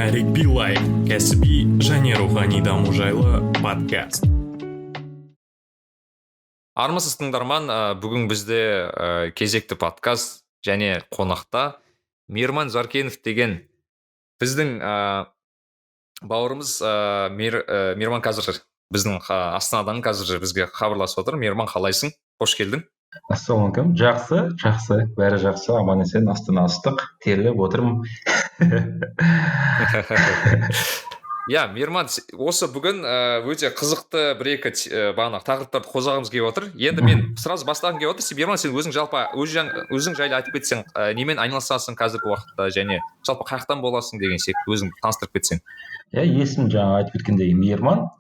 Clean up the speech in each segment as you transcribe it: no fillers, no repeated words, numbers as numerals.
Әліпби лайф кәсіби және рухани даму жайлы подкаст. Армысыз тыңдарман, бүгін бізде кезекті подкаст және қонақта Мейірман Жаркенов деген біздің бауырымыз. Мейірман қазір біздің Астанадан қазір бізге хабарласып отыр. Мейірман, қалайсың? Қош келдің. Ассалаумағалейкум. Жақсы, бәрі жақсы, аман есен, астана ыстық, теріліп отырмын. Я, Мейірман, осы бүгін өте қызықты бір-екі тақырыптарды қозғағымыз келіп отыр. Енді мен сразу бастағым келіп отыр. Мейірман, сен өзің жалпы өзің жайлы айтып кетсең, немен айналысасың қазіргі уақытта, және жалпы қаяқтан боласың деген секілді өзің таныстырып кетсең. Есім жаңа айтып кеткендей Мейірман.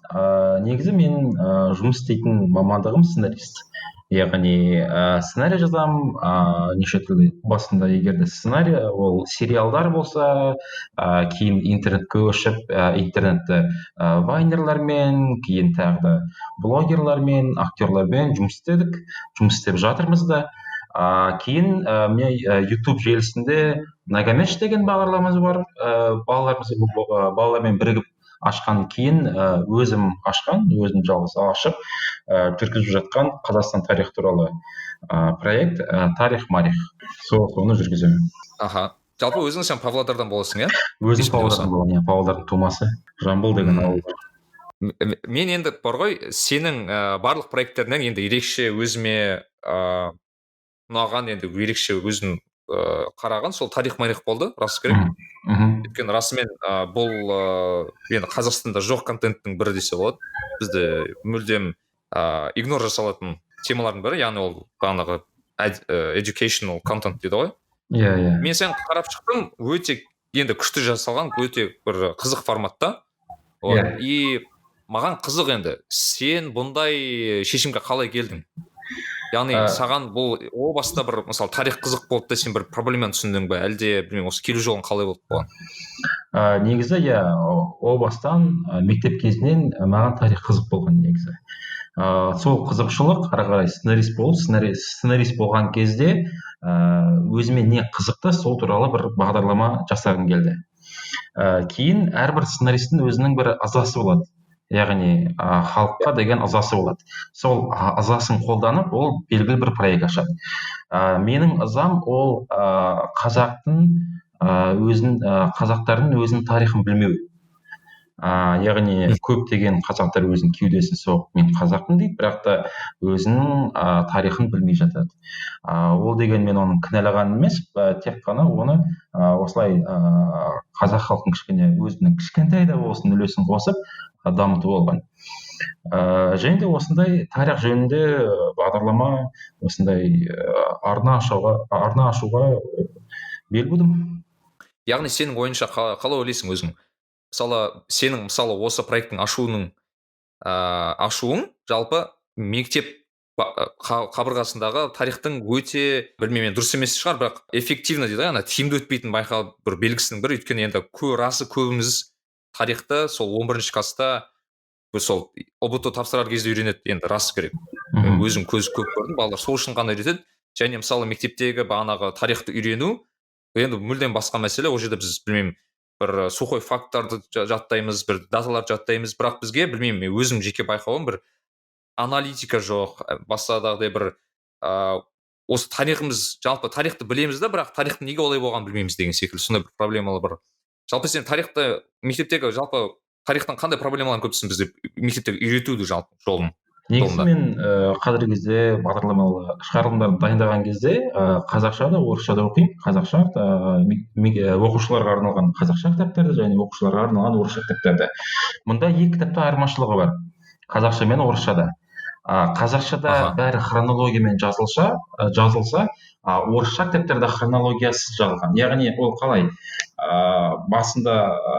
Негізі мен жұмыс істейтін мамандығым сценарист. Яғни сценарий жазамын, неше түрлі. Басында егер де сценарий ол сериалдар болса, кейін интернетке өшіп, интернетті вайнерлармен, кейін тағы да блогерлармен, актерлармен жұмыс істеп жатырмыз да. Кейін мен YouTube желісінде Нагамеш деген бағдарламамыз бар. Балалармен бірігіп ашқан, кейін өзім жалғыз ашып жүргізіп жатқан Қазақстан тарих туралы проект Тарих Марих. Соны жүргіземін. Жалпы өзің сен Павлодардан боласың, иә? Өзім Павлодардан боламын, Павлодардың тумасы. Жамбыл деген ауыл бар. Мен енді бар ғой, сенің барлық проекттерінен енді ерекше өзіме ұнаған, енді ерекше өзім қараған сол Тарих Марих болды, рас керек. Өйткені расымен бұл енді Қазақстанда жоқ контенттің бірі десе болады. Бізде мүлдем игнор жасалатын темалардың бірі, яғни ол бағанағы educational content дейді ғой. Мен сен қарап шықтым, өте енді күшті жасалған, өте бір қызық форматта. И маған қызық енді, сен бұндай шешімге қалай келдің? Яғни саған бұл о баста бір мысалы тарих қызық болды да сен бір проблеманы түсіндің бе, әлде білмеймін, осы келу жолың қалай болды болған? Негізі о бастан мектеп кезінен маған тарих қызық болған негізі. Сол қызықшылық ары қарай сценарист болған кезде өзіме не қызықты, сол туралы бір бағдарлама жасағым келді. Кейін әрбір сценаристің өзінің бір ызасы болады. Яғни халыққа деген ызасы болады. Сол ызасын қолданып, ол белгілі бір проект ашады. Менің ызам ол қазақтардың өзінің тарихын білмеу. Яғни көптеген қазақтар өзінің кеудесін соғып, мен қазақпын дейді, бірақ та өзінің тарихын білмей жатады. Ол деген мен оны кінәлаған емес, тек қана оны осылай қазақ халқын кішкене өзінің кішкентай да болсын үлесін қосып дамыту болған. Және де осындай тарих жөнінде бағдарлама, осындай арна ашуға бел будым. Яғни сенің ойынша қалай ойлайсың өзің? Сенің осы проекттің ашуың жалпы мектеп қабырғасындағы тарихтың өте, білмеймін, дұрыс емес шығар, бірақ эффективно дейді ғой, тиімді өтпейтін байқау бір белгісінің бірі. Өйткені енді көбіміз тарихты сол 11-ші класста сол ОБТ тапсырар кезде үйренеді, енді рас керек. Өзім көз көп көрдім, балалар сол үшін ғана үйретеді. Және мысалы мектептегі бағанағы тарихты үйрену енді мүлдем басқа мәселе. Ол жерде біз, білмеймін, бір сухой факттарды жаттаймыз, бір даталарды жаттаймыз, бірақ бізге, білмеймін, өзім жеке байқауым бір аналитика жоқ, басқадағыдай бір осы тарихымыз, жалпы тарихты білеміз да, бірақ тарихтың неге олай болғанын білмейміз деген секілді сондай бір проблемалы бар. Жалпы сен тарихты мектептегі жалпы тарихтың қандай проблемаларын көптісін бізде мектептегі үйретуді жалпы жолын? Негізі мен қазіргі кезде бағдарламалы шығарылымдарды дайындаған кезде қазақша да орысша да оқимын. Қазақша оқушыларға арналған қазақша кітаптарды және оқушыларға арналған орысша кітаптарды. Мұнда екі кітапта айырмашылығы бар. Қазақша мен орысшада. Қазақшада бәрі хронологиямен жазылса, орысша кітаптарда хронологиясыз жазылған. Яғни ол қалай? Басында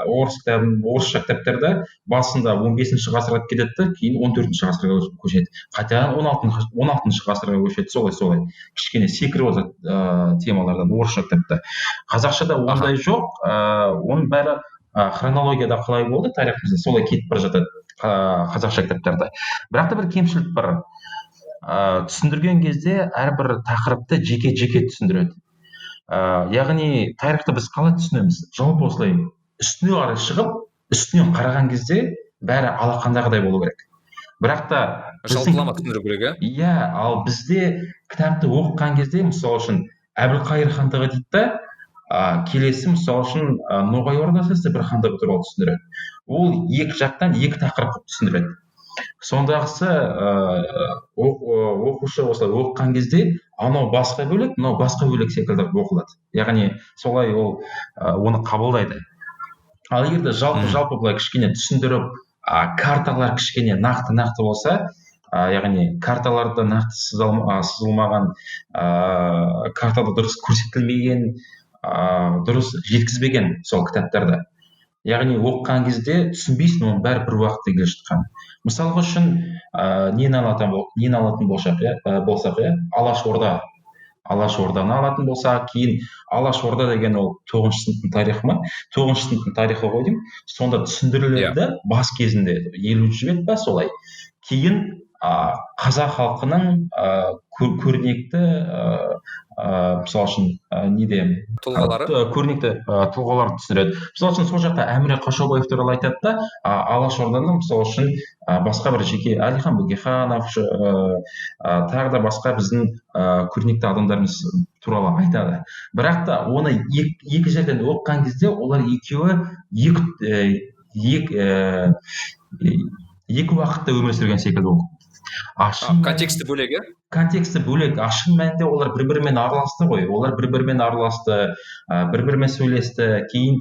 орысша кітаптарда басында 15-ші ғасырға кетеді, кейін 14-ші ғасырға көшеді. Қайтадан 16-ші ғасырға көшеді. Солай. Кішкене секіріп отырады темалардан орысша кітапта. Қазақшада ондай жоқ. Оның бәрі хронологияда қалай болды тарихымызда, солай кетіп бара жатады қазақша кітаптарда. Бірақ та бір кемшілік бар. Түсіндірген кезде әрбір тақырыпты жеке түсіндіреді. Яғни тарихты біз қалай түсінеміз? Жалпы осылай үстіне қарай шығып үстінен қараған кезде бәрі алақандағыдай болу керек. Бірақ та жалпылама түсіндіру керек, иә, ал бізде кітапты оқыған кезде мысалы үшін Әбілқайыр хандығы дейді да, келесі мысалы үшін Ноғай ордасы бір хандығы туралы түсіндіреді. Ол екі жақтан екі тақырып түсіндіреді. Сондағысы оқушы осылай оқыған кезде анау басқа бөлек, мынау басқа бөлек секілді оқылады. Яғни солай ол оны қабылдайды. Ал егер де жалпы былай кішкене түсіндіріп, карталар кішкене нақты болса, яғни карталарда нақты сызылмаған, картада дұрыс көрсетілмеген, дұрыс жеткізбеген сол кітаптарда. Яғни оқыған кезде түсінбейсің, оның бәрі бір уақытта келе жатқан. Мысалға үшін нені алатын болсақ, Алашорданы алатын болсақ, кейін Алашорда деген ол 9-шы сыныптың тарихы ма? 9-шы сыныптың тарихы ғой деймін. Сонда түсіндіріледі бас кезінде 50 бет па солай. Кейін қазақ халқының көрнекті мысалы үшін көрнекті тұлғаларды түсіндіреді. Мысалы үшін сол жақта Әміре Қашаубаев туралы айтады да, Алашорданы мысалы үшін басқа бір жеке Әлихан Бөкейханов, тағы да басқа біздің көрнекті адамдарымыз туралы айтады. Бірақ та оны екі жерден оқыған кезде олар екеуі екі уақытта өмір сүрген секілді болды. Контексті бөлек, контексті бөлек. Шын мәнінде олар бір-бірімен араласты ғой. Олар бір-бірімен араласты, бір-бірімен сөйлесті. Кейін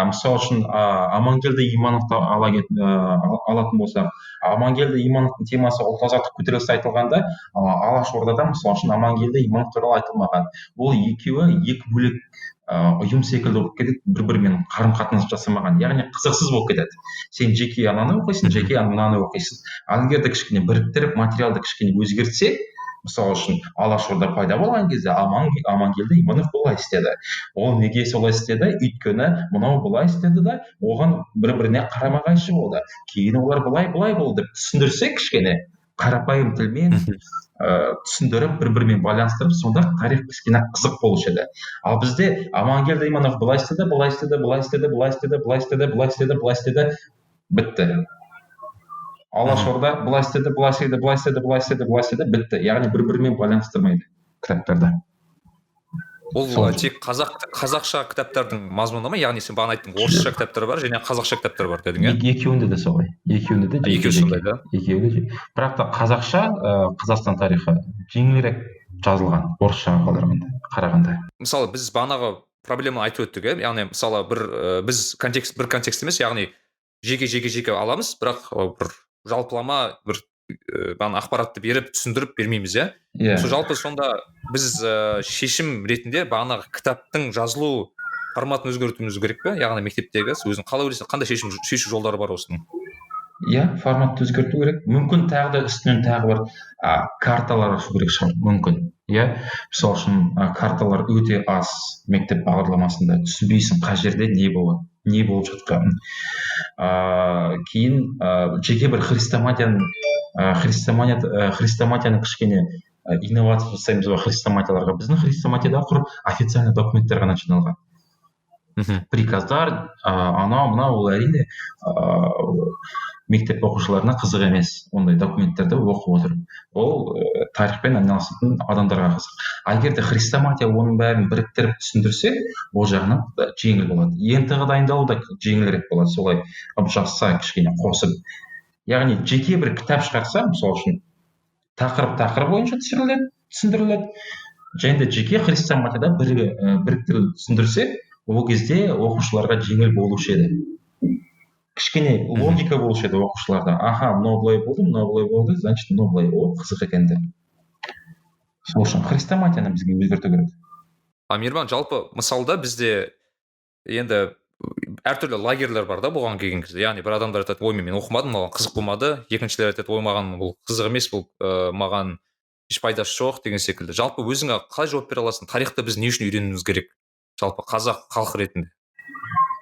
мысалы үшін Амангелді Имановты алатын болсақ, Амангелді Имановтың темасы ұлт-азаттық көтерілісі айтылғанда, Алашордада мысалы үшін Амангелді Иманов туралы айтылмаған. Ол екеуі екі бөлек ұйым секілді болып кетеді, бір-бірімен қарым-қатынас жасамаған. Яғни қызықсыз болып кетеді. Сен жеке ананы оқисың, жеке мынаны оқисың. Ал егер де кішкене біріктіріп, материалды кішкене өзгертсе, мысалы үшін Алашорда пайда болған кезде Амангелді Иманов былай істеді. Ол неге солай істеді? Өйткені мынау былай істеді да, оған бір-біріне қарама-қайшы болды. Кейін олар былай болды деп түсіндірсе кішкене, қарапайым тілмен түсіндіріп, бір-бірімен байланыстырып, сонда тарих кішкене қызық болушы еді. Ал бізде Амангелді Иманов былай істеді, бітті. Алашорда былай істеді, бітті. Яғни бір-бірімен байланыстырмайды кітаптарда. Ол тек қазақша кітаптардың мазмұны ма? Яғни сен бағана айттың, орысша кітаптар бар және қазақша кітаптар бар дедің, иә? Екеуінде де солай. Екеуі сондай да? Екеуі. Бірақ та қазақша, Қазақстан тарихы жеңілірек жазылған орысшаға қарағанда. Мысалы, біз бағанағы проблеманы айтып өттік, яғни мысалы біз бір контекст емес, яғни жеке аламыз, бірақ бір жалпылама бір ақпаратты беріп түсіндіріп бермейміз, иә? Сол жалпы сонда біз шешім ретінде бағанағы кітаптың жазылу форматын өзгертуіміз керек пе? Яғни мектептегі өзің қалай ойлайсың, қандай шешу жолдары бар осының? Иә, форматты өзгерту керек. Мүмкін тағы да үстінен тағы бір карталар ашу керек шығар, мүмкін. Иә, мысалы үшін карталар өте аз мектеп бағдарламасында, түсінбейсің қай жерде не болып жатқанын. Кейін жеке бір хрестоматияны кішкене инновация жасаймыз ба хрестоматияларға. Біздің хрестоматияда құр официальный документтер ғана жиналған. Приказдар, анау ол әрине мектеп оқушыларына қызық емес, ондай документтерді оқып отырып. Ол тарихпен айналысатын адамдарға қызық. Егер де хрестоматия оның бәрін біріктіріп түсіндірсе, ол жағынан жеңіл болады. ЕНТ-ға дайындалу да жеңілірек болады, солай жазса кішкене қосып. Яғни жеке бір кітап шығарса, мысалы үшін тақырып бойынша түсіндіріледі. Және де жеке хрестоматияда біріктіріп түсіндірсе, ол кезде оқушыларға жеңіл болушы еді. Кішкене логика болушы еді оқушыларда. Мынау былай болды, значит, мынау былай. Қызық екен деп. Сол үшін хрестоматияны бізге өзгерту керек. Мейірбан, жалпы мысалда бізде енді әртүрлі лагерлер бар да бұған келген кезде. Яғни бір адамдар айтады, мен оқымадым, маған қызық болмады. Екіншілер айтады, маған бұл қызық емес, бұл маған еш пайдасы жоқ деген секілді. Жалпы өзіңе қалай жауап бере аласың? Тарихты біз не үшін үйренуіміз керек? Жалпы қазақ халқы ретінде.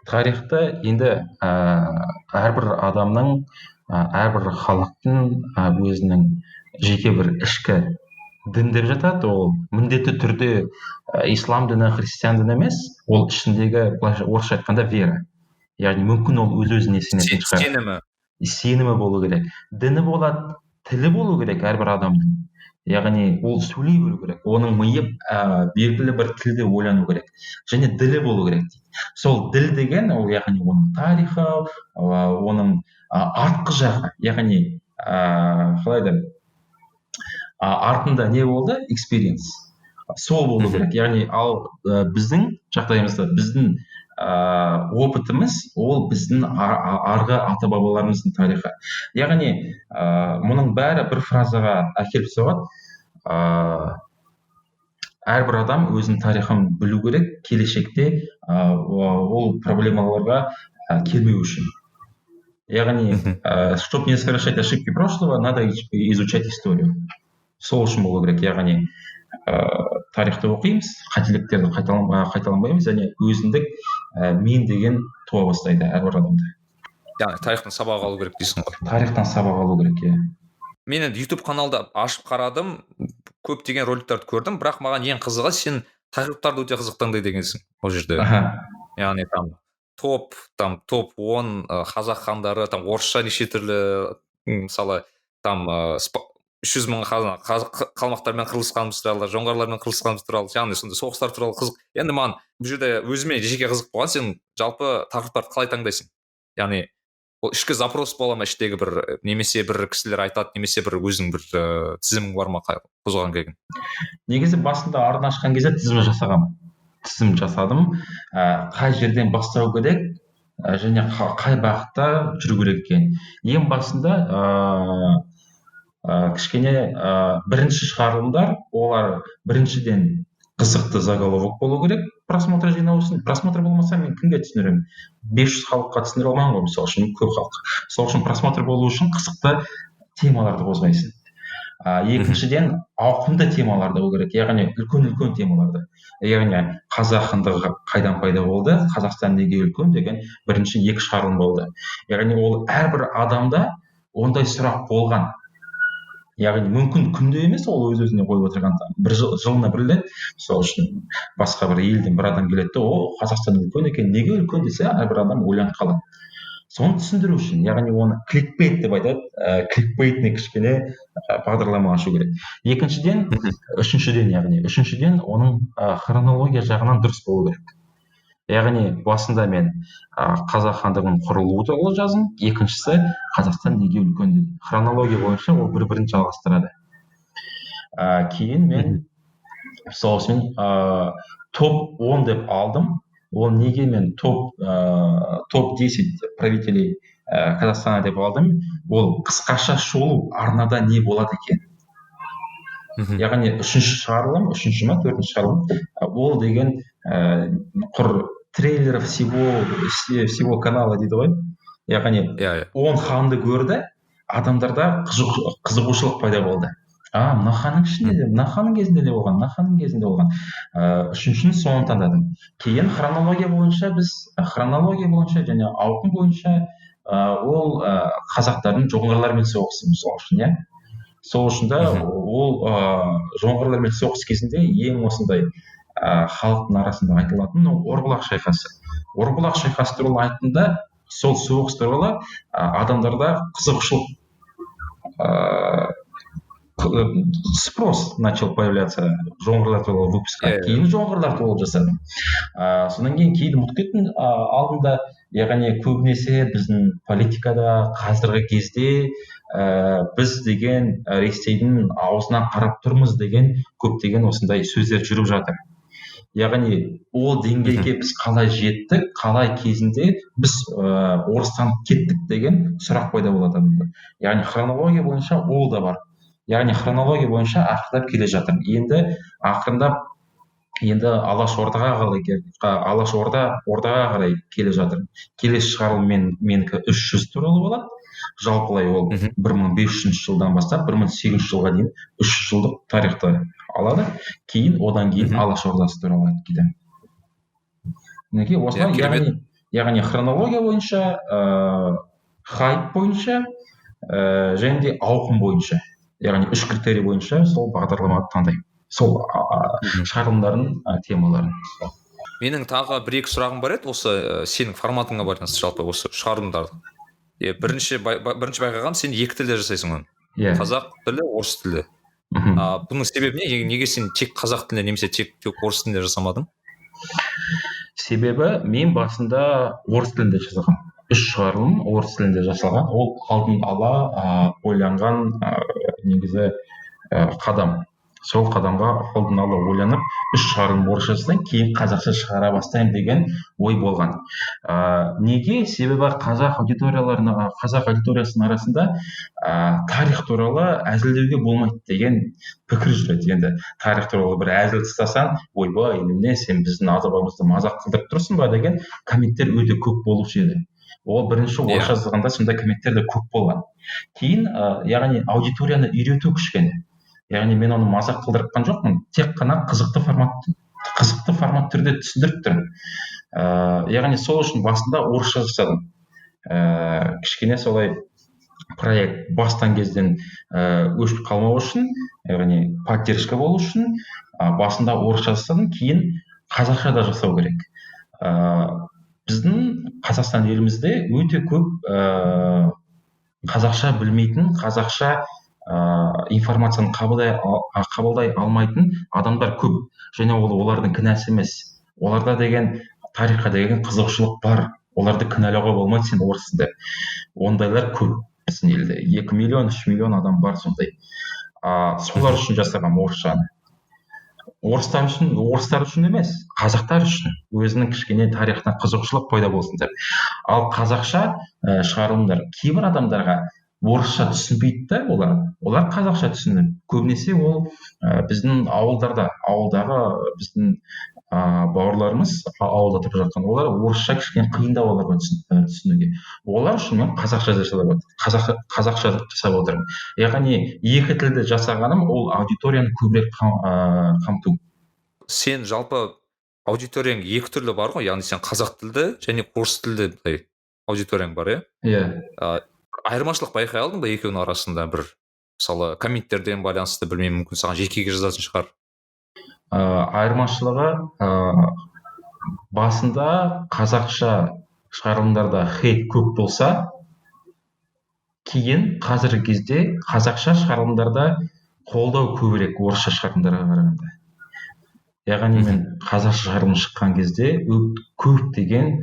Тарихты енді әрбір адамның, әрбір халықтың өзінің жеке бір ішкі дін деп жатады. Ол міндетті түрде ислам діні, христиан діні емес, ол ішіндегі орысша айтқанда вера. яғни мүмкін ол өз-өзіне сенетін шығар. Сенімі болу керек. Діні болады, тілі болу керек әрбір адамның. Яғни ол сөйлей білу керек, оның миы белгілі бір тілде ойлану керек, және ділі болу керек дейді. Сол діл деген ол яғни оның тарихы, оның артқы жағы, яғни қалай айтайын, артында не болды, experience, сол болу керек. Яғни ал біздің жағдайымызда біздің опытымыз ол біздің арғы ата бабаларымыздың тарихы. Яғни мұның бәрі бір фразаға әкеліп соғады. Әрбір адам өзінің тарихын білу керек, келешекте ол проблемаларға келмеу үшін. Яғни чтобы не совершать ошибки прошлого, надо изучать историю. Сол үшін болу керек. Яғни тарихты оқимыз, қателіктерді қайталанбаймыз, және өзіндік мен деген туа бастайды әрбір адамда. Яғни тарихтан сабақ алу керек дейсің ғой. Тарихтан сабақ алу керек, иә. Мен енді YouTube каналды ашып қарадым, көптеген роликтарды көрдім, бірақ маған ең қызығы сен тақырыптарды өте қызықтаңдай дегенсің ол жерде. Яғни топ 10 қазақ хандары, орысша неше түрлі, мысалы 300 мың қалмақтармен қырылысқанымыз туралы, жоңғарлармен қырылысқанымыз туралы, яғни сондай соғыстар туралы қызық. Енді маған бұл жерде өзіме жеке қызық болған, сен жалпы тақырыптарды қалай таңдайсың? Яғни ол ішкі запрос бола ма, іштегі бір, немесе бір кісілер айтады, немесе бір өзің бір тізімің бар ма қозғаған келген? Негізі басында арна ашқан кезде тізім жасадым, қай жерден бастау керек және қай бағытта жүру керек екен. Ең басында кішкене бірінші шығарылымдар, олар біріншіден қызықты заголовок болу керек, просмотр жинау үшін. Просмотр болмаса мен кімге түсіндіремін? 500 халыққа түсіндіре алмаймын ғой, мысалы үшін көп халық. Сол үшін просмотр болу үшін қызықты темаларды қозғайсың. Екіншіден ауқымды темаларды болу керек, яғни үлкен темаларды. Яғни қазақ хандығы қайдан пайда болды, Қазақстан неге үлкен деген бірінші 2 шығарылым болды. Яғни ол әрбір адамда ондай сұрақ болған. Яғни мүмкін күнде емес, ол өз-өзіне қойып отырған, жылына бір рет, сол үшін басқа бір елден бір адам келеді, Қазақстан үлкен екен, неге үлкен десе, әрбір адам ойланып қалады. Соны түсіндіру үшін, яғни оны кликбейт деп айтады, кликбейтіне кішкене бағдарлама ашу керек. Үшіншіден оның хронология жағынан дұрыс болу керек. Яғни басында мен қазақ хандығының құрылуы туралы жаздым, екіншісі Қазақстан неге үлкен деген. Хронология бойынша ол бір-бірін жалғастырады. Кейін мен топ 10 деп алдым. Ол неге мен топ 10 правителей Қазақстана деп алдым? Ол қысқаша шолу арнада не болады екен. Яғни 3-ші шығарылым, 4-ші шығарылым, ол деген трейлер всего канала дейді ғой. Яғни 10 ханды көрді, адамдарда қызығушылық пайда болды. Мына ханның ішінде де, мына ханның кезінде де болған, мына ханның кезінде болған. Үшіншісін соны таңдадым. Кейін хронология бойынша және ауқым бойынша ол қазақтардың жоңғарлармен соғысы мысалы үшін, иә. Сол үшін да ол жоңғарлармен соғыс кезінде ең осындай халықтың арасында айтылатын Орбұлақ шайқасы. Орбұлақ шайқасы туралы айтқанда, сол соғыс туралы адамдарда қызығушылық, спрос начал появляться жоңғарлар туралы выпуска. Кейін жоңғарлар туралы жасадым. Содан кейін мұхиттың алдында, яғни көбінесе біздің политикада қазіргі кезде біз деген Ресейдің аузынан қарап тұрмыз деген көптеген осындай сөздер жүріп жатыр. Яғни ол деңгейге біз қалай жеттік, қалай кезінде біз орыстанып кеттік деген сұрақ пайда болады. Яғни хронология бойынша ол да бар. Яғни хронология бойынша ақырындап келе жатыр. Енді Алашордаға қарай келе жатыр. Келесі шығарылым менікі 300 туралы болады. Жалпылай ол 1500 жылдан бастап 1800 жылға дейін 300 жылдық тарихты алады. Одан кейін Алашордасы туралы айтып кетемін. Мінекей осылай, яғни хронология бойынша, хайп бойынша және де ауқым бойынша, яғни 3 критерий бойынша сол бағдарламаны таңдаймын. Сол шығарылымдардың темаларын. Менің тағы бір екі сұрағым бар еді осы сенің форматыңа байланысты жалпы осы шығарылымдарды. Бірінші байқағам сен екі тілде жасайсың оны. Иә. Қазақ тілі, орыс тілі. Мгм. Бұның себебі не? Неге сен тек қазақ тілінде немесе тек орыс тілінде жасамадың? Себебі мен басында орыс тілінде жасағам. 3 шығарылым орыс тілінде жасалған. Ол алдын ала ойланған негізі қадам. Сол қадамға алдын ала ойланып 3 шығарылым орысша жасайын, кейін қазақша шығара бастайын деген ой болған. Неге? Себебі қазақ аудиториясының арасында тарих туралы әзілдеуге болмайды деген пікір жүреді. Енді тарих туралы бір әзіл тастасаң, ойбай, немене сен біздің азабымызды мазақ қылдырып тұрсың ба деген комменттер өте көп болушы еді. Ол бірінші орысша жазғанда сондай комменттер де көп болған. Кейін яғни аудиторияны үйрету кішкене. Яғни мен оны мазақ қылдырған жоқпын, тек қана қызықты формат түрде түсіндіріп тұрмын. Яғни сол үшін басында орысша жасадым. Кішкене солай проект бастан кезден өшіп қалмау үшін, яғни поддержка болу үшін басында орысша жасадым, кейін қазақша да жасау керек. Біздің Қазақстан елімізде өте көп қазақша білмейтін, қазақша информацияны қабылдай алмайтын адамдар көп. Және ол олардың кінәсі емес. Оларда деген тарихқа деген қызығушылық бар. Оларды кінәлауға болмайды сен орыссың деп. Ондайлар көп біздің елде. 2 миллион, 3 миллион адам бар сондай. Солар үшін жасағам орысшаны. Орыстар үшін емес, қазақтар үшін өзінің кішкене тарихтан қызығушылық пайда болсын деп. Ал қазақша шығарылымдар кейбір адамдарға орысша түсінбейді да олар қазақша түсінеді. Көбінесе ол біздің ауылдағы біздің бауырларымыз ауылда тұрып жатқан, олар орысша кішкене қиындау оларға түсінуге. Олар үшін мен қазақша жасап отырмын. Яғни екі тілді жасағаным ол аудиторияны көбірек қамту. Сен жалпы аудиторияң екі түрлі бар ғой, яғни сен қазақ тілді және орыс тілді аудиторияң бар, иә? Иә. Айырмашылық байқай алдың ба екеуінің арасында бір, мысалы, комменттерден байланысты, білмеймін, мүмкін саған жекеге жазатын шығар. Айырмашылығы басында қазақша шығарылымдарда хейт көп болса, кейін қазіргі кезде қазақша шығарылымдарда қолдау көбірек орысша шығарылымдарға қарағанда. Яғни мен қазақша шығарылым шыққан кезде көптеген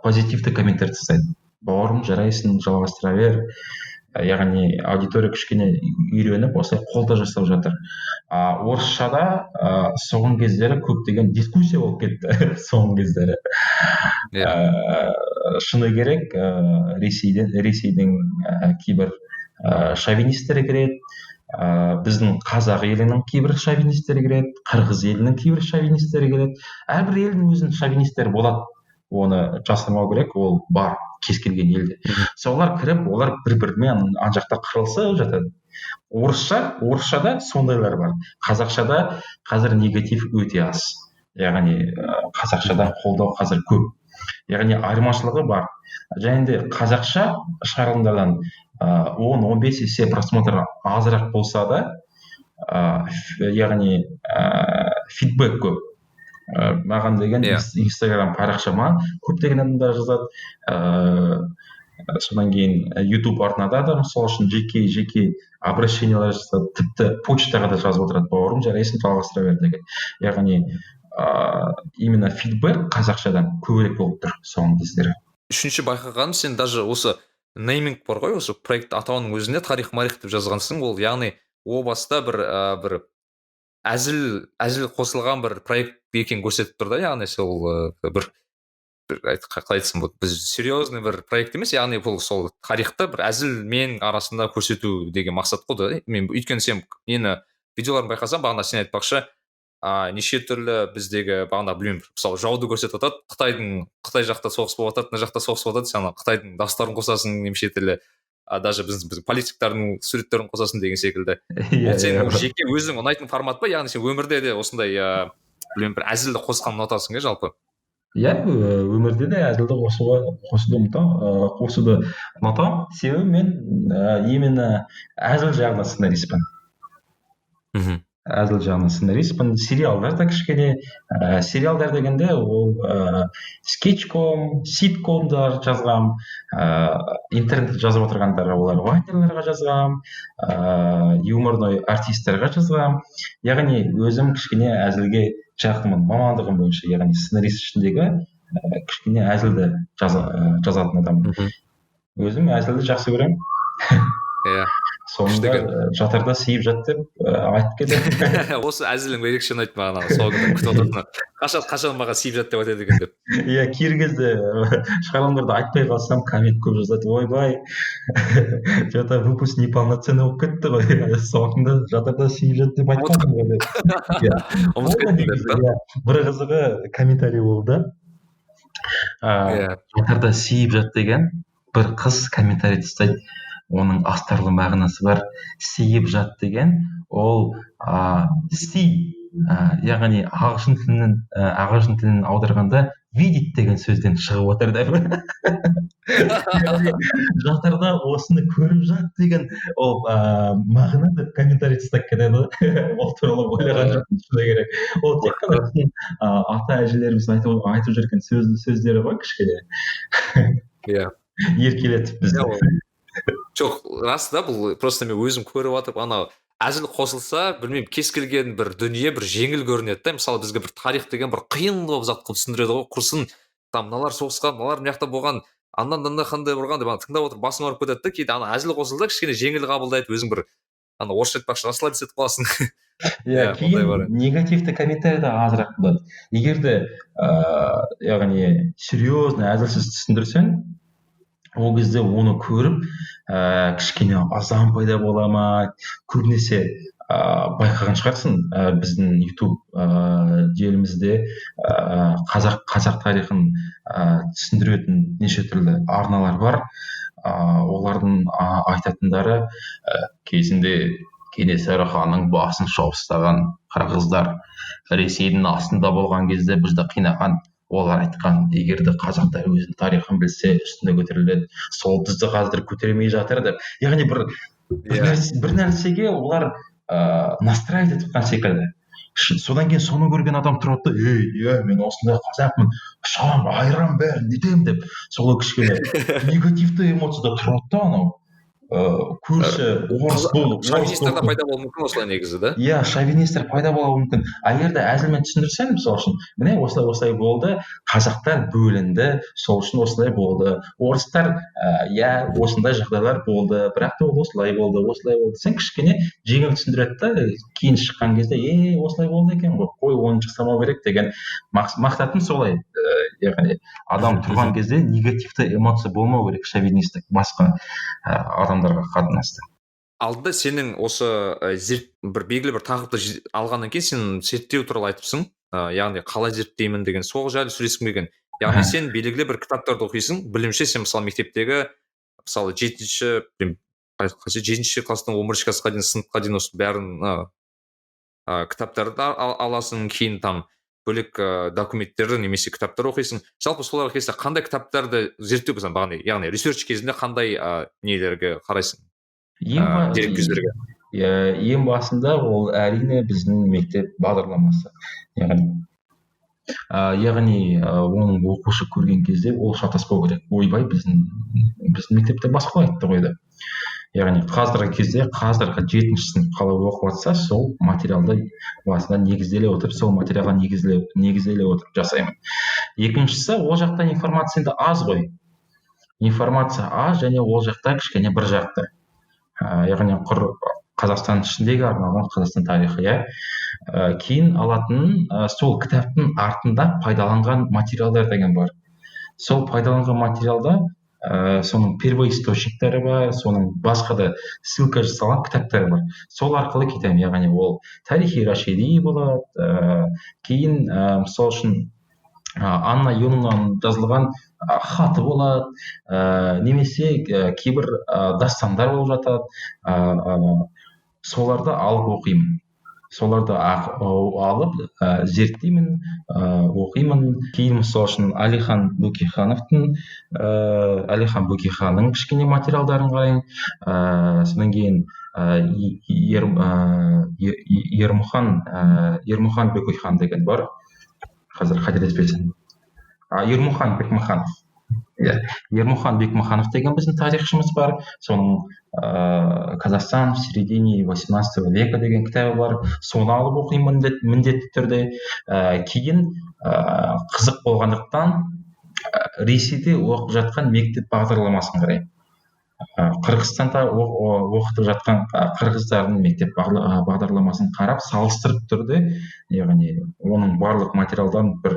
позитивті комменттер тастайды. Бауырым, жарайсың, жалғастыра бер. Яғни аудитория кішкене үйреніп осылай қолда жасап жатыр. Орысшада соңғы кездері көптеген дискуссия болып кетті соңғы кездері. Шыны керек, Ресейдің кейбір шовинистері кіреді, біздің қазақ елінің кейбір шовинистері кіреді, қырғыз елінің кейбір шовинистері кіреді. Әрбір елдің өзінің шовинистері болады. Оны жасырмау керек, ол бар кез келген елде. Солар кіріп, олар бір-бірімен ана жақта қырылысып жатады. Орысшада сондайлар бар. Қазақшада қазір негатив өте аз. Яғни қазақшадан қолдау қазір көп. Яғни айырмашылығы бар. Және де қазақша шығарылымдардан 10-15 есе просмотр азырақ болса да, яғни фидбэк көп. Маған деген Instagram парақшама көптеген адамдар жазады. Содан кейін YouTube арнада да мысалы үшін жеке обращениялар жасады, тіпті почтаға да жазып отырады, бауырым, жарайсың, жалғастыра бер деген. Яғни именно фидбэк қазақшадан көбірек болып тұр соңғы кездері. Үшінші байқағаным, сен даже осы нейминг бар ғой, осы проект атауының өзінде тарих-марих деп жазғансың, ол яғни о баста бір әзіл қосылған бір проект екенін көрсетіп тұр да, яғни сол бір қалай айтсам болады, біз серьезный бір проект емес, яғни бұл сол тарихты бір әзілмен арасында көрсету деген мақсат қой да. Мен өйткені сен мені видеоларын байқасам, бағана сен айтпақшы, неше түрлі біздегі бағана білмеймін, мысалы жауды көрсетіп жатады, Қытай жақта соғыс болып жатады, мына жақта соғыс болып жатады, сен Қытайдың дастарын қосасың, неше түрлі даже біздің политиктардың суреттерін қосасың деген секілді. Ол сен жеке өзің ұнайтын формат па, яғни сен өмірде де осындай білмеймін бір әзілді қосқан ұнатасың иә жалпы? Иә, өмірде де әзілді қосуды ұнатамын. Себебі мен именно әзіл жағында сценаристпін. әзіл жағынан сценаристпін. Сериалдар да кішкене сериалдар дегенде ол скетчком, ситкомдар жазғам, интернетте жазып отырғандар олар вайнерларға жазғам, юморной артистерға жазғам. Яғни өзім кішкене әзілге жақынмын мамандығым бойынша, яғни сценарист ішіндегі кішкене әзілді жазатын адаммын. Өзім әзілді жақсы көремін. Иә. Соңында жатарда сиіп жат деп айтып кетемін. Осы әзілің ерекше ұнайды маған, соңында күтіп отыратын. Қашан маған сиіп жат деп айтады екен деп. Иә, кейбір кезде шығарылымдарды айтпай қалсам коммент көп жазады. Ойбай, что-то выпуск неполноценный болып кетті ғой. Соңында жатарда сиіп жат деп айтқанмын ғой. Бір қызығы комментарий болды. Жатарда сиіп жат деген бір қыз комментарий тастайды. Оның астарлы мағынасы бар. Сиіп жат деген ол си, яғни ағылшын тілін аударғанда видеть деген сөзден шығып отыр деп. Жатарда осыны көріп жат деген ол мағына деп комментарий тастап кетеді. Ол туралы ойлаған жоқпын, шыны керек. Ол тек қана ата әжелеріміз айтып жүрген сөздері ғой, кішкене. Иә. Еркелетіп бізді. Жоқ, рас да, бұл просто мен өзім көріп жатып, анау әзіл қосылса, білмеймін, кез келген бір дүние бір жеңіл көрінеді да. Мысалы бізге бір тарих деген бір қиын болып зат қылып түсіндіреді ғой. Құрсын, там мыналар соғысқан, мыналар мына жақта болған, андан қандай болған деп тыңдап отырып басың ауырып кетеді да. Кейде ана әзіл қосылса кішкене жеңіл қабылдайды, өзің бір ана орысша айтпақшы расслабиться етіп қаласың. Иә, кейін негативті комментарий да азырақ болады. Егер де яғни серьезно әзілсіз түсіндірсең, ол кезде оны көріп кішкене азан пайда бола ма, көбінесе байқаған шығарсың, біздің YouTube желімізде қазақ тарихын түсіндіретін неше түрлі арналар бар. Олардың айтатындары кезінде Кенесары ханның басын шауыстаған қырғыздар Ресейдің астында болған кезде бізді қинаған. Олар айтқан, егер де қазақтар өзінің тарихын білсе, үстіне көтеріледі, сол бізді қазір көтермей жатыр деп. Яғни бір нәрсеге олар настраивать етіп жатқан секілді. Содан кейін соны көрген адам тұрады да, мен осындай қазақпын, шам, айран бәрін нетемін деп. Сол кішкене негативті эмоцияда тұрады да анау. Көрші орыс болып, шовинистер де пайда болуы мүмкін осылай негізі, да? Иә, шовинистер пайда болуы мүмкін. Егер де әзілмен түсіндірсең, мысалы үшін, міне осылай болды, қазақтар бөлінді, сол үшін осылай болды. Орыстар, осындай жағдайлар болды, бірақ та ол осылай болды. Сен кішкене жеңіл түсіндіреді да, кейін шыққан кезде, осылай болды екен ғой, қой, оны жасамау керек деген мақсатым солай. Яғни адам тұрған кезде негативті эмоция болмау керек, шовинистік басқа адамдарға қатынасты. Алдында сенің осы бір белгілі бір тақырыпты алғаннан кейін сен зерттеу туралы айтыпсың, яғни қалай зерттеймін деген, сол жайлы сөйлескім келген. Яғни сен белгілі бір кітаптарды оқисың, білімше сен мысалы мектептегі мысалы 7-ші класстан 11-ші классқа дейін сыныпқа дейін осы бәрін кітаптарды аласың, кейін там бөлек документтерді немесе кітаптар оқисың. Жалпы соларға келсе қандай кітаптарды зерттеу болсаң, яғни ресерч кезінде қандай нелерге қарайсың? Дерек көздерге. Ең басында ол әрине біздің мектеп бағдарламасы. Яғни оның оқушы көрген кезде ол шатаспау керек. Ойбай, біздің мектепте басқа айтты ғой деп. Яғни қазіргі кезде қазіргі 7-ші сынып қалай оқып жатса, сол материалды басына негізделе отырып, сол материалға негізделе отырып жасаймын. Екіншісі, ол жақта информация енді аз ғой. Информация аз және ол жақта кішкене бір жақты. Яғни Қазақстан ішіндегі арналған Қазақстан тарихы, кейін алатын сол кітаптың артында пайдаланған материалдар деген бар. Сол пайдаланған материалда соның первоисточниктері бар, соның басқа да ссылка жасалған кітаптары бар. Сол арқылы кетемін, яғни ол тарихи Рашиди болады, кейін мысалы үшін Анна Юннан жазылған хаты болады, немесе кейбір дастандар болып жатады, соларды алып оқимын. соларды алып зерттеймін, оқимын. Кейін мысалы үшін Әлихан Бөкейханның кішкене материалдарын қараймын. Содан кейін Ермұхан Бөкейхан деген бар, қазір қателеспесем. Ермұхан Бекмаханов. Ермұхан Бекмаханов деген біздің тарихшымыз бар. Соның Қазақстан в середине 18 века деген кітабы бар. Соны алып оқимын міндетті түрде. Кейін қызық болғандықтан Ресейде оқып жатқан мектеп бағдарламасын қараймын. Қырғызстанда оқытып жатқан қырғыздардың мектеп бағдарламасын қарап, салыстырып түрде, яғни оның барлық материалдан бір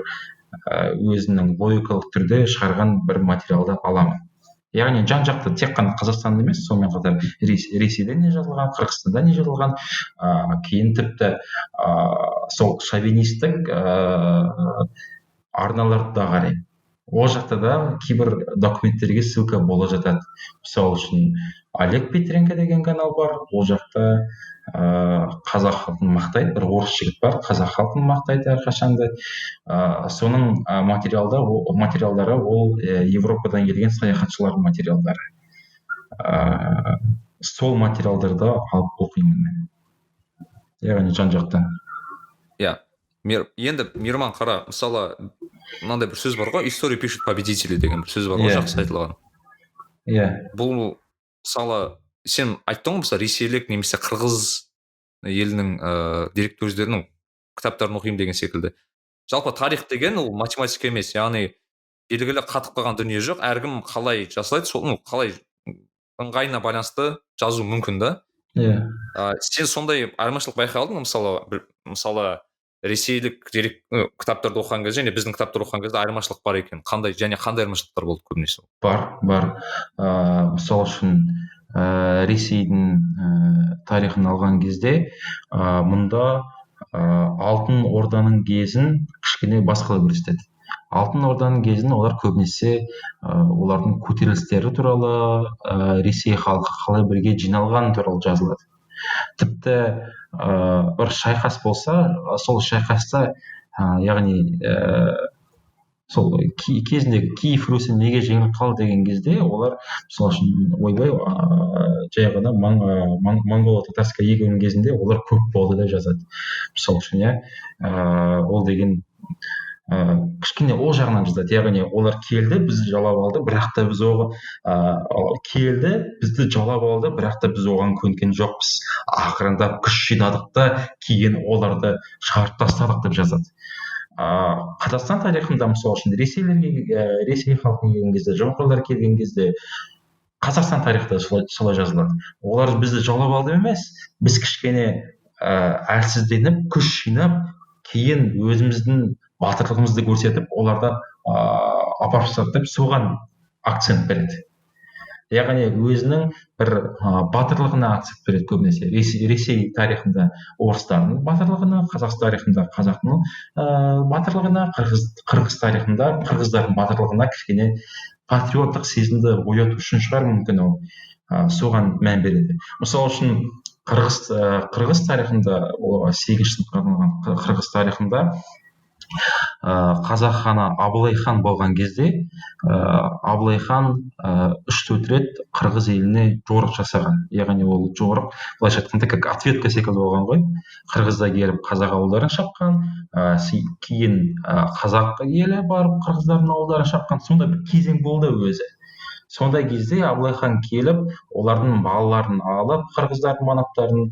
өзінің логикалық түрде шығарған бір материалды аламын. Яғни жан-жақты тек қана Қазақстанда емес, сонымен қатар Ресейде не жазылған, Қырғызстанда не жазылған, кейін тіпті сол шовинистік арналарды да қараймын. Ол жақта да кейбір документтерге ссылка бола жатады. Мысалы үшін Олег Петренко деген канал бар. Ол жақта қазақ халқын мақтайды, бір орыс жігіт бар, қазақ халқын мақтайды әрқашанда. Соның материалдары ол Европадан келген саяхатшылардың материалдары. Сол материалдарды алып оқимын мен. Яғни жан-жақтан. Енді Мейірман қара, мысалы мынандай бір сөз бар ғой, историю пишут победители деген бір сөз бар ғой, жақсы айтылған. Бұл мысалы сен айттың ғой, мысалы ресейлік немесе қырғыз елінің деректі кітаптарын оқимын деген секілді. Жалпы тарих деген ол математика емес, яғни белгілі қатып қалған дүние жоқ, әркім қалай жасайды, сол қалай ыңғайына байланысты жазу мүмкін да. Сен сондай айырмашылық байқадың, мысалы ресейлік кітаптарды оқыған кезде және біздің кітаптарды оқыған кезде айырмашылық бар екен. Қандай айырмашылықтар болды көбінесе? Бар. Мысалы үшін Ресейдің тарихын алған кезде мұнда Алтын Орданың кезін кішкене басқалай көрсетеді. Алтын Орданың кезін олар көбінесе олардың көтерілістері туралы, Ресей халқы қалай бірге жиналған туралы жазылады. Тіпті бір шайқас болса, сол шайқаста, яғни сол кезіндегі Киев Русі неге жеңіліп қалды деген кезде олар мысалы үшін ойбай жай ғана монголо-татарская егінің кезінде олар көп болды деп жазады. Мысалы үшін ол деген кішкене ол жағынан жазады, яғни олар келді, бізді жаулап алды, бірақ та біз оған көнген жоқпыз. Ақырындап күш жинадық та кейін оларды шығарып тастадық деп жазады. Қазақстан тарихында мысалы үшін Ресей халқына келген кезде, жоңғарлар келген кезде Қазақстан тарихта солай жазылады. Олар бізді жаулап алды емес, біз кішкене әлсізденіп, күш жинап, кейін өзіміздің батырлығымызды көрсетіп, оларды апарып тастады деп соған акцент береді. Яғни өзінің бір батырлығына акцент береді көбінесе. Ресей тарихында орыстардың батырлығына, Қазақстан тарихында қазақтың батырлығына, қырғыз тарихында қырғыздардың батырлығына кішкене патриоттық сезімді ояту үшін шығар мүмкін ол соған мән береді. Мысалы үшін қырғыз тарихында, 8 сыныпқа арналған қырғыз тарихында қазақ ханы Абылай хан болған кезде Абылай хан 3-4 рет қырғыз еліне жорық жасаған. Яғни ол жорық былайша айтқанда как ответка секілді болған ғой. Қырғызда келіп қазақ ауылдарын шапқан, кейін қазақ елі барып қырғыздардың ауылдарын шапқан. Сондай бір кезең болды өзі. Сондай кезде Абылай хан келіп, олардың балаларын алып, қырғыздардың манаптарын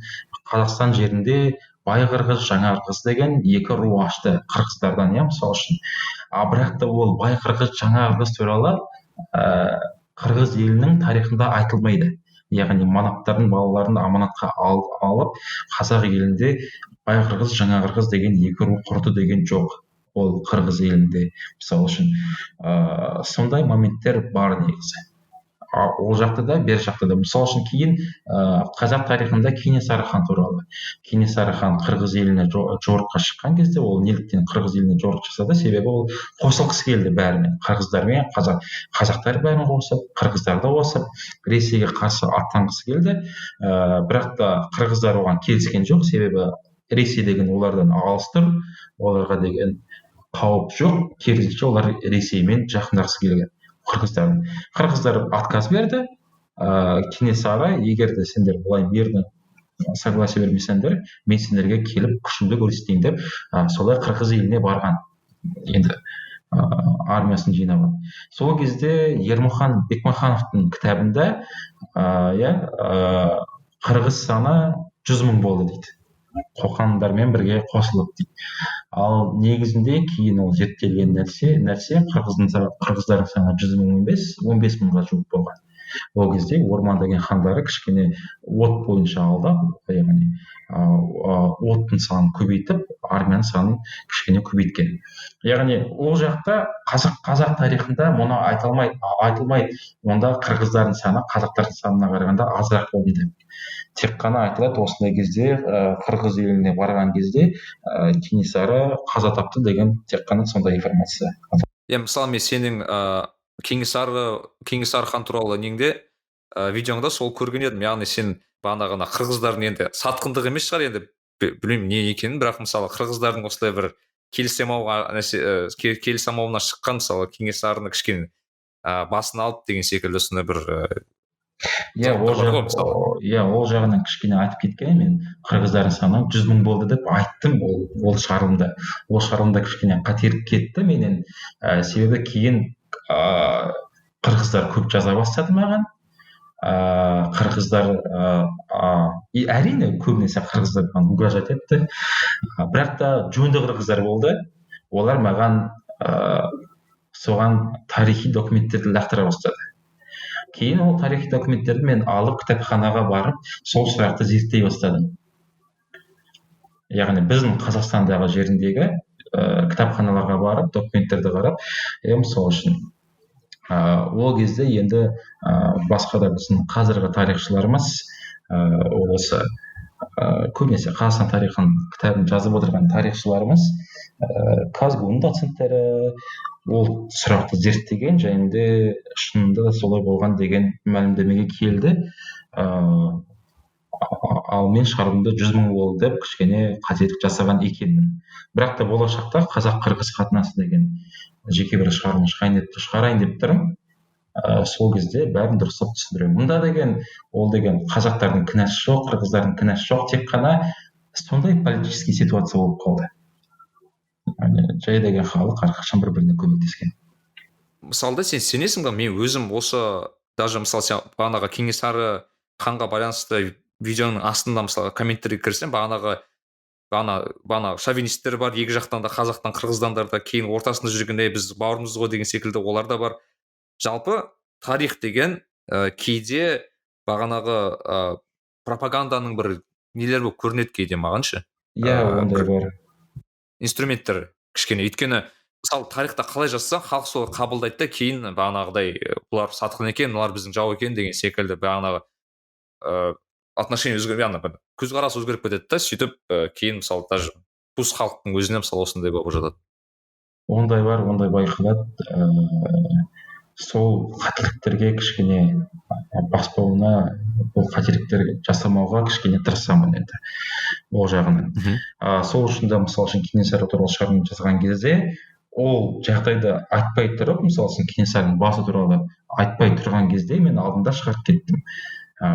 Қазақстан жерінде бай қырғыз, жаңа қырғыз деген екі ру ашты қырғыздардан, мысалы үшін. Бірақ та ол бай қырғыз, жаңа қырғыз туралы қырғыз елінің тарихында айтылмайды. Яғни манаптардың балаларын аманатқа алып, қазақ елінде бай қырғыз, жаңа қырғыз деген екі ру құрды деген жоқ. Ол қырғыз елінде, мысалы үшін. Сондай моменттер бар негізі. Ол жақта да, бер жақта да. Мысалы үшін кейін қазақ тарихында Кенесары хан туралы. Кенесары хан қырғыз еліне жорыққа шыққан кезде, ол неліктен қырғыз еліне жорық жасады? Себебі ол қосылғысы келді бәрімен. Қырғыздармен, қазақтар бәрін қосып, қырғыздарды қосып, Ресейге қарсы аттанғысы келді. Бірақ та қырғыздар оған келіскен жоқ, себебі Ресей деген олардан алыс тұр, оларға деген қауіп жоқ, керісінше олар Ресеймен жақындағысы келген. Қырғыздар отказ берді. Кенесары, егер де сендер былай мирно согласие бермесеңдер, мен сендерге келіп күшімді көрсетейін деп, солай қырғыз еліне барған. Енді армиясын жинаған. Сол кезде Ермұхан Бекмахановтың кітабында қырғыз саны 100.000 болды дейді. Қоқандармен бірге қосылып дейді. Ал негізінде кейін ол зерттелген нәрсе қырғыздардың саны 100.000 емес, 15.000-ға жуық болған. Ол кезде Орман деген хандары кішкене от бойынша алды, яғни оттың санын көбейтіп, армияның санын кішкене көбейткен. Яғни ол жақта қазақ тарихында мұны айтылмайды. Онда қырғыздардың саны қазақтардың санына қарағанда азырақ болды деп. Тек қана айтылады осындай кезде қырғыз еліне барған кезде Кенесары қаза тапты деген тек қана сондай информация. Мысалы мен сенің Кенесары хан туралы неңде видеоңда сол көрген едім. Яғни сен бағанағы қырғыздардың енді сатқындық емес шығар, енді білмеймін не екенін, бірақ мысалы қырғыздардың осылай бір келісе алмауына шыққан, мысалы Кенесарыны кішкене басын алып деген секілді сондай бір ол жағынан кішкене айтып кеткен. Мен қырғыздардың саны 100.000 болды деп айттым ол шығарылымда. Ол шығарылымда кішкене қателік кетті менен. Себебі кейін қырғыздар көп жаза бастады маған. Қырғыздар әрине көбінесе қырғыздар маған угрожать етті. Бірақ та жөнді қырғыздар болды. Олар маған соған тарихи документтерді лақтыра бастады. Кейін ол тарихи документтерді мен алып кітапханаға барып, сол сұрақты зерттей бастадым. Яғни біздің Қазақстандағы жеріндегі кітапханаларға барып, документтерді қарап, мысалы үшін ол кезде енді басқа да біздің қазіргі тарихшыларымыз осы көбінесе Қазақстан тарихын кітабын жазып отырған тарихшыларымыз Казгу-ның доценттері ол сұрақты зерттеген және де шынында да солай болған деген мәлімдемеге келді. Ал мен шығарылымда 100.000 болды деп кішкене қателік жасаған екенмін. Бірақ та болашақта қазақ-қырғыз қатынасы деген жеке бір шығарылым шығарайын деп тұрмын. Сол кезде бәрін дұрыстап түсіндіремін. Мұнда деген ол деген қазақтардың кінәсі жоқ, қырғыздардың кінәсі жоқ, тек қана сондай политический ситуация болып қалды. Жай деген халық әрқашан бір-біріне көмектескен. Мысалда сен сенесің бе, мен өзім осы даже мысалы сен бағанағы Кенесары ханға байланысты видеоның астында мысалы комменттерге кірсем, бағана шовинисттер бар, екі жақтан да қазақтан қырғыздандар да, кейін ортасында жүргенде біз бауырымыз ғой деген секілді олар да бар. Жалпы тарих деген кейде бағанағы пропаганданың бір нелер болып көрінеді кейде мағаншы. Ондай бар. Инструменттер кішкене, өйткені мысалы тарихта қалай жазсаң халық солай қабылдайды да, кейін бағанағыдай бұлар сатқын екен, бұлар біздің жау екен деген секілді бағанағы отношение көзқарас өзгеріп кетеді да, сөйтіп кейін мысалы даже туыс халықтың өзіне мысалы осындай болып жатады. Ондай бар, ондай байқалады. Сол қателіктерге кішкене баспауына, бұл қателіктер жасамауға кішкене тырысамын енді ол жағынан. Сол үшін де мысалы үшін Кенесары туралы шығарылым жазған кезде ол жағдайды айтпай тұрып, мысалы үшін Кенесарының басы туралы айтпай тұрған кезде мен алдында шығарып кеттім.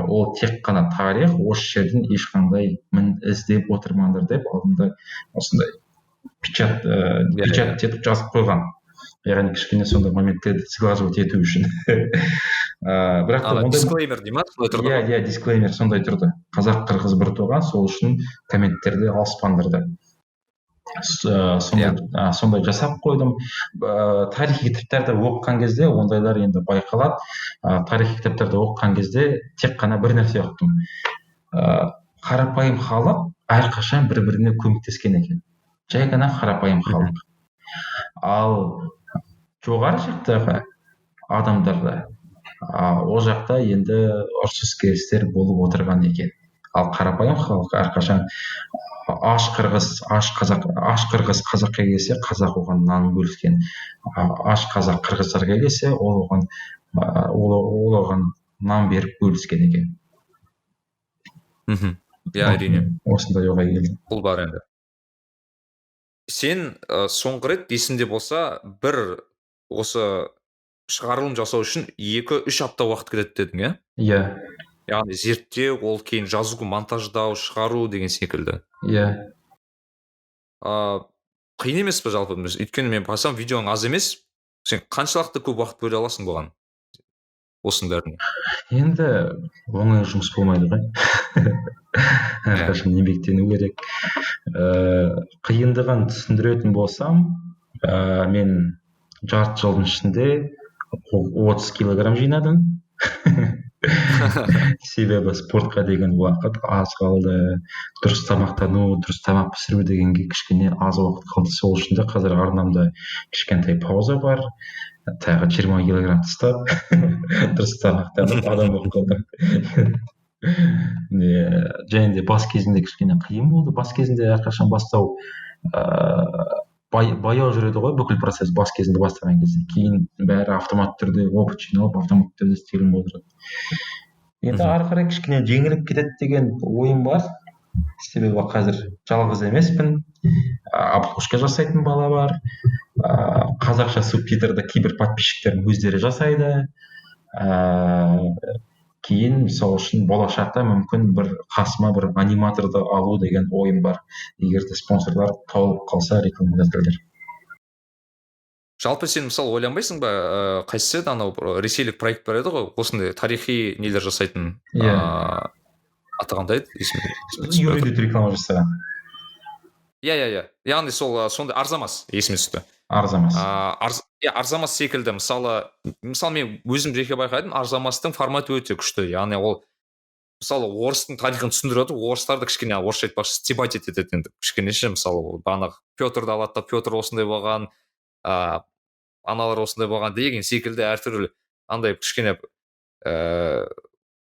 Ол тек қана тарих, осы жерден ешқандай мін іздеп отырмаңдар деп алдында осындай печат етіп жазып қойған. Яғни кішкене сондай моменттерді сглаживать ету үшін. Бірақ та дисклеймер дей ма? Дисклеймер сондай тұрды. Қазақ-қырғыз бір туған, сол үшін комменттерді алыспаңдар. Сондай жасап қойдым. Тарихи кітаптарды оқыған кезде ондайлар енді байқалады. Тарихи кітаптарды оқыған кезде тек қана бір нәрсе ұқтым. Қарапайым халық әрқашан бір-біріне көмектескен екен. Жай ғана қарапайым халық. Ал жоғары жақтағы адамдарда ол жақта енді ұрсыс керістер болып отырған екен. Ал қарапайым халық әрқашан аш қырғыз қазаққа келсе, қазақ оған нан бөліскен. Аш қазақ қырғыздарға келсе, ол оған нан беріп бөліскен екен. иә, әрине. Осындай ойға келдім. Бұл бар енді. Сен соңғы рет есіңде болса бір осы шығарылым жасау үшін 2-3 апта уақыт кетеді дедің, иә? Иә, Яғни зерттеу, ол кейін жазу, монтаждау, шығару деген секілді. иә. Қиын емес пе жалпы? Өйткені мен байқасам видеоң аз емес. Сен қаншалықты көп уақыт бөле аласың бұған? Осының бәріне. Енді оңай жұмыс болмайды ғой. Әрқашан еңбектену керек. Қиындығын түсіндіретін болсам, мен жарты жылдың ішінде 30 килограмм жинадым. Себебі спортқа деген уақыт аз қалды, дұрыс тамақтану, дұрыс тамақ пісіру дегенге кішкене аз уақыт қалды. Сол үшін де қазір арнамда кішкентай пауза бар, тағы 20 килограмм тастап дұрыс тамақтанып адам болып қалдым. Және де бас кезінде кішкене қиын болды. Бас кезінде әрқашан бастау баяу жүреді ғой бүкіл процесс бас кезінде бастаған кезде. Кейін бәрі автомат түрде опыт жиналып автомат түрде істелініп отырады. Енді ары қарай кішкене жеңіліп кетеді деген ойым бар. Себебі қазір жалғыз емеспін. Обложка жасайтын бала бар. Қазақша субтитрді кейбір подписчиктерім өздері жасайды. Кейін мысалы үшін болашақта мүмкін бір қасыма бір аниматорды алу деген ойым бар. Егер де спонсорлар тауып қалса рекламодательдер. Жалпы сен мысалы ойланбайсың ба, қайсы анау ресейлік проект бар еді ғой, осындай тарихи нелер жасайтын. Атағандай еді есімде. Юридик реклама жасаған. Иә. Яғни сондай Арзамас есіме түсті. Арзамас. Арзамас секілді мысалы мен өзім жеке байқадым, Арзамастың форматы өте күшті. Яғни ол мысалы орыстың тарихын түсіндіреді, орыстарды кішкене орысша айтпақшы стебать етеді енді. Кішкенеше мысалы бағанағы Петрді алады да, Петр осындай болған, аналар осындай болған деген секілді әртүрлі андай кішкене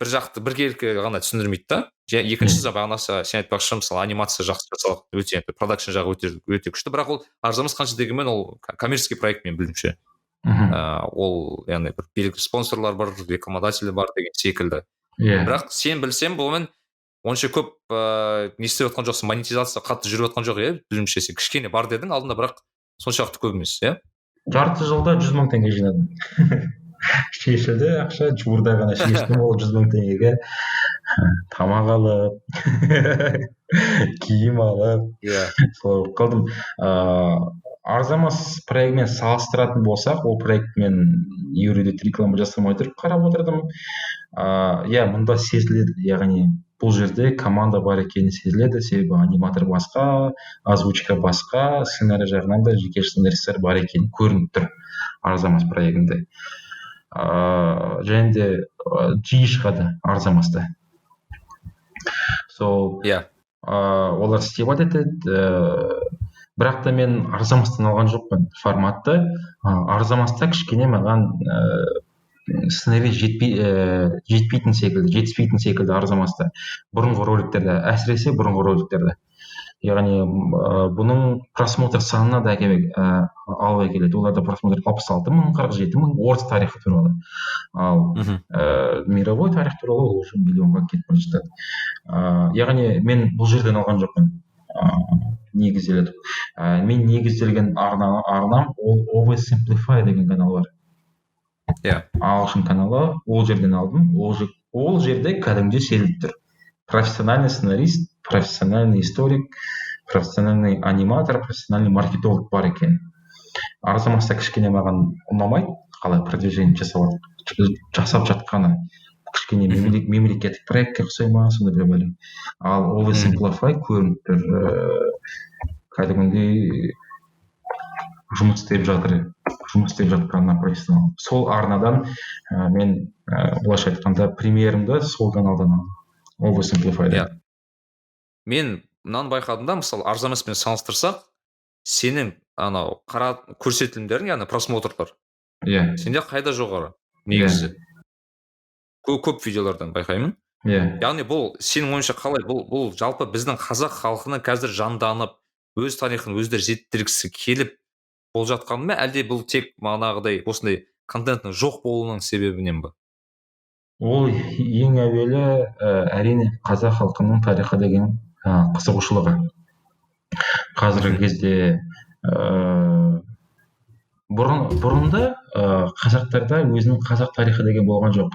бір жақты біркелкі ғана түсіндірмейді да. Екіншісі бағанасы сен айтпақшы мысалы анимация жақсы жасалып, өте продакшн жағы өте күшті, бірақ ол Арзамас қанша дегенмен ол коммерческий проект мен білуімше. Ол яғни бір белгілі спонсорлар бар, рекламодатель бар деген секілді. Бірақ сен білсем бұмен онша көп не істеп жатқан жоқсың, монетизация қатты жүріп жатқан жоқ, иә? Білуімше сен кішкене бар дедің алдында, бірақ соншалықты көп емес, иә? Жарты жылда 100 мың теңге жинадым. Шешілді ақша, жуырда ғана шештім, ол 100 мың теңгеге тамақ алып, киім алып, солай қалдым. Арзамас проектімен салыстыратын болсақ, ол проектімен юридик реклама жасамай тұрып қарап отырдым. Мұнда сезіледі, яғни бұл жерде команда бар екені сезіледі, себебі аниматор басқа, озвучка басқа, сценарий жағынан да жеке сценаристер бар екені көрініп тұр Арзамас проектінде. Және де жиі шығады Арзамаста. Олар істеп етеді. Бірақ та мен Арзамастан алған жоқпын форматты. Арзамаста кішкене маған сценарий жетпейтін секілді, жетіспейтін секілді Арзамаста. Бұрынғы роликтерді, әсіресе бұрынғы роликтерді. Яғни бұның просмотр санына да алып келеді. Оларда просмотр 66 мың, 47 мың орыс тарихы туралы. Ал мировой тарих туралы ол уже миллионға кетіп бара жатады. Яғни мен бұл жерден алған жоқпын. Негізделеді. Мен негізделген арнам ол Oversimplify деген канал бар. Ағылшын каналы, ол жерден алдым. Ол жерде кәдімгідей сезіліп тұр. Профессиональный сценарист, профессиональный историк, профессиональный аниматор, профессиональный маркетолог бар екен. Арзамаста кішкене маған ұнамайды, қалай продвижение жасап жатқаны. Кішкене мемлекеттік проектке ұқсай ма, сондай бір бәлем. Ал Oversimplify көрініп тұр, кәдімгідей жұмыс істеп жатқанына профессионал. Сол арнадан мен былайша айтқанда премьерімді сол каналдан алдым. Oversimplify. Мен мынаны байқадым да, мысалы Арзамаспен салыстырсақ, сенің анау көрсетілімдерің, яғни просмотрлар, сенде қайда жоғары негізі? Көп видеолардан байқаймын. Яғни бұл сенің ойыңша қалай? Бұл жалпы біздің қазақ халқының қазір жанданып, өз тарихын өздері зерттегісі келіп болып жатқаны ма, әлде бұл тек манағыдай осындай контенттің жоқ болуының себебінен ба? ол ең әуелі әрине қазақ халқының тарихы деген қызығушылығы. Қазіргі кезде бұрында қазақтарда өзінің қазақ тарихы деген болған жоқ.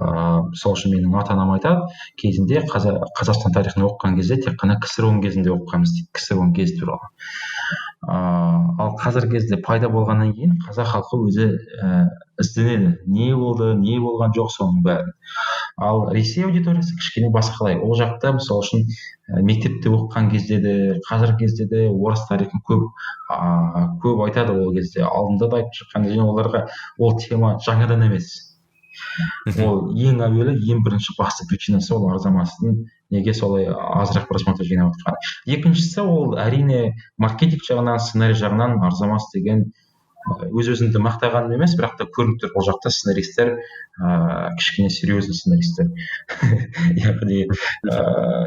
Мысалы үшін менің ата анам айтады, кезінде Қазақстан тарихын оқыған кезде тек қана КСРО кезінде оқығанбыз дейді, КСРО кезі туралы. Ал қазіргі кезде пайда болғаннан кейін қазақ халқы өзі ізденеді, не болды, не болған жоқ соның бәрі. Ал Ресей аудиториясы кішкене басқалай. Ол жақта мысалы үшін мектепте оқыған кезде де қазіргі кезде де орыс тарихын көп айтады. Ол кезде алдында да айтып шыққан, және оларға ол тема жаңадан емес. Ол ең әуелі, ең бірінші басты причинасы ол арзамастың неге солай азырақ просмотр жинап отқаны. Екіншісі ол әрине маркетинг жағынан, сценарий жағынан арзамас деген өз-өзімді мақтағаным емес, бірақ та көрініп тұр, ол жақта сценаристер кішкене серьезный сценаристер. Яғни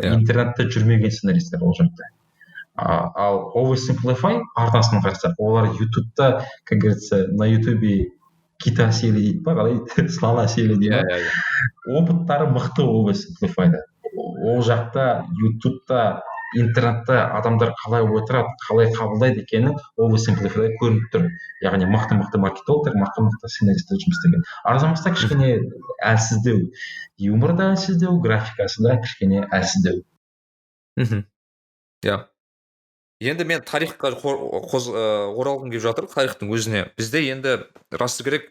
интернетте жүрмеген сценаристер ол жақта. Ал Oversimplify арнасын қарасақ, олар ютубта, как говорится, на ютубе кита сели дейді ба, қалай слона сели дейді ба. Опыттары мықты Oversimplify'да. Ол жақта ютубта, интернетте адамдар қалай отырады, қалай қабылдайды екені Oversimplify'да көрініп тұр. Яғни мықты маркетологтар, мықты сценаристер жұмыс істеген. Арзамаста кішкене әлсіздеу, юмор да әлсіздеу, графикасы да кішкене әлсіздеу. Иә. Енді мен тарихқа оралғым келіп жатыр, тарихтың өзіне. Бізде енді расы керек,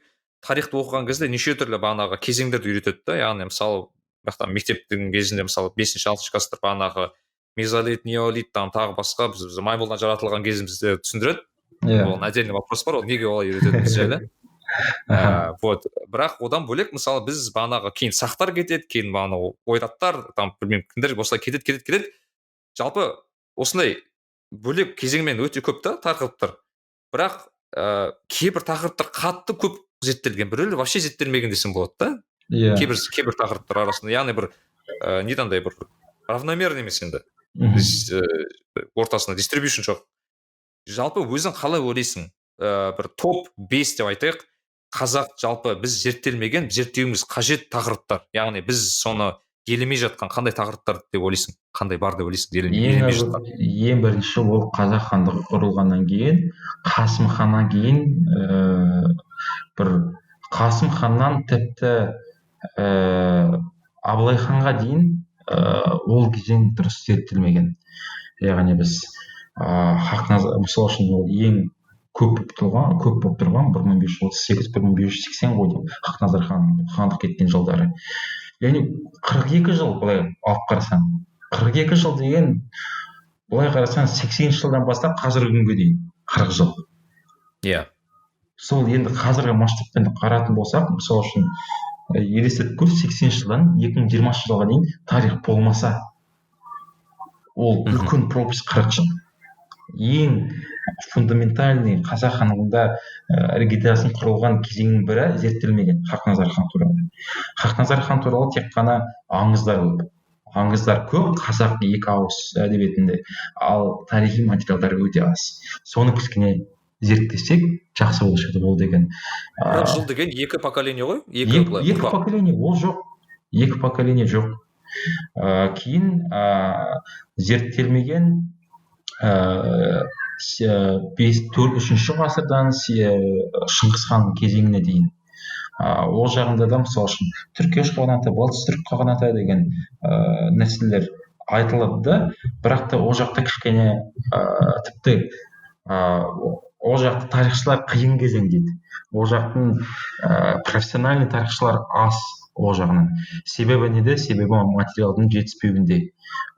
тарихты оқыған кезде неше түрлі бағанағы кезеңдерді үйретеді да. Яғни мысалы мектептің кезінде мысалы 5-6 класстар бағанағы мезолит, неолит, тағы басқа біз маймылдан жаратылған кезімізді түсіндіреді. Ол отдельный вопрос бар, ол неге олай үйретеді біз жайлы. Вот. Бірақ одан бөлек мысалы біз бағанағы кейін сақтар кетеді, кейін бағанағы ойраттар, білмеймін кімдер осылай кетеді. Жалпы осындай бөлек кезеңмен өте көп та тақырыптар. Бірақ кейбір тақырыптар қатты көп зерттелген, біреулер вообще зерттелмеген десем болады да. Кейбір тақырыптар арасында, яғни бір недандай бір равномерно емес енді. Ортасында дистрибьюшн жоқ. Жалпы өзің қалай ойлайсың? Бір топ 5 деп айтайық. Қазақ жалпы біз зерттелмеген, зерттеуіміз қажет тақырыптар. Яғни біз соны елемей жатқан қандай тақырыптар деп ойлайсың? Қандай бар деп ойлайсың? Елемей жатқан. Ең бірінші ол қазақ хандығы құрылғаннан кейін, Қасым ханнан кейін бір Қасым ханнан тіпті Абылай ханға дейін ол кезең дұрыс зерттелмеген. Яғни біз мысалы үшін ол ең көп болып тұрған 1538-1580 ғой деймін, Хақназар хандық кеткен жылдары. Яғни 42 жыл былай алып қарасаң, 42 жыл деген былай қарасаң 80 жылдан бастап қазіргі күнге дейін 40 жыл. Иә. Сол енді қазіргі масштабпен қаратын болсақ, мысалы үшін елестетіп көр, 80 жылдан 2020 жылға дейін тарих болмаса, ол үлкен пропуск 40 жыл. Ең фундаментальный қазақ хандығында іргетасын құрылған кезеңнің бірі зерттелмеген Хақназар хан туралы. Хақназар хан туралы тек қана аңыздар көп қазақ екі ауыз әдебиетінде, ал тарихи материалдар өте аз. Соны кішкене зерттесек жақсы болушы еді ол деген. 40 жыл деген 2 поколение ғой? Екі поколение ол жоқ. 2 поколение жоқ. Кейін зерттелмеген 3-4 ғасырдан Шыңғыс хан кезеңіне дейін. Ол жағында да мысалы үшін Түркеш қағанаты, Батыс түрік қағанаты деген нәрселер айтылады да, бірақ та ол жақта кішкене тіпті ол жақта тарихшылар қиын кезең дейді. Ол жақтың профессиональный тарихшылар аз ол жағынан. Себебі неде? Себебі материалдың жетіспеуінде.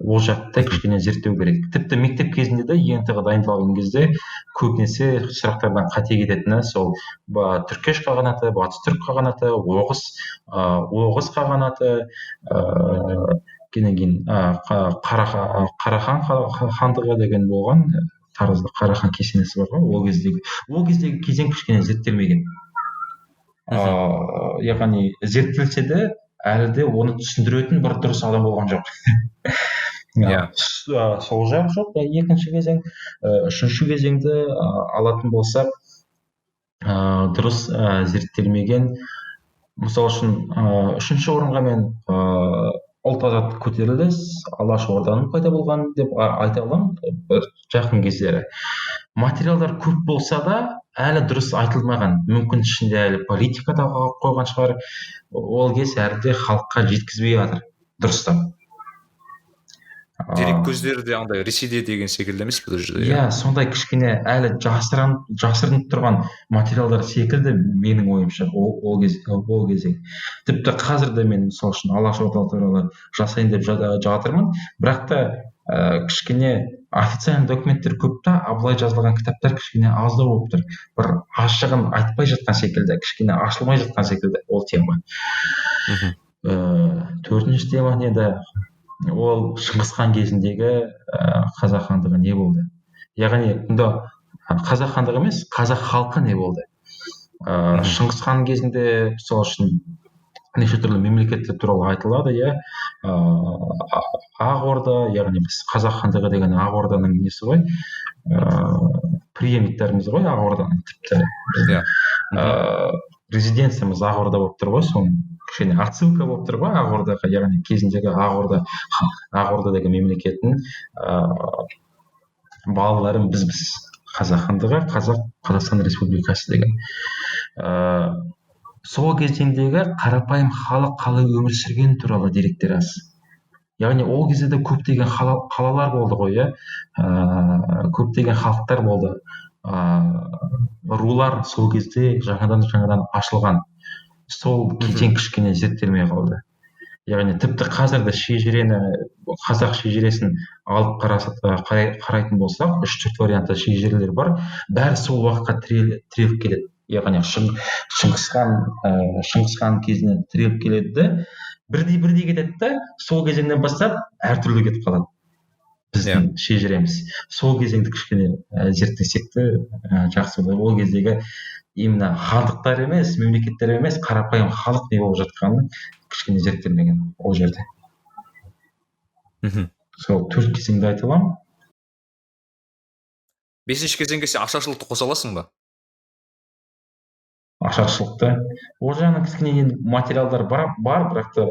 Ол жақта кішкене зерттеу керек. Тіпті мектеп кезінде де ЕНТ-ға дайындалған кезде көбінесе сұрақтардан қате кететіні сол Түркеш қағанаты, Батыс түрік қағанаты, Оғыз қағанаты, кейін Қарахан хандығы деген болған, Таразда Қарахан кесенесі бар ғой, ол кездегі кезең кішкене зерттелмеген. Яғни зерттелсе де әлі де оны түсіндіретін бір дұрыс адам болған жоқ. Сол жақ жоқ. Екінші кезең, үшінші кезеңді алатын болсақ, дұрыс зерттелмеген мысалы үшін үшінші орынға мен ұлт азаттық көтеріліс, алаш орданың пайда болғаны деп айта аламын бір жақын кездері. Материалдар көп болса да әлі дұрыс айтылмаған, мүмкін ішінде әлі политика да қалып қойған шығар, ол кез әлі де халыққа жеткізбей жатыр дұрыстап. дерек көздері де андай Ресейде деген секілді емес пе бұл жерде? Иә, сондай кішкене әлі жасырынып тұрған материалдар секілді менің ойымша ол кезең. Тіпті қазір де мен мысалы үшін алаш орда туралы жасайын деп жатырмын, бірақ та кішкене официальный документтер көп та, абылай жазылған кітаптар кішкене аздау болып тұр. Бір ашығын айтпай жатқан секілді, кішкене ашылмай жатқан секілді ол тема. Төртінші тема не еді? Ол Шыңғыс хан кезіндегі қазақ хандығы не болды? Яғни мұнда қазақ хандығы емес, қазақ халқы не болды? Шыңғыс хан кезінде мысалы үшін неше түрлі мемлекеттер туралы айтылады, иә. Ақ орда, яғни біз қазақ хандығы деген ақ орданың несі ғой, преемниктеріміз ғой ақ орданың, тіпті резиденциямыз ақ орда болып тұр ғой, соның кішкене отсылка болып тұр ғой ақ ордаға, яғни кезіндегі ақ орда деген мемлекеттің балаларын біз қазақ хандығы, Қазақстан Республикасы деген. Сол кезеңдегі қарапайым халық қалай өмір сүргені туралы деректер аз. Яғни ол кезде де көптеген қалалар болды ғой, иә, көптеген халықтар болды. Рулар сол кезде жаңадан ашылған. Сол кезең кішкене зерттелмей қалды. Яғни тіпті қазір де қазақ шежіресін алып қарайтын болсақ, 3-4 вариантта шежірелер бар, бәрі сол уақытқа тіреліп келеді. Яғни Шыңғыс хан кезіне тіреліп келеді де, бірдей кетеді де, сол кезеңнен бастап әртүрлі кетіп қалады біздің шежіреміз. Сол кезеңді кішкене зерттесек те жақсы болады. Ол кездегі именно хандықтар емес, мемлекеттер емес, қарапайым халық не болып жатқаны кішкене зерттелмеген ол жерде. Сол 4 кезеңді айта аламын. 5-ші кезеңге сен ашаршылықты қоса аласың ба? Ашаршылықты ол жағынан кішкене материалдар бар, бірақ та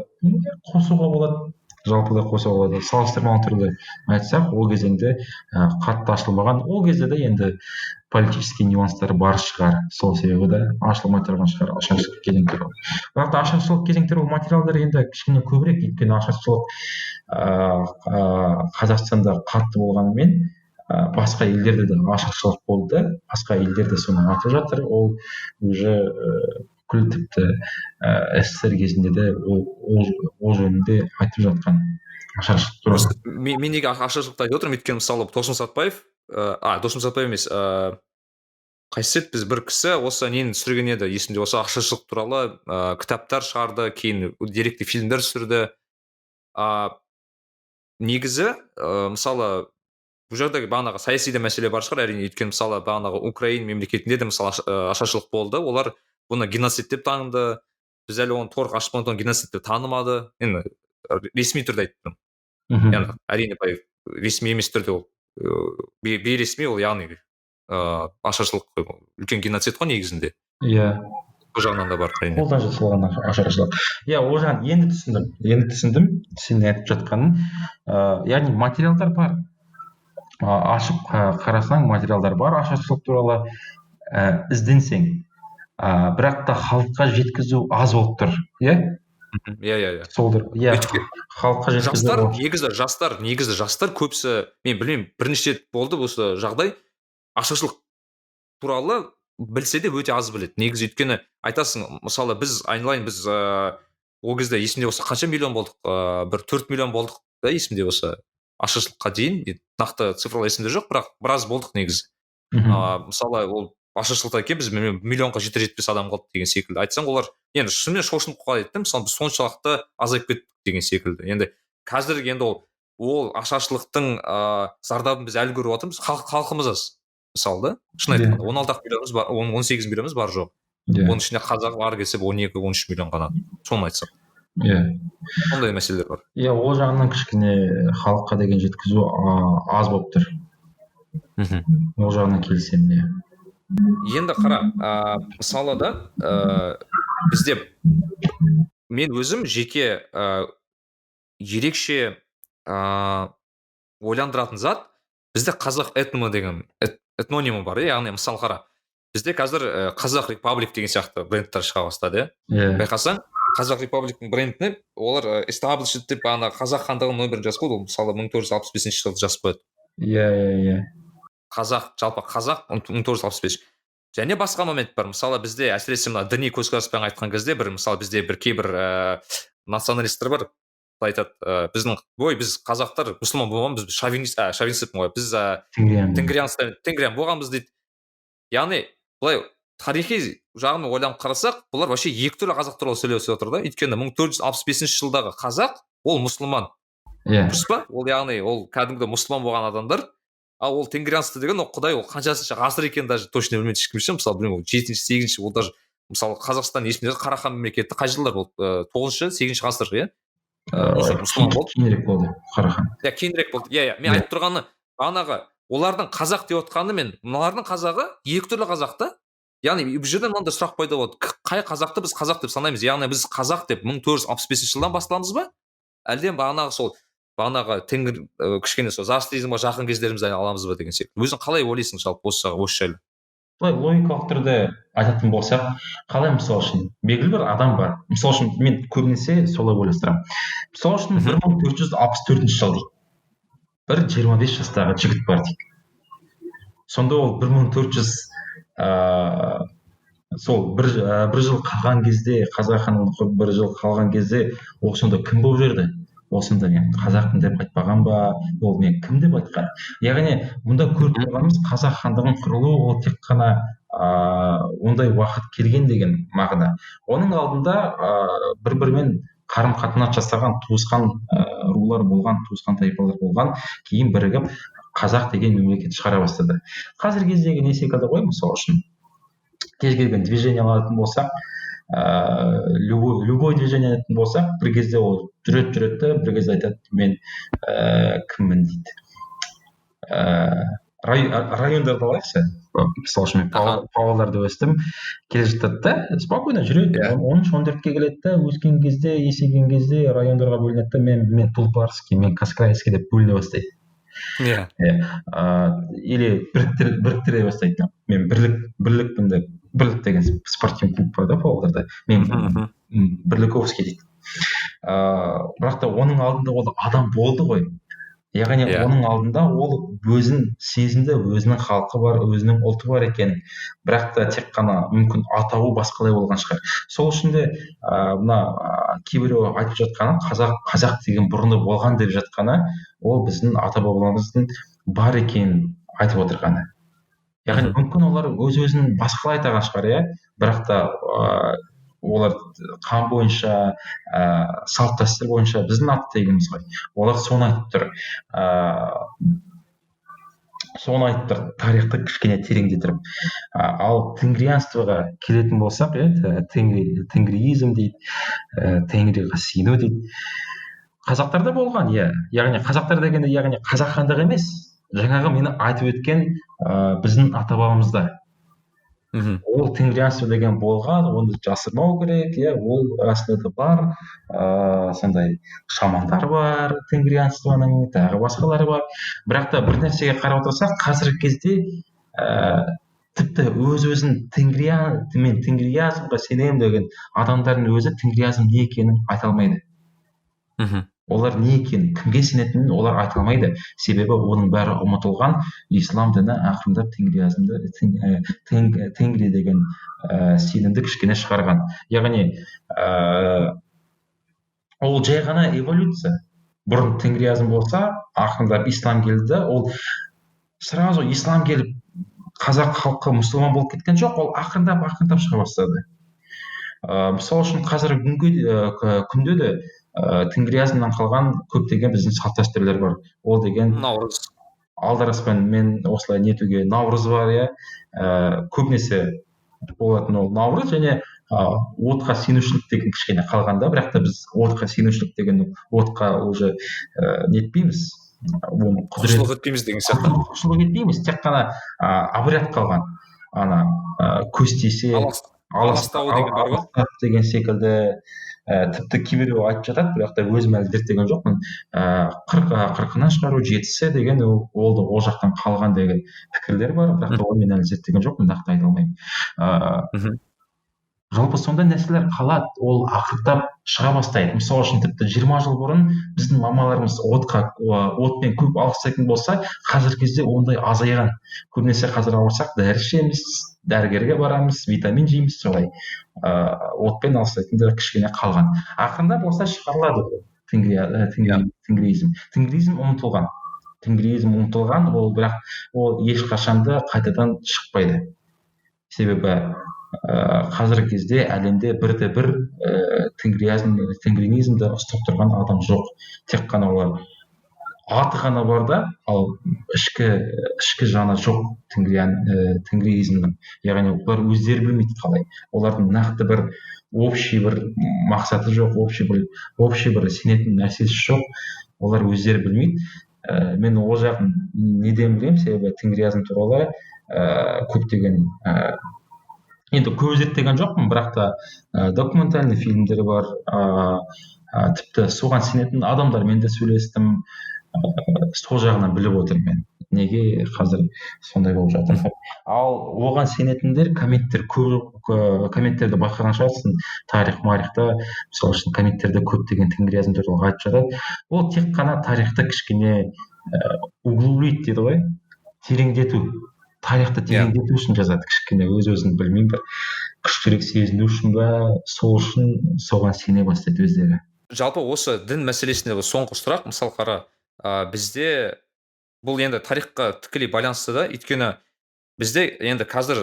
қосуға болады. Жалпы да қоса болады. Салыстырмалы түрде айтсақ, ол кезеңде қатты ашылмаған, ол кезде де енді политический нюанстар бар шығар. Сол себебі де ашылмай тұрған шығар ашаршылық кезеңдер. Бірақ та ашаршылық кезеңдер ол материалдар енді кішкене көбірек, өйткені ашаршылық Қазақстанда қатты болғанымен басқа елдерде де ашаршылық болды. Басқа елдерде соны айтып жатыр. Ол уже тіпті СССР кезінде де ол жөнінде айтып жатқан ашаршылық туралы. Мен неге ашаршылықты айтып отырмын? Өйткені мысалы Досым Сатпаев емес, қайсет біз бір кісі осы нені түсірген еді, есімде, осы ашаршылық туралы кітаптар шығарды, кейін деректі фильмдер түсірді. Негізі мысалы бұл жерде бағанағы саяси да мәселе бар шығар, әрине, өйткені мысалы бағанағы Украин мемлекетінде де мысалы ашаршылық болды, олар бұны геноцид деп таныды. Біз әлі оны толық ашып геноцид деп танымады. Енді ресми түрде айтып тұрмын. Яғни әрине ресми емес түрде ол бейресми, ол яғни ашаршылық үлкен геноцид қой негізінде. Иә. Бұл жағынан да бар. Қолдан жасалған ашаршылық. Иә, ол жағын енді түсіндім сен айтып жатқанын. Яғни материалдар бар. Ашып қарасаң материалдар бар ашаршылық туралы, ізденсең. Бірақ та халыққа жеткізу аз болып тұр, иә? Иә. Солдыр. Иә. Халыққа жеткізу. Негізі жастар көбісі, мен білмеймін, бірнеше рет болды осы жағдай, ашаршылық туралы білсе де өте аз біледі. Негізі өйткені айтасың, мысалы біз ол кезде есімде осы қанша миллион болдық, бір 4 миллион болдық да, есімде осы ашаршылыққа дейін, нақты цифрлар есімде жоқ, бірақ біраз болдық негізі. Мысалы ол ашаршылықта келіп біз миллионға жетпес адам қалды деген секілді айтсаң, олар енді шынымен шошынып қалады, мысалы біз соншалықты азайып кеттік деген секілді. Енді қазір енді ол ашаршылықтың зардабын біз әлі көріп отырмыз. Халқымыз аз, мысалы да, шын айтқанда 16 миллионымыз бар, 18 миллионымыз бар жоқ. Оның ішінде қазақ бар келсе 12-13 миллион ғана. Соны айтсақ. Иә. Ондай мәселелер бар. Иә, ол жағынан кішкене халыққа деген жеткізу аз болып тұр. Ол жағынан келісемін, иә. Енді қара, мысалы да бізде мен өзім жеке ерекше ойландыратын зат, бізде қазақ этномы деген этнонимі бар, яғни мысалы қара, бізде қазір қазақ репаблик деген сияқты брендтер шыға бастады, иә. байқасаң қазақ репабликтің брендіне олар established деп ана қазақ хандығының нөмірін жазып қойды, ол мысалы 1965 жылы жазып қойды. Иә. Қазақ, жалпы қазақ 1965. Және басқа момент бар, мысалы бізде әсіресе мына діни көзқараспен айтқан кезде мысалы бізде кейбір националисттер бар, айтады, біз қазақтар мұсылман болғанбыз, біз шовинистпін ғой, біз тенгриан болғанбыз дейді. Яғни былай тарихи жағынан ойланып қарасақ, бұлар вообще екі түрлі қазақ туралы сөйлесіп отыр да, өйткені 1465 жылдағы қазақ ол мұсылман, дұрыс па? Ол яғни ол кәдімгі мұсылман болған адамдар. Ал ол тенгрианство деген ол құдай, ол қаншасыншы ғасыр екенін даже точно білмейді ешкім. Мысалы білмеймін, 7-8, ол даже мысалы Қазақстан есімде Қарахан мемлекеті қай жылдар болды? 9-8 ғасыр, иә? Кейінірек болды Қарахан. Иә, кейінірек болды. Иә. Мен айтып тұрғаны, бағанағы олардың қазақ деп отқаны мен мыналардың қазағы екі түрлі қазақ та. Яғни бұл жерде мынандай сұрақ пайда болады. Қай қазақты біз қазақ деп санаймыз? Яғни біз қазақ деп 1465 жылдан басталамыз ба? Әлде бағанағы тенгір кішкене сол зороастризмге жақын кездерімізді аламыз ба деген сияқты. Өзің қалай ойлайсың жалпы осы жайлы? Былай логикалық түрде айтатын болсақ, қалай мысалы үшін белгілі бір адам бар. Мысалы үшін мен көбінесе солай ойластырамын. Мысалы үшін 1464 жыл дейік. Бір 25 жастағы жігіт бар дейік. Сонда ол 1400 сол бір жыл қалған кезде, қазақ хандығы бір жыл қалған кезде ол сонда кім болып жүрді? Ол сонда мен қазақпын деп айтпаған ба? Ол мен кім деп айтқан? Яғни мұнда көріп тұрғанымыз қазақ хандығының құрылуы ол тек қана ондай уақыт келген деген мағына. Оның алдында бір-бірімен қарым-қатынас жасаған, туысқан рулар болған, туысқан тайпалар болған, кейін бірігіп қазақ деген мемлекет шығара бастады. Қазіргі кездегі не секілді ғой, мысалы үшін кез келген движение алатын болсақ, любой движение алатын болсақ, бір кезде ол жүреді, бір кезде айтады, мен кіммін дейді. Райондарды алайықшы. Мысалы үшін мен Павлодарда өстім, келе жатады да, спокойно жүреді. 13-14-ке келеді да, өскен кезде, есейген кезде райондарға бөлінеді да, мен Тулпарский, мен Каскрайский деп бөліне бастайды. Иә. Или біріктіре бастайды. Мен бірлікпін деп, бірлік деген спортивный клуб бар да Павлодарда. Мен Бірліковский дейді. Бірақ та оның алдында ол адам болды ғой. Яғни оның алдында ол өзін сезінді, өзінің халқы бар, өзінің ұлты бар екенін. Бірақ та тек қана мүмкін атауы басқалай болған шығар. Сол үшін де мына кейбіреу айтып жатқаны қазақ деген бұрында болған деп жатқаны ол біздің ата бабаларымыздың бар екенін айтып отырғаны. Яғни мүмкін олар өз-өзін басқалай айтаған шығар, иә. Бірақ та олар қан бойынша, салт дәстүр бойынша біздің аты тегіміз ғой. Олар соны айтып тұр. Тарихты кішкене тереңдетіп. Ал тенгрианствоға келетін болсақ, тенгриизм дейді, тенгриға сену дейді. Қазақтарда болған, иә. Яғни қазақтар дегенде, яғни қазақ хандығы емес, жаңағы мені айтып өткен біздің ата бабамызда. Ол тенгрианство деген болған, оны жасырмау керек, иә, ол расында да бар, сондай шамандар бар, тенгрианствоның, тағы басқалары бар. Бірақ та бір нәрсеге қарап отырсақ, қазіргі кезде тіпті өз-өзін мен тенгриязмға сенемін деген адамдардың өзі тенгриязм не екенін айта алмайды. Олар не екенін, кімге сенетінін олар айта алмайды. Себебі оның бәрі ұмытылған. Ислам діні ақырындап тенгри деген сенімді кішкене шығарған. Яғни ол жай ғана эволюция. Бұрын тенгриязм болса, ақырындап ислам келді. Ол сразу ислам келіп қазақ халқы мұсылман болып кеткен жоқ, ол ақырындап шыға бастады. Мысалы үшін қазіргі күнде де тенгриязмнан қалған көптеген біздің салт дәстүрлер бар. Ол деген наурыз. Алдараспен мен осылай нетуге наурыз бар, иә. Көбінесе болатын ол наурыз және отқа сенушілік деген кішкене қалғанда, бірақ та біз отқа сенушілік деген отқа уже нетпейміз. Құлшылық етпейміз деген сияқты. Құлшылық етпейміз, тек қана обряд қалған. Көз тисе аластау деген бар ғой. аластап деген секілді тіпті кейбіреу айтып жатады, бірақ та өзім әлі зерттеген жоқпын. Қырқынан шығару жетісі деген ол жақтан қалған деген пікірлер бар, бірақ та оны мен әлі зерттеген жоқпын, нақты айта алмаймын. Мхм. Жалпы сондай нәрселер қалады, ол ақырындап шыға бастайды. Мысалы үшін тіпті 20 жыл бұрын біздің мамаларымыз отпен көп алыстайтын болса, қазіргі кезде ондай азайған. Көбінесе қазір ауырсақ дәрі ішеміз, дәрігерге барамыз, витамин жейміз, солай отпен алыстайтындар кішкене қалған. Ақырындап осылай шығарылады тенгризм. Тенгризм ұмытылған, ол бірақ ол ешқашанда қайтадан шықпайды. Себебі қазіргі кезде әлемде бірде-бір тенгринизмді ұстап тұрған адам жоқ. Тек қана олар аты ғана бар да, ал ішкі жаны жоқ тенгризмнің. Яғни олар өздері білмейді қалай. Олардың нақты бір общий бір мақсаты жоқ, общий бір сенетін нәрсесі жоқ. Олар өздері білмейді. Мен ол жағын неден білемін, себебі тенгризм туралы көптеген енді көп зерттеген жоқпын, бірақ та документальный фильмдері бар, тіпті соған сенетін адамдармен де сөйлестім, сол жағынан біліп отырмын мен неге қазір сондай болып жатыр. Ал оған сенетіндер комменттерді байқаған шығарсың, тарихта мысалы үшін комменттерде көптеген тенгризм туралы айтып жатады. Ол тек қана тарихты кішкене углублить дейді ғой, тереңдету, тарихты тереңдету үшін жазады, кішкене өз-өзін білмеймін, бір күштірек сезіну үшін ба, сол үшін соған сене бастайды өздері. Жалпы осы дін мәселесінде соңғы сұрақ, мысалы қара, бізде бұл енді тарихқа тікелей байланысты да, өйткені бізде енді қазір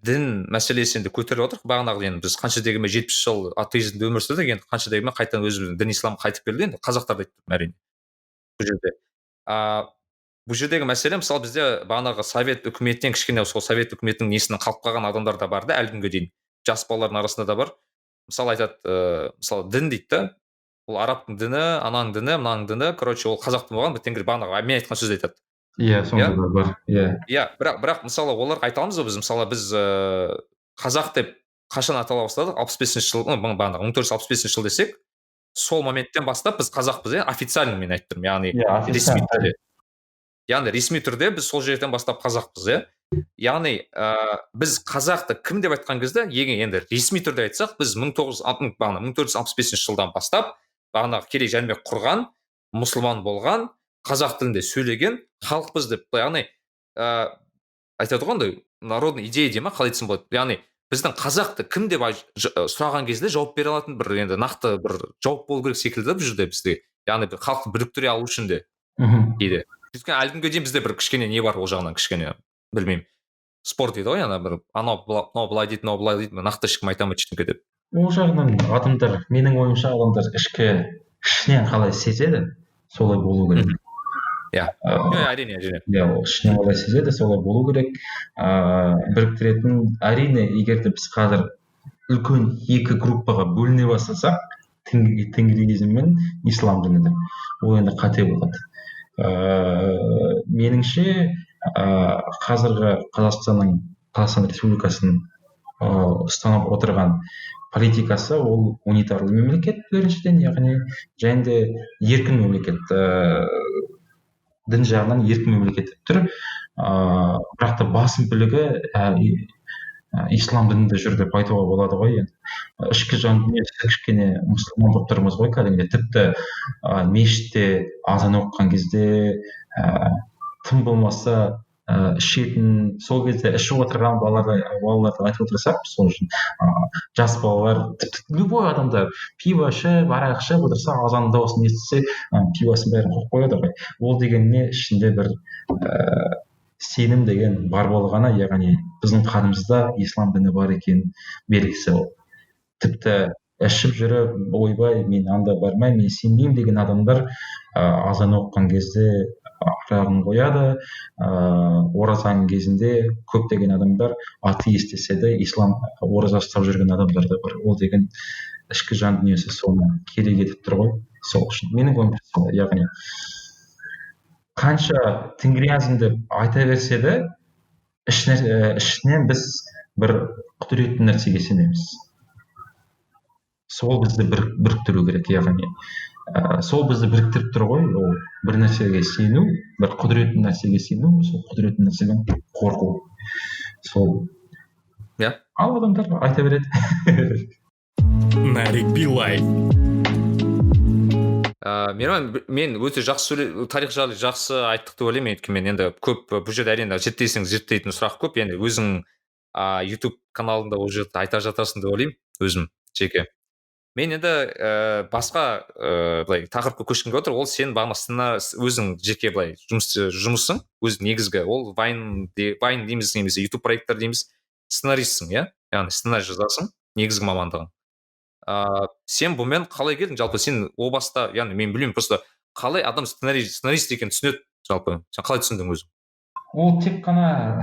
дін мәселесінде көтеріп отырық. Бағанағы енді біз қанша дегенмен 70 жыл атеизмде өмір сүрдік, енді қанша дегенмен қайтадан өзіміздің дін исламға қайтып келді, енді қазақтарды айтып тұрмын әрине бұл жерде. Бұл жердегі мәселе, мысалы бізде бағанағы совет үкіметінен кішкене сол совет үкіметінің несінен қалып қалған адамдар да бар да, әлі күнге дейін жас балалардың арасында да бар. Мысалы айтады, мысалы дін дейді да, ол арабтың діні, ананың діні, мынаның діні, короче, ол қазақтың болған, бітенгір бағанағы мен айтқан сөз айтады. Сонда да бар. Бірақ мысалы оларға айтамыз ғой, біз қазақ деп қашан атала бастадық? 65-ші жыл, бағанағы 1465 жыл десек, сол моменттен бастап біз қазақпыз, официально мен айтып тұрмын, яғни ресми түрде біз сол жерден бастап қазақпыз, яғни біз қазақты кім деп айтқан кезде, енді ресми түрде айтсақ, біз 1465 жылдан бастап бағанағы керей жәнібек құрған, мұсылман болған, қазақ тілінде сөйлеген халықпыз деп, яғни айтады ғой, народный идея дей ма, қалай айтсам болады, яғни біздің қазақты кім деп сұраған кезде жауап бере алатын бір енді нақты бір жауап болу керек секілді бұл жерде бізде, яғни халықты біріктіре алу үшін де дейді. Өйткені әлі күнге дейін бізде бір кішкене не бар, ол жағынан кішкене білмеймін, спор дейді ғой, анау былай дейді, мынау былай дейді, нақты ешкім айта алмайды ештеңе деп. Ол жағынан адамдар, менің ойымша адамдар ішінен қалай сезеді, солай болу керек. Әрине. Ол ішінен қалай сезеді, солай болу керек. Біріктіретін, әрине, егер де біз қазір үлкен екі группаға бөліне бастасақ, тенгризм мен ислам діні, ол енді қате болады. Меніңше қазіргі Қазақстан Республикасының ұстанып отырған политикасы ол унитарлы мемлекет біріншіден, яғни және де еркін мемлекет, дін жағынан еркін мемлекет тұр, бірақ та басым бөлігі ислам дінінде жүр деп айтуға болады ғой. Ішкі жан дүниесі кішкене мұсылман болып тұрмыз ғой кәдімгі, тіпті мешітте азан оқыған кезде тым болмаса ішетін, сол кезде ішіп отырған балаларды айтып отырсақ, сол үшін жас балалар, тіпті любой адамдар пиво ішіп, арақ ішіп отырса, азанның дауысын естісе, пивосын бәрін қойып қояды ғой. Ол дегенне ішінде бір сенім деген бар болғаны, яғни біздің қанымызда ислам діні бар екен белгісі. Тіпті ішіп жүріп, ойбай, мен анда бармаймын, мен сенбеймін деген адамдар азан оқыған кезде арағын қояды, оразаның кезінде көптеген адамдар атеист десе де ислам ораза ұстап жүрген адамдар да бар. Ол деген ішкі жан дүниесі соны керек етіп тұр ғой. Сол үшін менің ойымша, яғни қанша тенгризм деп айта берсе де, ішінен біз бір құдіретті нәрсеге сенеміз. Сол бізді біріктіру керек, яғни сол бізді біріктіріп тұр ғой, ол бір нәрсеге сену, бір құдіретті нәрсеге сену, сол құдіретті нәрседен қорқу. Сол. Иә. Ал адамдар айта береді. Нарик Билай. Мен өте жақсы тарих жайлы жақсы айттық деп ойлаймын. Өйткені мен енді көп бұл жерде әрине зерттейтін сұрақ көп. Енді өзің YouTube каналында ол жерде айта жатасың деп ойлаймын өзім жеке. Мен енді басқа былай тақырыпқа көшкім келіп отыр. Ол сен бағана өзің жеке былай жұмысың, өз негізгі ол Vine дейміз немесе YouTube проекттер дейміз, сценаристсің, иә? Яғни сценарий жазасың, негізгі мамандығың. Сен бұмен қалай келдің? Жалпы сен о баста, яғни мен білмеймін, просто қалай адам сценарист екенін түсінеді жалпы? Сен қалай түсіндің өзің? Ол тек қана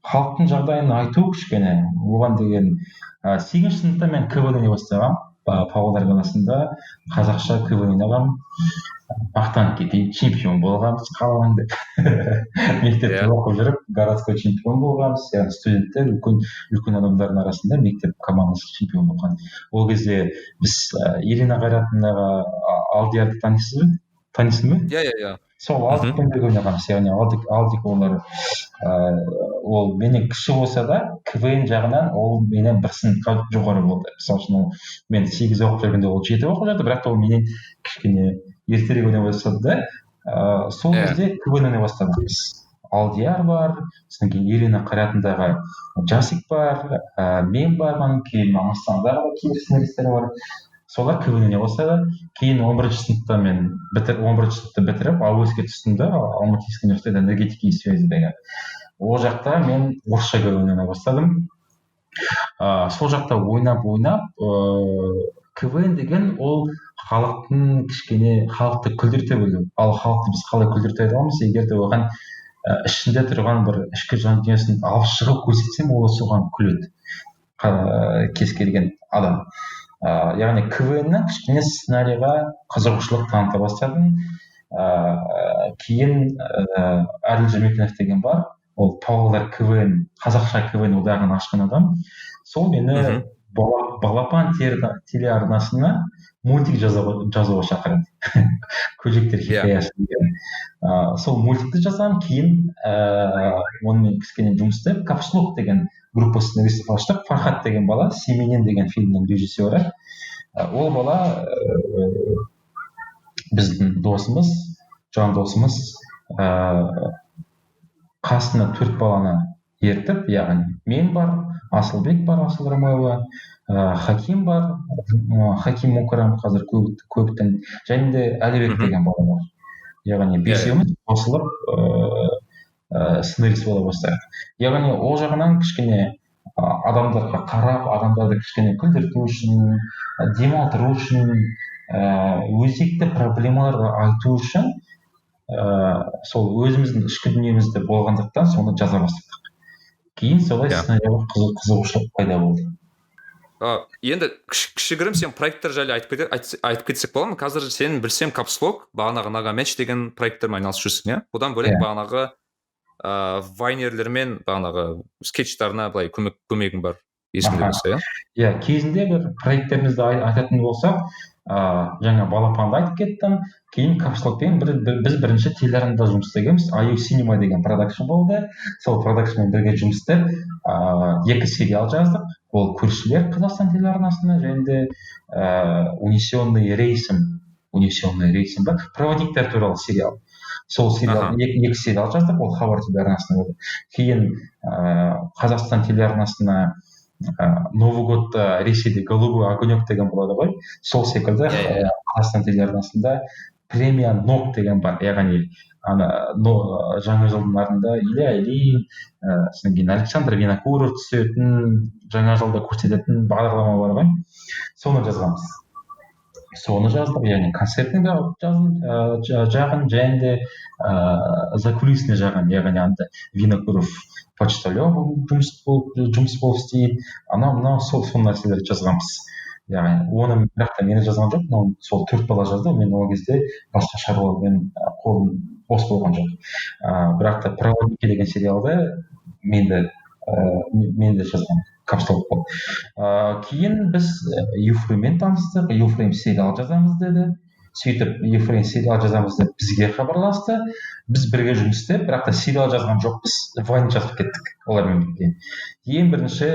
халықтың жағдайын айту кішкене. Оған деген 8-ші сыныпта мен КВН ойнай бастағанмын. Павлодар қаласында қазақша КВН ойнағанмын. Мақтанып кетейін, чемпион болғанбыз қаланың деп. Мектепте оқып жүріп, городской чемпион болғанбыз. Яғни студенттер, үлкен адамдардың арасында мектеп командасы чемпион болған. Ол кезде біз Ирина Қайратовнаға Алдиярды танисың ба? Иә. Сол Алдикпен бірге ойнағанбыз. Яғни Алдик олар ол менен кіші болса да, КВН жағынан ол менен бір сыныпқа жоғары болды. Мысалы үшін мен 8 оқып жүргенде ол 7 оқып жатыр, бірақ ол менен кішкене ертерек ойнай бастады да. Сол кезде КВН ойнай бастағанбыз. Алдияр бар, содан кейін Ирина Қайратовнаға Жасик бар, мен бармын, кейін Астанадағы кейбір сценаристер бар. Солар КВН ойнай бастады. Кейін 11-ші сыныпта мен 11-ші сыныпты бітіріп, Ауызға түстім да, Алматинский университет энергетики и связи деген. Ол жақта мен орысша КВН ойнай бастадым. Сол жақта ойнап КВН деген ол халықты күлдірте білу. Ал халықты біз қалай күлдірте аламыз? Егер де оған ішінде тұрған бір ішкі жан дүниесін алып шығып көрсетсем, ол соған күледі кез келген адам. Яғни КВН-нің кішкене сценарийға қызығушылық таныта бастадым. Кейін Әділ Жәмекенов деген бар, ол Павлодар КВН, қазақша КВН одағын ашқан адам. Сол мені Балапан телеарнасына мультик жазуға шақырады. Көжектер хикаясы деген. Сол мультикті жазамын, кейін онымен кішкене жұмыс істеп, Капслок деген группа сценаристов аштық. Фархат деген бала, Семенен деген фильмнің режиссері. Ол бала біздің досымыз, жан досымыз, қасына 4 баланы ертіп, яғни мен бар, Асылбек бар, Асыл Рамаева, Хаким бар, Хаким Мукарам қазір көптің, және де Әлібек деген бала бар. Яғни бесеуміз қосылып сценарист бола бастадық. Яғни ол жағынан кішкене адамдарға қарап, адамдарды кішкене күлдірту үшін, демалтыру үшін, өзекті проблемаларды айту үшін сол өзіміздің ішкі дүниемізде болғандықтан соны жаза бастадық. Кейін солай сценарийға қызығушылық пайда болды. Енді кішігірім сен проекттер жайлы айтып кетсек бола ма? Қазір сен білсем Капслок, бағанағы Нагамеч деген проекттермен айналысып жүрсің, иә? Одан бөлек бағанағы вайнерлермен бағанағы скетчтарына былай көмегің бар, есімде болса, иә? Иә, кезінде бір проекттерімізді айтатын болсақ, жаңа Балапанды айтып кеттім. Кейін Капслокпен біз бірінші телеарнада жұмыс істегенбіз. IU Cinema деген продакшн болды. Сол продакшнмен бірге жұмыс істеп, 2 сериал жаздық. Ол көршілер Қазақстан телеарнасына, және де унесенный рейсім бар. Проводниктер туралы сериал. Сол сериал 2 сериал жаздық, ол Хабар телеарнасына болды. Кейін Қазақстан телеарнасына Новый годта Ресейде Голубой огонек деген болады ғой. Сол секілді Қазақстан телеарнасында премия НОК деген бар. Яғни жаңа жылдың артында Илья Ильин, содан кейін Александр Винокуров түсетін, жаңа жылда көрсететін бағдарлама бар ғой. Соны жазғанбыз. Соны жаздық, яғни концертін жағын, және де закулисный жағын, яғни анда Винокуров почтальон жұмыс болып істейді. Анау сол нәрселерді жазғанбыз. Яғни оны бірақ та мен жазған жоқпын, сол 4 бала жазды. Мен ол кезде басқа шаруамен қолым бос болған жоқ. Бірақ та Проводники деген сериалды мен де жазған капсталық болды. Кейін біз Юфреммен таныстық. Юфрем сериал жазамыз деді. Сөйтіп Юфрем сериал жазамыз деп бізге хабарласты. Біз бірге жұмыс істеп, бірақ та сериал жазған жоқпыз, вайн жазып кеттік олармен бірге. Ең бірінші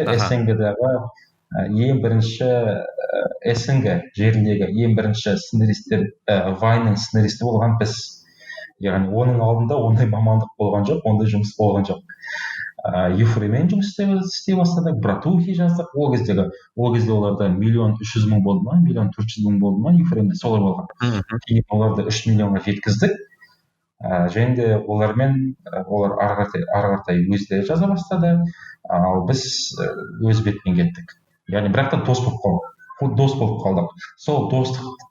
СНГ жеріндегі ең бірінші сценаристер, вайнның сценаристі болған біз. Яғни оның алдында ондай мамандық болған жоқ, ондай жұмыс болған жоқ. Юфремен жұмыс істей бастадық, братухи жаздық. Ол кезде оларда 1,3 миллион болды ма, 1,4 миллион болды ма, Юфремде солай болған. Кейін оларды 3 миллионға жеткіздік. Және де олар ары қаратай өздері жаза бастады, ал біз өз бетімен кеттік. Яғни бірақ та дос болып қалдық. Сол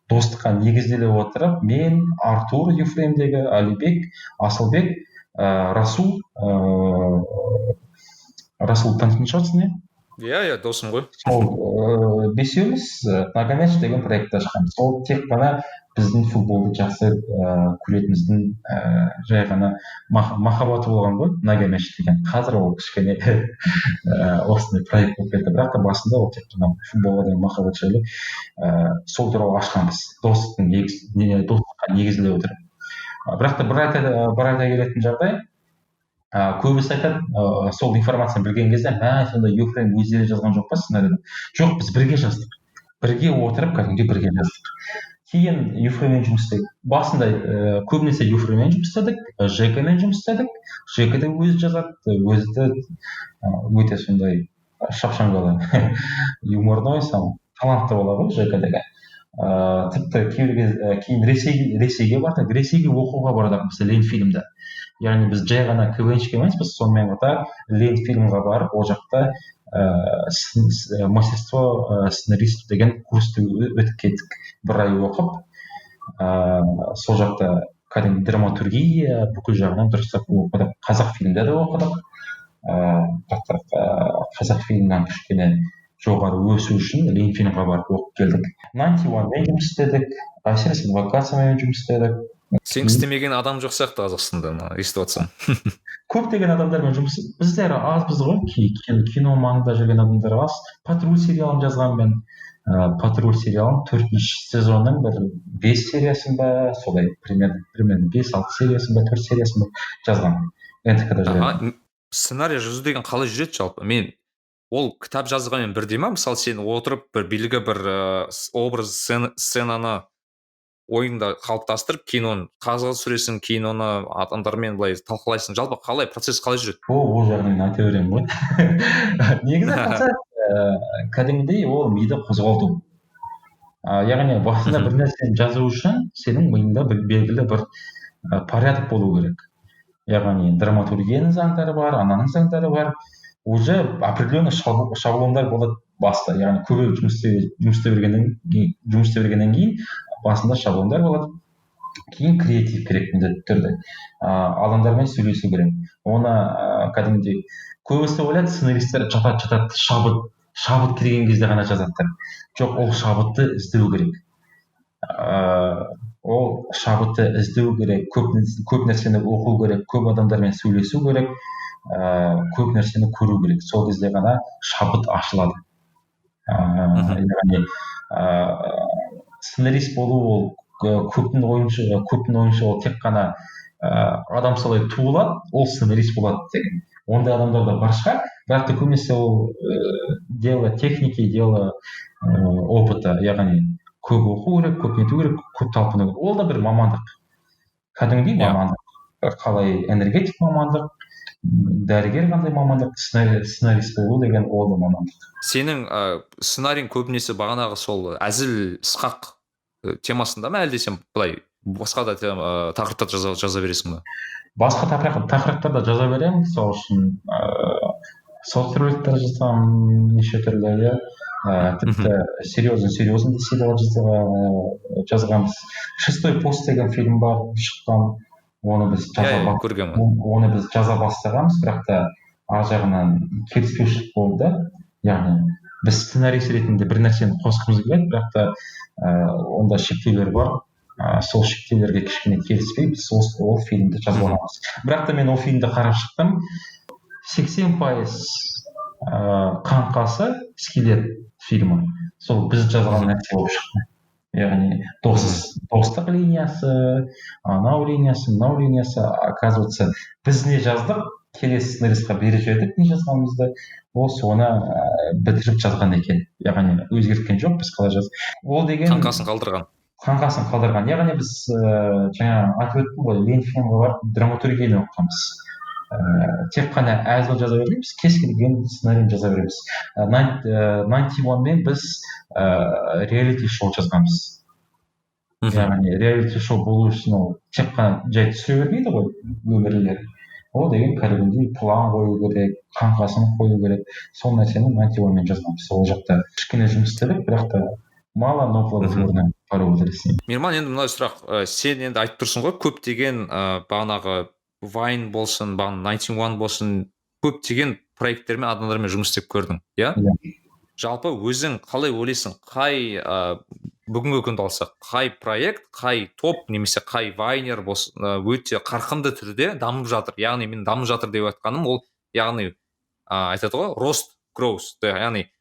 достыққа негізделе отырып, мен, Артур Юфремдегі, Алибек, Асылбек, Расул танитын шығарсың, иә? Иә, досым ғой. Сол бесеуміз Нагамеш деген проектті ашқанбыз. Сол тек қана біздің футболды жақсы көретініміздің жай ғана махаббаты болған ғой, Нагамеш деген. Қазір ол кішкене осындай проект болып кетті, бірақ та басында ол тек қана футболға деген махаббат жайлы сол туралы ашқанбыз, достыққа негізделе отырып. Бірақ та бір айта келетін жағдай, көбісі айтады, сол информацияны білген кезде, сонда Юфрем өздері жазған жоқ па сценарийді? Жоқ, біз бірге жаздық. Бірге отырып, кәдімгідей бірге жаздық. Кейін Юфреммен жұмыс істедік. Басында көбінесе Юфреммен жұмыс істедік, ЖКмен жұмыс істедік. ЖК де өзі жазады, өзі де өте сондай шапшаң бала, юморной, талантты бала ғой ЖКдегі. Тіпті кейін Ресейге бардық. Ресейге оқуға бардық, біз Ленфильмді. Яғни біз жай ғана КВНшік емес, біз сонымен қатар Ленфильмға барып, ол жақта мастерство сценарист деген курсты өтіп кеттік. Бір ай оқып, сол жақта кәдімгі драматургия бүкіл жағынан дұрыстап оқыдық. Қазақ фильмде де оқыдық. Қазақ фильмнен кішкене жоғары өсу үшін Ленфильмға барып оқып келдік. 91-мен жұмыс істедік, әсіресе адвокациямен жұмыс істедік. Сен істемеген адам жоқ сияқты Қазақстанда, естіп отырсам. Көптеген адамдармен жұмыс, біздер азбыз ғой, кино маңында жүрген адамдар аз. Патруль сериалын жазғанмен, Патруль сериалын 4-ші сезонның бір 5 сериясын ба, солай примерно 5-6 сериясын ба, 4 сериясын ба жазған. НТК-да жүрген. Сценарий жазу деген қалай жүреді жалпы? Мен ол кітап жазғанмен бірдей ма? Мысалы сен отырып белгілі бір образ, сценаны ойыңда қалыптастырып, кейін оны қағазға түсіресің, кейін оны адамдармен былай талқылайсың. Жалпы қалай, процесс қалай жүреді? Ол жағын айта беремін ғой. Негізі процесс кәдімгідей ол миды қозғалту. Яғни басында бір нәрсені жазу үшін сенің миыңда белгілі бір порядок болу керек. Яғни драматургияның заңдары бар, ананың заңдары бар. Уже определенный шаблондар болады баста. Яғни көп жұмыс істеп бергеннен кейін басында шаблондар болады. Кейін креатив керек міндетті түрде. Адамдармен сөйлесу керек. Оны кәдімгідей көбісі ойлайды, сценаристер жатады, шабыт кірген кезде ғана жазады. Жоқ, ол шабытты іздеу керек. Ол шабытты іздеу керек, көп нәрсені оқу керек, көп адамдармен сөйлесу керек, көп нәрсені көру керек. Сол кезде ғана шабыт ашылады. Яғни сценарист болу ол көптің ойынша ол тек қана адам солай туылады, ол сценарист болады деген. Ондай адамдар да бар шығар, бірақ та көбінесе ол дело техники, дело опыта, яғни көп оқу керек, көп нету керек, көп талпыну керек. Ол да бір мамандық. Кәдімгідей мамандық. Қалай энергетик мамандық, дәрігер қандай мамандық, сценарист болу деген ол да мамандық. Сенің сценарийң көбінесе бағанағы сол әзіл сықақ темасында ма, әлде сен былай басқа да тақырыптар жаза бересің ба? Басқа тақырыптарда жаза беремін. Сол үшін соцроликтер жазамын, неше түрлі, тіпті серьезный сериал жазғанбыз. Шестой пост деген фильм бар, шыққан. Оны біз жаза бастағанбыз, бірақ та ар жағынан келіспеушілік болды. Яғни біз сценарист ретінде бір нәрсені қосқымыз келеді, бірақ та онда шектеулер бар. Сол шектеулерге кішкене келіспей біз ол фильмді жазып аламыз. Бірақ та мен ол фильмді қарап шықтым. 80% қаңқасы скелет фильмі сол біз жазған нәрсе болып шықты. Яғни достық линиясы, анау линиясы, мынау линиясы, оказывается, біз не жаздық, келесі сценаристқа беріп жібердік не жазғанымызды, ол соны бітіріп жазған екен. Яғни өзгерткен жоқ, біз қалай жаздық. Ол деген қаңқасын қалдырған. Яғни біз жаңа айтып өттім ғой, Ленфильмге барып драматургияны оқығанбыз. Тек қана әзіл жаза бермейміз, кез келген сценарийін жаза береміз. 91-мен біз реалити шоу жазғанбыз. Яғни реалити шоу болу үшін ол тек қана жай түсіре бермейді ғой өмірлер. Ол деген кәдімгідей план қою керек, қаңқасын қою керек. Сол нәрсені 91-мен жазғанбыз. Ол жақта кішкене жұмыс істедік, бірақ та мало, но плодотворно пару өтіресін. Мейірман, енді мынау сұрақ, сен енді айтып тұрсың ғой, көптеген бағанағы Vine болсын, бағана 91 болсын, көптеген проекттермен, адамдармен жұмыс істеп көрдің, иә? Жалпы өзің қалай ойлайсың, қай бүгінгі күнді алсақ, қай проект, қай топ, немесе қай вайнер болсын, өте қарқынды түрде дамып жатыр. Яғни мен дамып жатыр деп айтқаным, ол яғни айтады ғой, рост, growth, яғни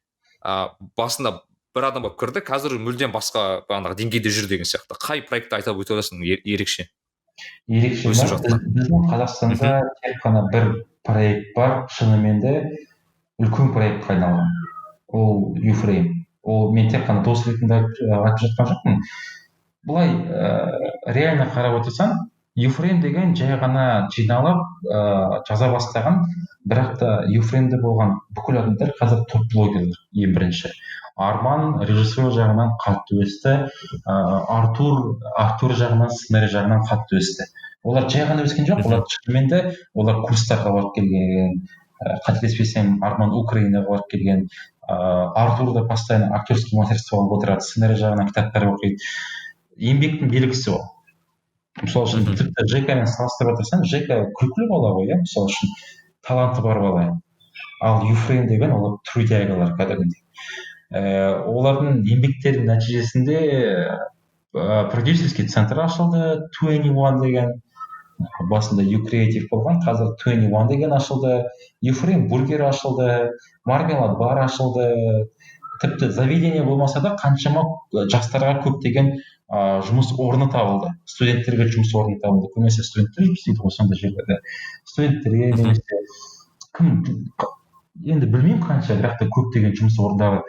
басында бір адам болып кірді, қазір мүлдем басқа бағанағы деңгейде жүр деген сияқты. Қай проектті айтып өте аласың ерекше? Ерекше біздің Қазақстанда тек қана бір проект бар, шынымен де үлкен проектқа айналған. Ол Юфрейм. Ол мен тек қана дос ретінде айтып жатқан жоқпын. Бұлай реально қарап отырсаң, Юфрейм деген жай ғана жиналып жаза бастаған, бірақ та Юфреймде болған бүкіл адамдар қазір топ-блогерлер ең бірінші. Арман режиссер жағынан қатты өсті, Артур жағынан, сценарий жағынан қатты өсті. Олар жай ғана өскен жоқ, олар шынымен де олар курстарға барып келген, қателеспесем Арман Украинаға барып келген, Артур да постоянно актерский мастерство алып отырады, сценарий жағынан кітаптар оқиды. Еңбектің белгісі ол. Мысалы үшін тіпті Жекамен салыстырып отырсаң, Жека күлкілі бала ғой, иә, мысалы үшін таланты бар бала. Ал Юфрейм деген олар трудягалар кәдімгідей. Олардың еңбектерінің нәтижесінде продюсерский центр ашылды, 21 деген, басында U-Creative болған, қазір 21 деген ашылды, Юфрейм бургер ашылды, Мармелад бар ашылды, тіпті заведение болмаса да қаншама жастарға көптеген жұмыс орны табылды, студенттерге жұмыс орны табылды. Көбінесе студенттер жұмыс істейді ғой сондай жерлерде. Студенттерге немесе кім енді білмеймін қанша, бірақ та көптеген жұмыс орындары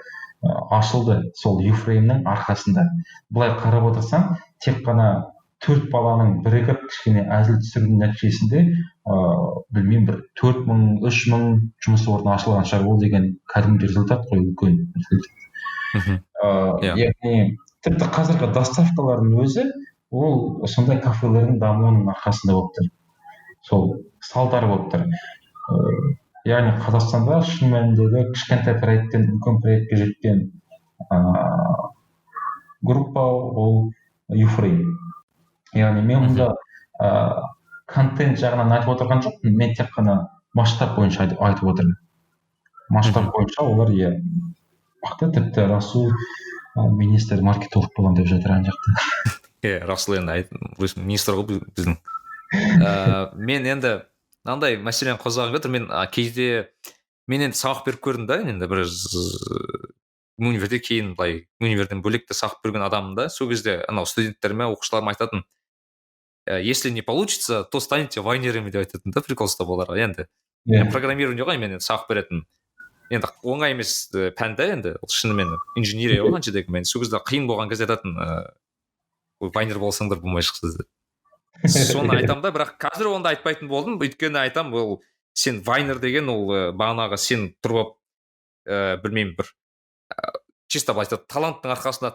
ашылды сол Юфреймнің арқасында. Бұлай қарап отырсаң, тек қана 4 баланың бірігіп кішкене әзіл түсірудің нәтижесінде білмеймін бір 4000, 3000 жұмыс орны ашылған шығар. Ол деген кәдімгі результат қой, үлкен результат. Яғни тіпті қазіргі доставкалардың өзі ол сондай кафелердің дамуының арқасында болып тұр. Сол салдары болып тұр. Яғни Қазақстанда шын мәніндегі кішкентай проекттен үлкен проектке жеткен группа ол Юфрейм. Яғни мен мұнда контент жағынан айтып отырған жоқпын, мен тек қана масштаб бойынша айтып отырмын. Масштаб бойынша олар мықты, тіпті Расул министр маркетолог болған деп жатыр ана жақта. Расул енді министр ғой біздің. Мен енді мынандай мәселені қозғаған кетір, мен кейде мен енді сабақ беріп көрдім да, енді бір универде кейін былай универден бөлек те сабақ берген адаммын да, сол кезде анау студенттеріме, оқушыларыма айтатын, если не получится, то станете вайнерами деп айтатын да, прикол ұстап оларға. Енді программирование ғой, мен енді сабақ беретін. Енді оңай емес пән да, енді шынымен инженерия ғой қаншадегі, мен сол кезде қиын болған кезде айтатын, вайнер болсаңдар болмай шықсыздар. Соны айтамын да, бірақ қазір онда айтпайтын болдым, өйткені айтам, ол сен вайнер деген ол бағанағы сен тұрып білмеймін бір чисто былай айтады, таланттың арқасында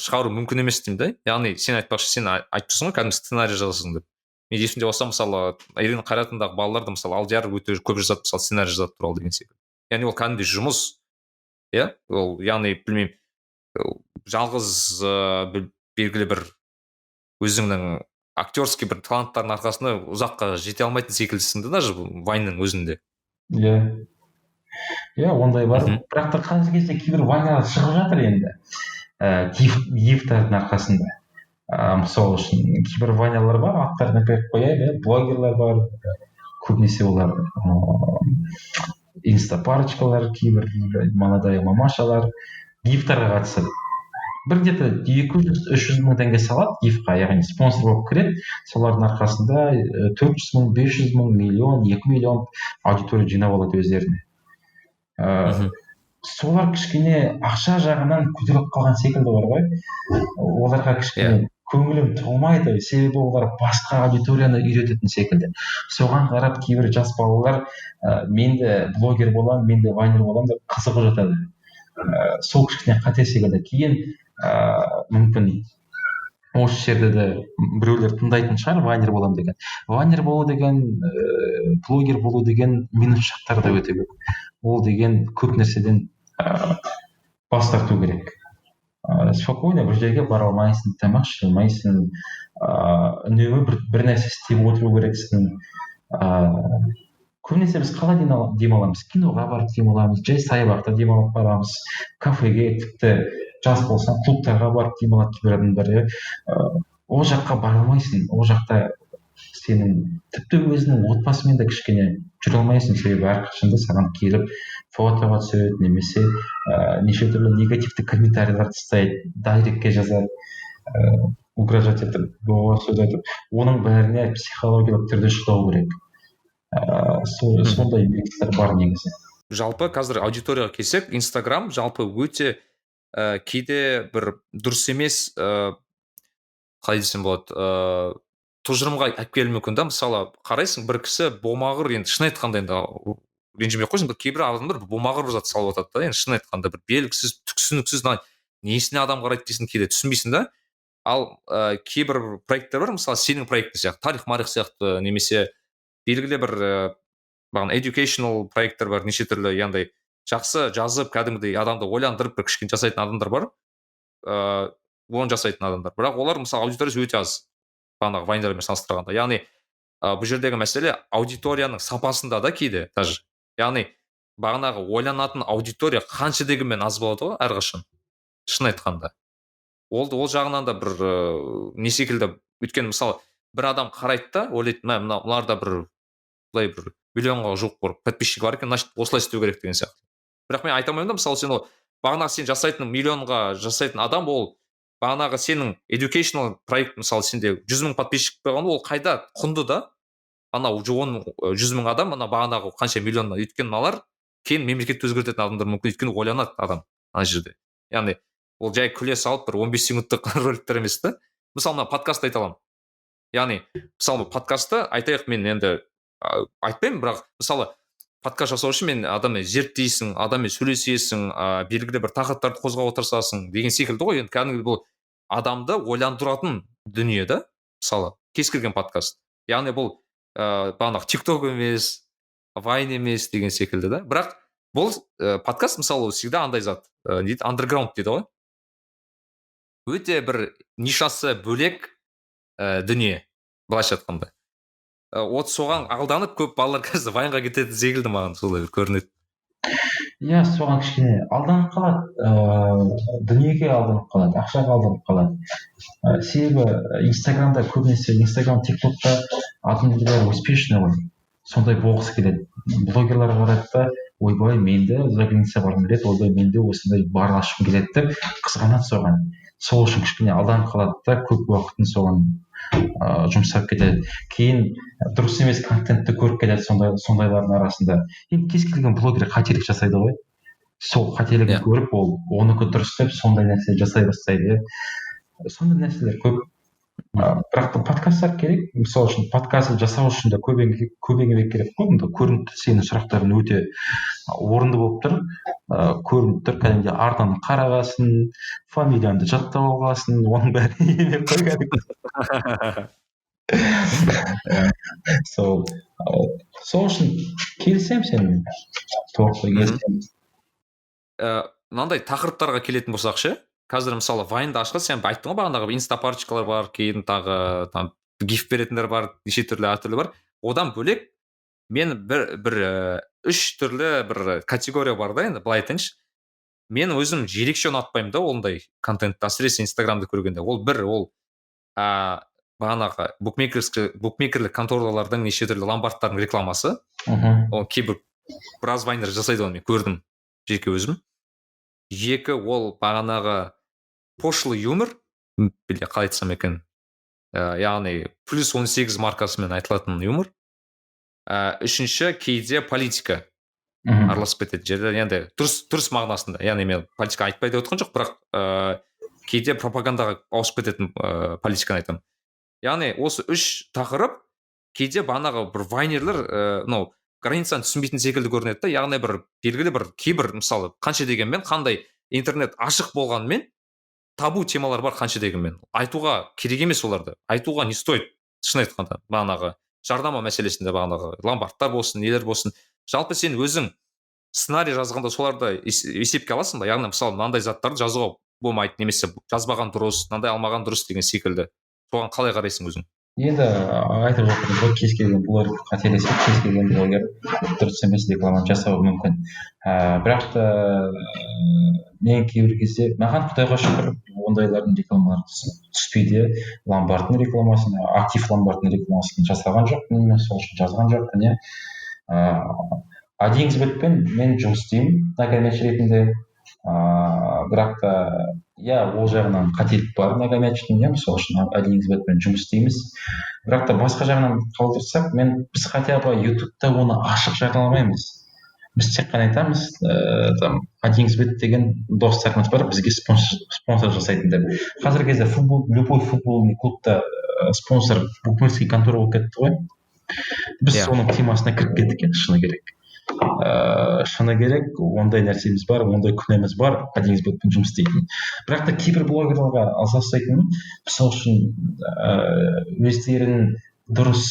шығару мүмкін емес деймін да. Яғни сен айтпақшы, сен айтып тұрсың ғой, кәдімгі сценарий жазасың деп. Мен есімде болса, мысалы Ирина Қайратындағы балаларды мысалы Алдияр өте көп жазады, мысалы сценарий жазады туралы деген секілді. Яғни ол кәдімгідей жұмыс, иә, ол яғни білмеймін, жалғыз белгілі бір өзіңнің актерский бір таланттардың арқасында ұзаққа жете алмайтын секілдісің да, даже вайнның өзінде. Иә, ондай бар. Бірақ та қазіргі кезде кейбір вайнерлар шығып жатыр енді. Гифтардың арқасында. Мысалы үшін кейбір вайнерлар бар, аттарын қойып қояйын, блогерлар бар, көбінесе олар инстапарочкалар, кейбір молодая мамашалар гифтарға қатысады. Бір где-то 200-300 мың теңге салады гифқа, яғни спонсор болып кіреді. Солардың арқасында 400 мың, 500 мың, миллион, 2 миллион аудитория жинап алады өздеріне. Солар кішкене ақша жағынан көтеріліп қалған секілді бар ғой. Оларға кішкене көңілім толмайды, себебі олар басқа аудиторияны үйрететін секілді. Соған қарап кейбір жас балалар мен де блогер боламын, мен де вайнер боламын деп қызығып жатады. Сол кішкене қате секілді. Кейін мүмкін осы жерде де біреулер тыңдайтын шығар, вайнер боламын деген. Вайнер болу деген, блогер болу деген минус жақтары да өте көп. Ол деген көп нәрседен бас тарту керек. Спокойно бір жерге бара алмайсың, тамақ іше алмайсың, үнемі бір нәрсе істеп отыру керексің. Көбінесе біз қалай демаламыз? Киноға барып демаламыз, жай саябақта демалып барамыз, кафеге, тіпті жас болсаң клубтарға барып демалады кейбір адамдар. Ол жаққа бара алмайсың, ол жақта сенің тіпті өзіңнің отбасымен де кішкене жүре алмайсың, себебі әрқашанда саған келіп фотоға түседі, немесе неше түрлі негативті комментарийлер тастайды, дайректке жазады, угрожать етіп, сөз айтып, оның бәріне психологиялық түрде шыдау керек. Сондай белгілер бар негізі. Жалпы қазір аудиторияға келсек, Инстаграм жалпы өте кейде бір дұрыс емес, қалай десем болады, тұжырымға алып келуі мүмкін да. Мысалы қарайсың, бір кісі болмағыр, енді шын айтқанда енді ренжімей қойсын, бір кейбір адамдар болмағыр бір зат салып жатады да, енді шын айтқанда бір белгісіз, түксіз несіне адам қарайды дейсің, кейде түсінбейсің да. Ал кейбір проекттер бар, мысалы сенің проекті сияқты, тарих сияқты, немесе белгілі бір educational проекттер бар, неше түрлі яғни жақсы жазып, кәдімгідей адамды ойландырып бір кішкене жасайтын адамдар бар, оны жасайтын адамдар. Бірақ олар мысалы аудиториясы өте аз, бағанағы вайндермен салыстырғанда. Яғни бұл жердегі мәселе аудиторияның сапасында да кейде даже. Яғни бағанағы ойланатын аудитория қанша дегенмен аз болады ғой әрқашан, шын айтқанда. Ол жағынан да бір не секілді, өйткені мысалы бір адам қарайды да, ойлайды, мыналарда бір миллионға жуық бір подписчик бар екен, значит осылай істеу керек деген сияқты. Бірақ мен айта алмаймын да, мысалы сен бағанағы сен жасайтын миллионға жасайтын адам, ол бағанағы сенің educational проект, мысалы сенде 100 мың подписчик болған, ол қайда құнды да, ана 100 мың адам, ана бағанағы қанша миллионна, өйткені мыналар кейін мемлекетті өзгертетін адамдар мүмкін, өйткені ойланады адам ана жерде. Яғни ол жай күле салып бір 15 минуттық роликтер емес та. Мысалы мына подкаст айта аламын. Яғни мысалы подкастты айтайық, мен енді айтпаймын, бірақ мысалы подкаст жасау үшін мен адаммен зерттейсің, адаммен сөйлесесің, белгілі бір тақырыптарды қозғап отырсасың деген секілді ғой. Енді кәдімгі бұл адамды ойландыратын дүние да, мысалы кез келген подкаст. Яғни бұл бағанағы TikTok емес, Vine емес деген секілді да. Бірақ бұл подкаст мысалы всегда андай зат, дейді, underground дейді ғой. Өте бір нишасы бөлек дүние, былайша айтқанда. Вот соған алданып көп балалар қазір вайнға кетеді секілді, маған солай көрінеді. Иә, соған кішкене алданып қалады, дүниеге алданып қалады, ақшаға алданып қалады. Себебі Инстаграмда көбінесе, Инстаграм, TikTokта адамдар успешный ғой, сондай болғысы келеді. Блогерлар қарайды да, ойбай, менде за граница барғым келеді, ойбай, менде осындай бар ашқым келеді деп қызғанады соған. Сол үшін кішкене алданып қалады да, көп уақытын соған жұмсап кетеді. Кейін дұрыс емес контентті көріп кетеді сондайлардың арасында. Енді кез келген блогер қателік жасайды ғой. Сол қателігін көріп, ол оныкі дұрыс деп сондай нәрсе жасай бастайды. Сондай нәрселер көп. Бірақ подкасттар керек. Мысалы үшін подкаст жасау үшін де көп еңбек керек қой. Көрінікті сенің сұрақтарың өте орынды болып тұр. Көрініп тұр, кәдімгі артынан қарағасын, фамилиянды жаттап алғасын, оның бәрі еңбек қой кәдімгі. Сол үшін келісемін сенің. Толықтай келісемін. Мынандай тақырыптарға келетін болсақ ше, қазір мысалы Вайнды ашқан, сен айттың ғой бағанағы инстапарочкалар бар, кейін тағы гиф беретіндер бар, неше түрлі әртүрлі бар. Одан бөлек мен бір 3 түрлі бір категория бар да, енді былай айтайыншы. Мен өзім ерекше ұнатпаймын да ондай контентті, әсіресе Инстаграмды көргенде. Ол бағанағы букмекерлік конторалардың неше түрлі ломбардтардың рекламасы. Ол кейбір біраз вайнер жасайды оны мен көрдім жеке өзім. Екі ол бағанағы пошлый юмор, қалай айтсам екен, яғни плюс 18 маркасымен айтылатын юмор. Үшінші кейде политика араласып кетеді жерде, енді дұрыс мағынасында, яғни мен политика айтпай деп отырған жоқ, бірақ кейде пропагандаға ауысып кететін политиканы айтамын. Яғни осы үш тақырып кейде бағанағы бір вайнерлер границаны түсінбейтін секілді көрінеді да, яғни бір белгілі бір кейбір мысалы қанша дегенмен қандай интернет ашық болғанмен табу темалар бар қанша дегенмен айтуға керек емес, оларды айтуға не стоит, шын айтқанда бағанағы жарнама мәселесінде бағанағы ломбардтар болсын, нелер болсын, жалпы сен өзің сценарий жазғанда соларды есепке аласың ба, яғни мысалы мынандай заттарды жазуға болмайды, немесе жазбаған дұрыс, мынандай алмаған дұрыс деген секілді, соған қалай қарайсың өзің? Енді айтып жатырмыз ғой, кез келген блогер қателесіп, кез келген блогер дұрыс емес рекламаны жасауы мүмкін. Бірақ та мен кейбір кезде, маған құдайға шүкір ондайлардың рекламалары түспейді. Ломбардтың рекламасын, актив ломбардтың рекламасын жасаған жоқпын, мен сол үшін жазған жоқпын. Адингсбетпен мен жұмыс істеймін наконец ретінде. Бірақ та ол жағынан қателік бар нагомятчтың, мысалы үшін Адингсбетпен жұмыс істейміз. Бірақ та басқа жағынан қалдырсақ, біз хотя бы ютубта оны ашық жарнамаймыз. Біз тек қана айтамыз, Адингсбет деген достарымыз бар, бізге спонсор жасайтындар. Қазіргі кезде любой футбольный клубта спонсор букмекерский контора болып кетті ғой. Біз соның темасына кіріп кеттік, шыны керек, ондай нәрсеміз бар, ондай күнәміз бар Адингсбетпен жұмыс істейтін. Бірақ та кейбір блогерларға алса ұстайтын, мысалы үшін өздерін дұрыс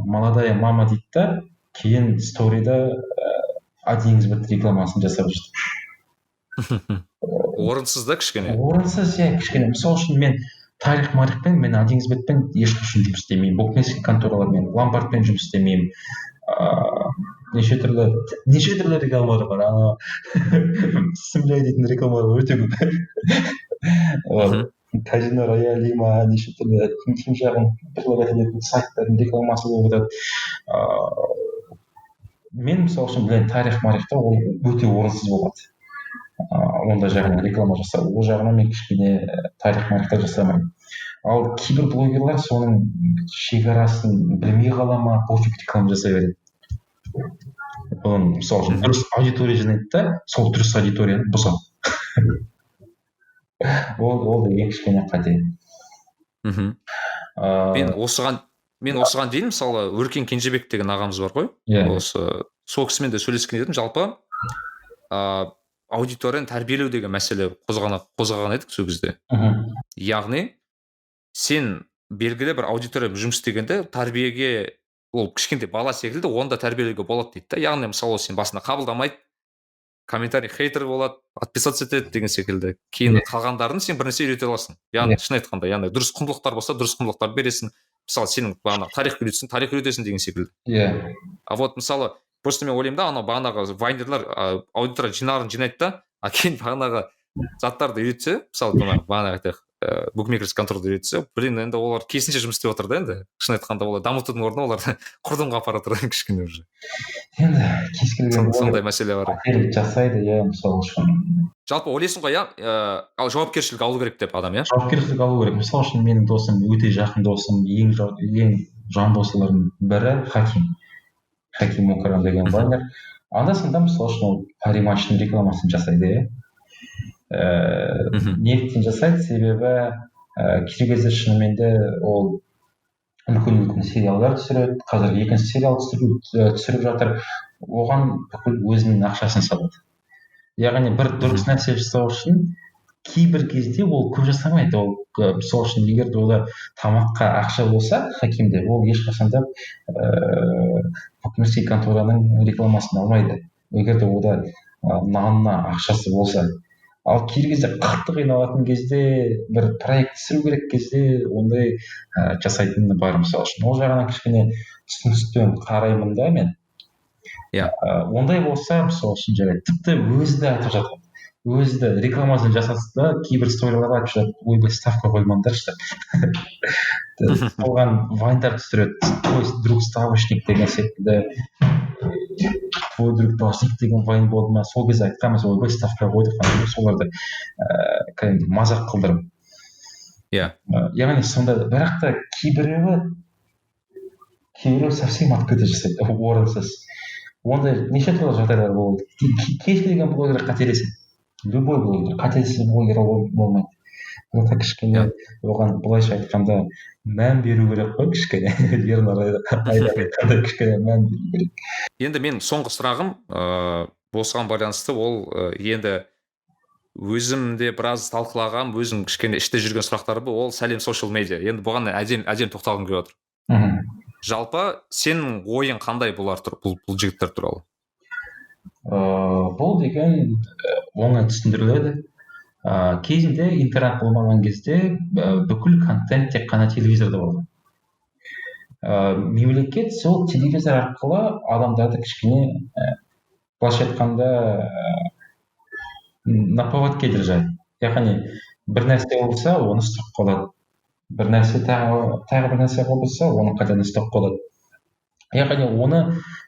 молодая мама дейді да, кейін сторида Адингсбет рекламасын жасап жүрді. Орынсыз да кішкене? Орынсыз, кішкене. Мысалы үшін мен тарих-марихпен, мен Адингсбетпен ешқашан жұмыс істемеймін, букмекерский конторалармен, ломбардпен жұмыс істемеймін. Неше түрлі рекламалар бар, Сімлей дейтін рекламалар өте көп. Казино Рояль ма, неше түрлі кім жағын предлагатель сайттардың рекламасы болып жатады. Мен мысалы үшін білемін, тарих-марихта ол өте орынсыз болады. Ондай жағынан реклама жасау, ол жағынан мен кішкене тарих-марихта жасамаймын. Ал кейбір блогерлар соның шекарасын білмей қала ма, пофиг реклама жасай береді. Мысалы үшін дұрыс аудитория жинайды да, сол дұрыс аудиторияны бұзады. Ол деген кішкене қате. Мен осыған дейін мысалы Өркен Кенжебек деген ағамыз бар ғой. Сол кісімен де сөйлескен едім. Жалпы аудиторияны тәрбиелеу деген мәселе қозғаған едік сол кезде. Яғни сен белгілі бір аудитория жұмыс істегенде тәрбиеге, ол кішкентай бала секілді, оны да тәрбиелеуге болады дейді да. Яғни мысалы сен басында қабылдамайды, комментарий хейтер болады, отписаться етеді деген секілді. Кейін қалғандарын сен бірнәрсе үйрете аласың. Яғни шын айтқанда, яғни дұрыс құндылықтар болса, дұрыс құндылықтар бересің. Мысалы сенің бағана тарих үйретесің деген секілді. А вот мысалы просто мен ойлаймын да, анау бағанағы вайнерлер аудитория жинайды да, кейін бағанағы заттарды үйретсе, мысалы бағанағы букмекерский конторды үйретсе, енді олар керісінше жұмыс істеп отыр да, енді шын айтқанда олар дамытудың орнына оларды құрдымға апара тұр кішкене уже. Енді кез келген сондай мәселе бар. Жасайды, мысалы үшін. Жалпы ойлайсың ғой, ал жауапкершілік алу керек деп адам, жауапкершілік алу керек. Мысалы үшін менің досым, өте жақын досым, ең жан досылардың бірі Хаким Мукарам деген вайнер. Анда-санда мысалы үшін ол париматчтың рекламасын жасайды. Неліктен жасайды? Себебі кей кезде шынымен де ол үлкен сериалдар түсіреді, қазір екінші сериал түсіріп жатыр, оған бүкіл өзінің ақшасын салады. Яғни бір дұрыс нәрсе жасау үшін кейбір кезде ол көп жасамайды. Ол мысалы үшін егер де ода тамаққа ақша болса, Хакимде, ол ешқашан да букмекерский контораның рекламасын алмайды. Егер де ода нанына ақшасы болса. Ал кей кезде қатты қиналатын кезде, бір проект түсіру керек кезде ондай жасайтыны бар мысалы үшін. Ол жағынан кішкене түсіністікпен қараймын да мен. Ондай болса мысалы үшін жарайды. Тіпті өзі де айтып жатыр. Өзі де рекламасын жасаса да кейбір сторияларға айтып жатыр. Ойбай, ставка қоймаңдаршы. соған вайндар түсіреді. Твой друг ставочник деген секілді, твой друг должник деген вайн болды ма, сол кезде айтқанбыз, ойбай ставка қойдық, соларды кәдімгі мазақ қылдырып. Иә. Яғни сонда, бірақ та кейбіреуі совсем открыто жасайды, орынсыз. Ондай неше түрлі жағдайлар болды. Кез келген блогер қателеседі. Любой блогер, қателесіз блогер болмайды. Бірақ кішкене оған былайша айтқанда мән беру керек қой, кішкене. Ернар айтқанда кішкене мән беру керек. Енді мен соңғы сұрағым осыған байланысты, ол енді өзім де біраз талқылағам, өзім кішкене іште жүрген сұрақтар бұл, ол сәлем social media. Енді бұған әдем тоқталғым келіп отыр. Жалпы сенің ойың қандай бұл жігіттер туралы? Бұл деген оңай түсіндіріледі. Кезінде интернет болмаған кезде бүкіл контент тек қана телевизорда болған. Мемлекет сол телевизор арқылы адамдарды кішкене былайша айтқанда на поводке держать. Яғни бір нәрсе болса, оны ұстап қалады. Бір нәрсе тағы бір нәрсе болса, оны қайтадан ұстап қалады. Яғни оны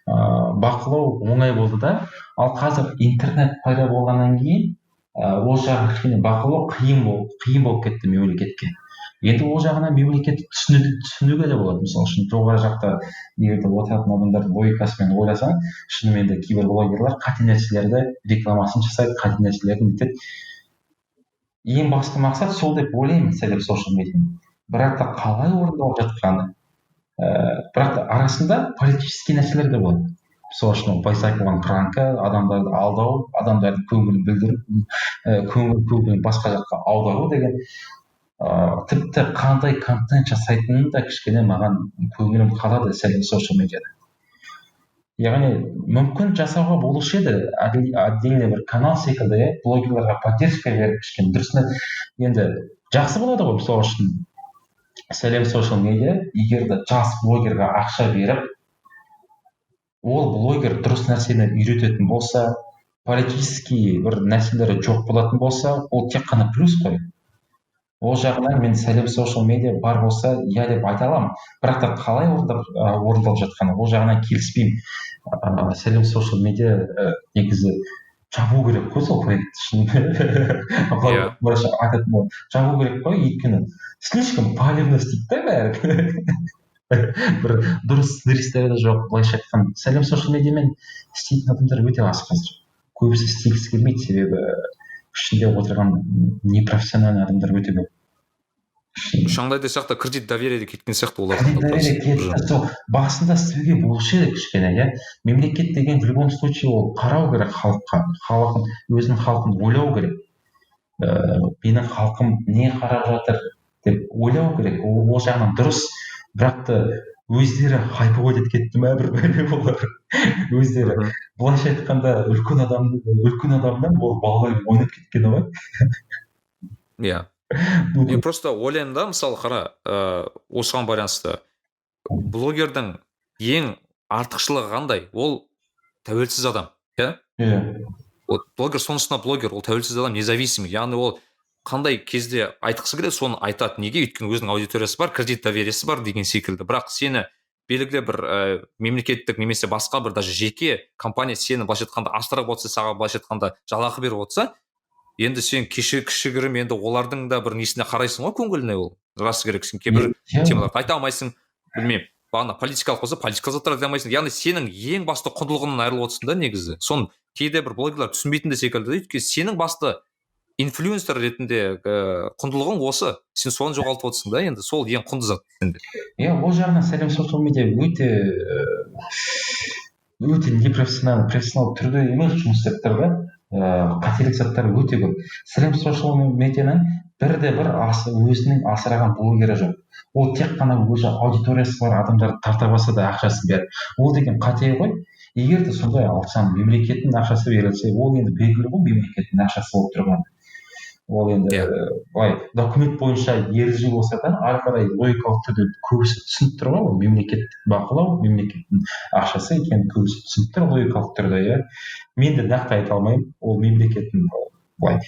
бақылау оңай болды да, ал қазір интернет пайда болғаннан кейін ол жағын кішкене бақылау қиын болып кетті мемлекетке. Енді ол жағына мемлекетті түсінуге де болады. Мысалы үшін жоғары жақта егер отыратын адамдардың логикасымен ойласаң, шынымен де кейбір блогерлар қате нәрселерді рекламасын жасайды, қате нәрселерді нетеді. Ең басты мақсат сол деп ойлаймын сәлем social media. Бірақ та қалай орындалып жатқаны, бірақ та арасында политический нәрселер де болады. Сол үшін байсақылған пранка, адамдарды алдау, адамдардың көңілін білдіріп, көңілін басқа жаққа аудару деген тіпті қандай контент жасайтынын да кішкене маған көңілім қалады сәлем social медиада. Яғни мүмкін жасауға болушы еді, отдельный бір канал секілді, блогерларға поддержка беріп кішкене дұрысына. Енді жақсы болады ғой, мысалы үшін сәлем social медиа егер де жас блогерға ақша беріп, ол блогер дұрыс нәрсені үйрететін болса, политический бір нәрселері жоқ болатын болса, ол тек қана плюс қой. Ол жағынан мен сәлем social медиа бар болса, иә деп айта аламын. Бірақ та қалай орындалып жатқаны, ол жағынан келіспеймін. Сәлем social медиа негізі жабу керек қой сол проект үшін. Жабу керек қой, өйткені слишком палевность дейді да бәрі. Бір дұрыс сценаристері де жоқ. Былайша айтқан сәлем social медиамен істейтін адамдар өте аз қазір. Көбісі істегісі келмейді, себебі ішінде отырған непрофессиональный адамдар өте көп. Шаңдайда сияқты кредит доверие кеткен сияқты олар. Сол басында істеуге болушы еді кішкене, иә. Мемлекет деген в любом случае ол қарау керек халыққа, өзінің халқын ойлау керек. Менің халқым не қарап жатыр деп ойлау керек. Ол жағынан дұрыс. Бірақ та өздері хайповать етіп кетті ме бір олар. Өздері былайша айтқанда үлкен адамнан ол балалар ойнап кеткені ғой. Иә. Мен просто ойлаймын да, мысалы қара, осыған байланысты блогердің ең артықшылығы қандай? Ол тәуелсіз адам, иә? Блогер сонысына блогер, ол тәуелсіз адам, независимый. Яғни ол қандай кезде айтқысы келеді, соны айтады. Неге? Өйткені өзінің аудиториясы бар, кредит довериесі бар деген секілді. Бірақ сені белгілі бір мемлекеттік немесе басқа бір даже жеке компания сені былайша айтқанда асырап отырса, саған былайша айтқанда жалақы беріп отырса, енді сен кішігірім енді олардың да бір несіне қарайсың ғой, көңіліне. Ол расы керек, сен кейбір темаларды айта алмайсың, білмеймін. Бағана политикалық болса, политикалық заттар айта алмайсың. Яғни сенің ең басты құндылығынан айырылып отырсың да негізі. Соны кейде бір блогерлар түсінбейтін де секілді. Өйткені сенің басты инфлюенсер ретінде құндылығың осы. Сен соны жоғалтып отырсың да, енді сол ең құнды зат сенде. Иә, ол жағынан сәлем social медиа өте непрофессионал түрде емес жұмыс істеп тұр да. Қателік заттар өте көп. Сәлем social медианың бірде-бір өзінің асыраған блогері жоқ. Ол тек қана өзі аудиториясы бар адамдарды тарта баса да ақшасын беріп. Ол деген қате ғой. Егер де сондай алсаң, мемлекеттің ақшасы берілсе, ол енді белгілі ғой мемлекеттің ақшасы болып тұрған. Ол енді былай документ бойынша ереже болса да, ары қарай логикалық түрде көбісі түсініп тұр ғой, ол мемлекеттік бақылау, мемлекеттің ақшасы екенін көбісі түсініп тұр логикалық түрде, иә. Мен де нақты айта алмаймын, ол мемлекеттің былай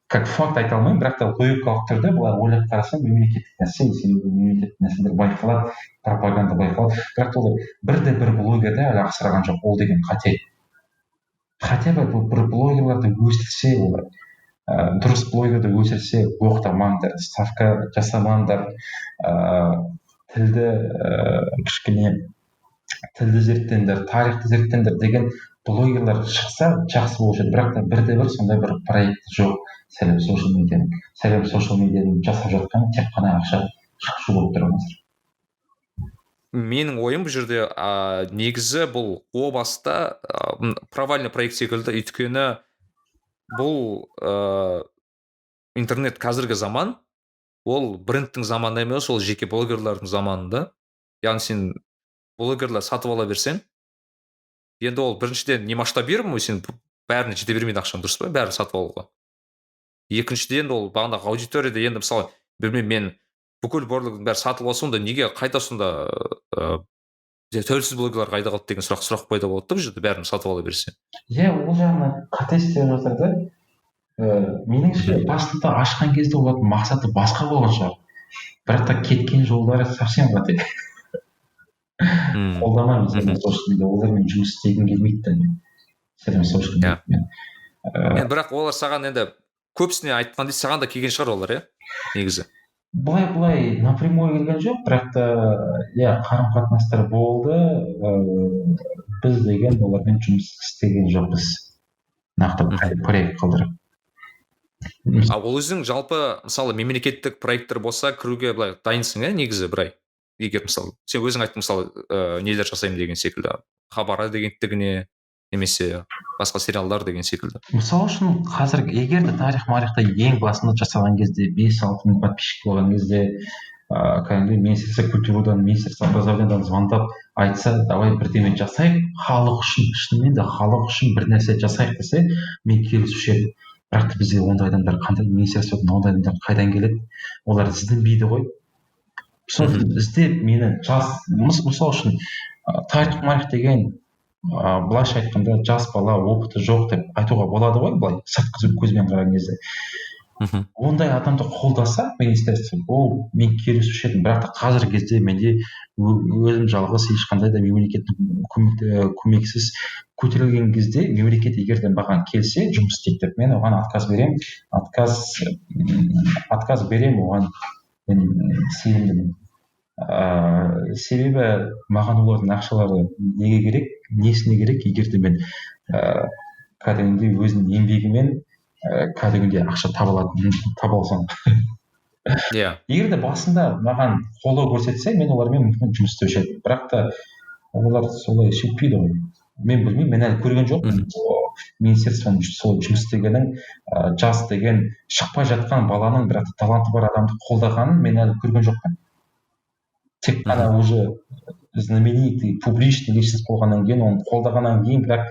как факт айта алмаймын, бірақ та логикалық түрде бұлар ойлап қарасаң мемлекеттік нәрсе, себебі мемлекеттік нәрселер байқалады, пропаганда байқалады, бірақ та олар бірде бір блогерді әлі асыраған жоқ, ол деген қате. Хотя бы бір блогерларды өсірсе, олар дұрыс блогерді өсірсе, оқытамаңдар, ставка жасамаңдар, тілді кішкене тілді зерттеңдер, тарихты зерттеңдер деген блогерлар шықса жақсы болушы еді, бірақ та бірде бір сондай бір проект жоқ. Сәлем social медианың жасап жатқан тек қана ақша шақшу болып тұр қазір. Менің ойым бұл жерде негізі бұл о баста провальный проект секілді, өйткені бұл интернет қазіргі заман, ол брендтің заманы емес, ол жеке блогерлардың заманында. Яғни сен блогерлар сатып ала берсең, енді ол біріншіден не масштабируем, сен бәріне жете бермейді ақшаң, дұрыс па, бәрін сатып алуға. Екіншіден ол бағанағы аудиторияда енді мысалы, білмеймін, мен бүкіл блогерлардың бәрі сатып алса, онда неге қайта сонда тәуелсіз блогерлар қайда қалды деген сұрақ пайда болады да, бұл жерде бәрін сатып ала берсе. Ол жағынан қате істеп жатыр да. Меніңше басында ашқан кезде олардың мақсаты басқа болған шығар. Бірақ та кеткен жолдары совсем қате. Қолдамаймын сәлем social media, олармен жұмыс істегім келмейді да мен. Сәлем social media. Бірақ олар саған енді көбісіне айтқандай саған да келген шығар олар, негізі. Былай напрямую келген жоқ, бірақ та қарым қатынастар болды. Біз деген олармен жұмыс істеген жоқпыз. Нақты проект қылдырып. Ол өзің жалпы мысалы мемлекеттік проекттер болса кіруге былай дайынсың, негізі бірай. Егер мысалы сен өзің айттың, мысалы нелер жасаймын деген секілді, хабар агенттігіне немесе басқа сериалдар деген секілді. Мысалы үшін қазір егер де тарихта ең басында жасаған кезде 5-6 мың подписчик болған кезде кәдімгідей Министерство культурадан, Министерство образованиядан звондап айтса, давай бірдеме жасайық, халық үшін, шынымен де халық үшін бір нәрсе жасайық десе, мен келісуші едім. Бірақ та бізде ондай адамдар қандай, министерстводан ондай адамдар қайдан келеді? Олар ізденбейді ғой. Сол іздеп мені мысалы үшін тарих деген былайша айтқанда жас бала, опыты жоқ деп айтуға болады ғой, былай сыртқы көзбен қараған кезде. Ондай адамды қолдаса министерство, ол мен келісуші едім. Бірақ та қазіргі кезде менде өзім жалғыз ешқандай да мемлекеттің көмексіз көтерілген кезде мемлекет егер де маған келсе жұмыс істейді деп, мен оған отказ беремін, оған мен сенімдімін. Себебі маған олардың ақшалары неге керек, несіне керек, егер де мен кәдімгідей өзінің еңбегімен кәдімгідей ақша таба алсам. Егер де басында маған қолдау көрсетсе, мен олармен мүмкін жұмыс істеуші едім. Бірақ та олар солай сөйтпейді ғой. Мен білмеймін, мен әлі көрген жоқпын. Министерствоның солай жұмыс істегенін, жас деген шықпай жатқан баланың бірақ таланты бар адамды қолдағанын мен әлі көрген жоқпын. Тек қана уже знаменитый, публичный личность болғаннан кейін, оны қолдағаннан кейін бірақ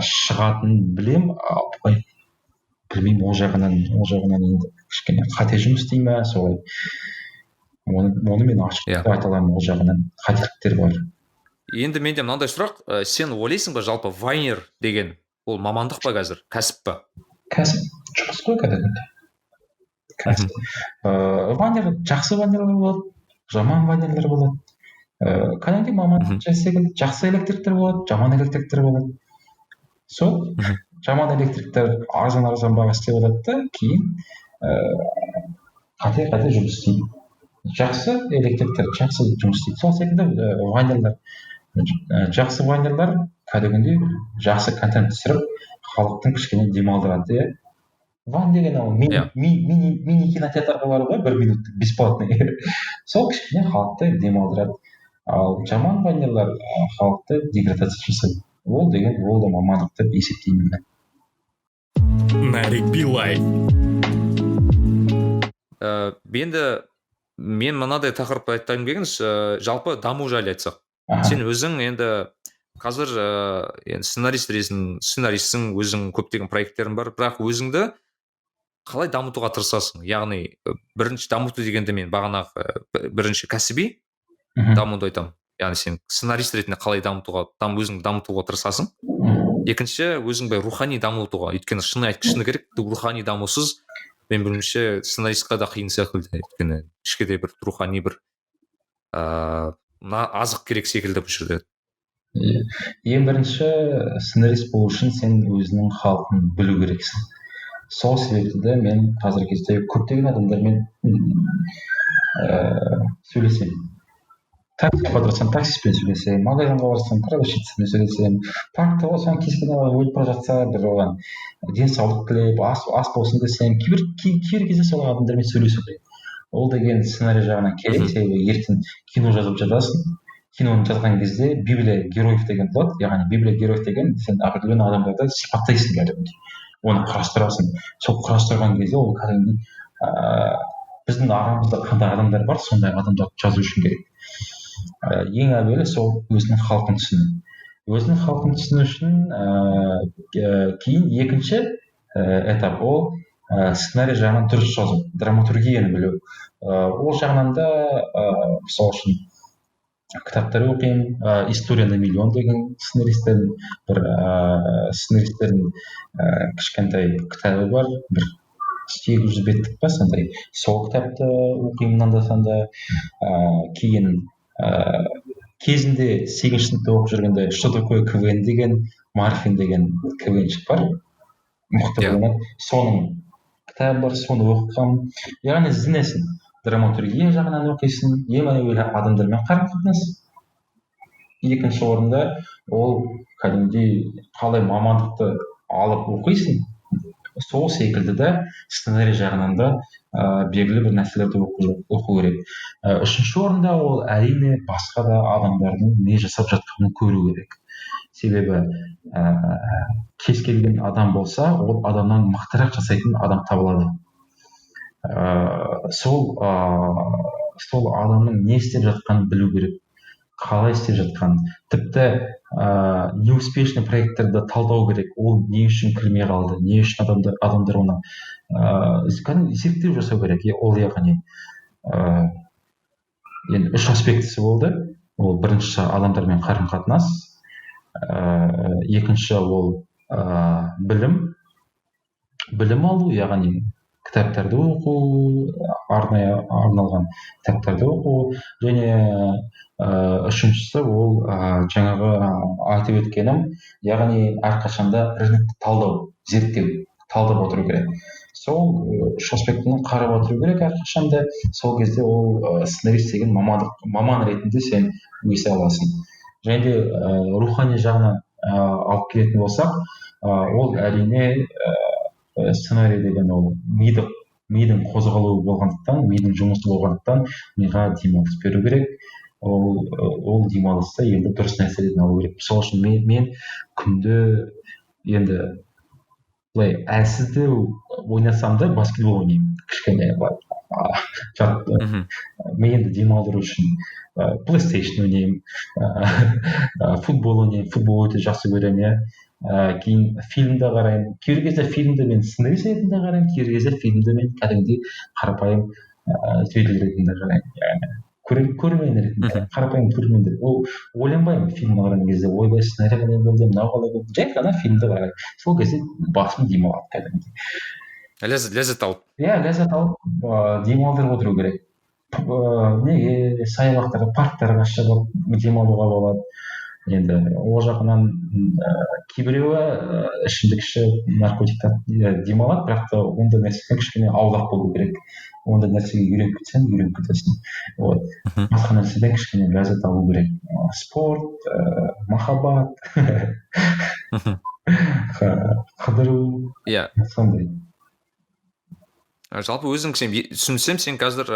шығатынын білем, білмеймін, ол жағынан енді кішкене қате жұмыс істей ме, солай. Оны мен ашық айта аламын, ол жағынан қателіктер бар. Енді менде мынандай сұрақ, сен ойлайсың ба, жалпы вайнер деген ол мамандық па қазір, кәсіп па? Кәсіп, жұмыс қой кәдімгідей. Кәсіп. Вайнер, жақсы вайнерлер болады, жаман вайнерлер болады. Кәдімгідей мамандық секілді жақсы электриктер болады, жаман электриктер болады. Сол жаман электриктер арзан баға істеп алады да, кейін қате жұмыс істейді. Жақсы электриктер жақсы жұмыс істейді. Сол секілді вайнерлер, жақсы вайнерлер кәдімгідей жақсы контент түсіріп, халықтың кішкене демалдырады. Вайн деген ол мини кинотеатрға бар ғой, 1 минуттық бесплатный. Сол кішкене халықты демалдырады. Ал жаман вайнерлер халықты деградация жасайды. Ол да мамандық деп есептеймін мен. Нарик Билай. Енді мен мынадай тақырып айтайын дегеніз, жалпы даму жайлы айтсақ. Сен өзің енді қазір сценаристсің, өзің көптеген проекттерің бар, бірақ өзіңді қалай дамытуға тырысасың? Яғни бірінші дамыту дегенде мен бағанағы бірінші кәсіби дамуды айтамын. Яғни сен сценарист ретінде қалай өзіңді дамытуға тырысасың? екінші өзің бай рухани дамытуға, өйткені шыны керек, рухани дамусыз мен білуімше сценаристқа да қиын секілді, өйткені ішке де бір рухани бір азық керек секілді бұл жерде. Ең бірінші сценарист болу үшін сен өзінің халқын білу керексің. Сол себепті де мен қазіргі кезде көптеген адамдармен сөйлесемін. Таксиге отырсам таксистпен сөйлесемін, магазинға барсам продавщицамен сөйлесемін, паркта болсам кез келген адам өліп бара жатса бір оған денсаулық тілеп, ас болсын десем, кейбір кезде сол адамдармен сөйлесу керек. Ол деген сценарий жағынан керек, себебі ертең кино жазып жатасың. Киноны жазған кезде Библия героев деген болады, яғни Библия героев деген сен определенный адамдарды сипаттайсың кәдімгідей. Оны құрастырасың. Сол құрастырған кезде ол кәдімгідей біздің арамызда қандай адамдар бар, сондай адамдарды жазу үшін керек. Ең әуелі сол өзінің халқын түсіну. Өзінің халқын түсіну үшін кейін екінші этап ол сценарий жағынан дұрыс жазу, драматургияны білу. Ол жағынан да мысалы үшін кітаптар оқимын, «История на миллион» деген сценаристердің кішкентай кітабы бар, бір 800 беттік па сондай. Сол кітапты оқимын анда-санда. Кейін кезінде 8-ші сыныпта оқып жүргенде «Что такое КВН» деген, Марфин деген КВНщик бар, мықты болған. Соның кітабы бар, соны оқығанмын. Яғни ізденесің. Драматургия жағынан оқисың, ең әуелі адамдармен қарым-қатынас. Екінші орында ол кәдімгідей қалай мамандықты алып оқисың, сол секілді де сценарий жағынан да белгілі бір нәрселерді оқу керек. Үшінші орында ол әрине басқа да адамдардың не жасап жатқанын көру керек. Себебі кез келген адам болса, ол адамнан мықтырақ жасайтын адам табылады. Сол адамның не істеп жатқанын білу керек, қалай істеп жатқанын, тіпті неуспешный проекттерді талдау керек. Ол не үшін кірмей қалды, не үшін адамдар оны зерттеу жасау керек. Ол яғни енді 3 аспектісі болды. Ол бірінші адамдармен қарым-қатынас, екінші ол білім алу, яғни кітаптарды оқу, арналған кітаптарды оқу, және үшіншісі ол жаңағы айтып өткенім, яғни әрқашанда рынокты талдау, зерттеу, талдап отыру керек. Сол 3 аспектіні қарап отыру керек әрқашанда. Сол кезде ол сценарист деген маман ретінде сен өсе аласың. Және де рухани жағынан алып келетін болсақ, ол әрине сценарий деген ол мидың қозғалуы болғандықтан, мидың жұмысы болғандықтан миға демалыс беру керек. Ол демалыста енді дұрыс нәрселерден алу керек. Сол үшін мен күнде енді былай әлсізді ойнасам да баскетбол ойнаймын кішкене былай. Мен енді демалдыру үшін PlayStation ойнаймын, футбол ойнаймын, футбол өте жақсы көремін. Кейін фильмді қараймын. Кейбір кезде фильмді мен сценарист ретінде қараймын, кейбір кезде фильмді мен кәдімгідей қарапайым зритель ретінде қараймын. Көрермен ретінде, қарапайым көрермендер. Ол ойланбаймын фильмді қараған кезде, ойбай сценарий қалай болды, мынау қалай болды. Жай ғана фильмді қараймын. Сол кезде басым демалады кәдімгідей. Ләззат алып. Ләззат алып демалдырып отыру керек. Неге саябақтарға, парктарға шығып демалуға болады. Енді ол жағынан кейбіреуі ішімдік ішіп, наркотиктен демалады, бірақ та ондай нәрседен кішкене аулақ болу керек. Ондай нәрсеге үйреніп кетсең, үйреніп кетесің. Басқа нәрседен кішкене ләззат алу керек. Спорт, махаббат, қыдыру, сондай. Жалпы өзің түсінсем, сен қазір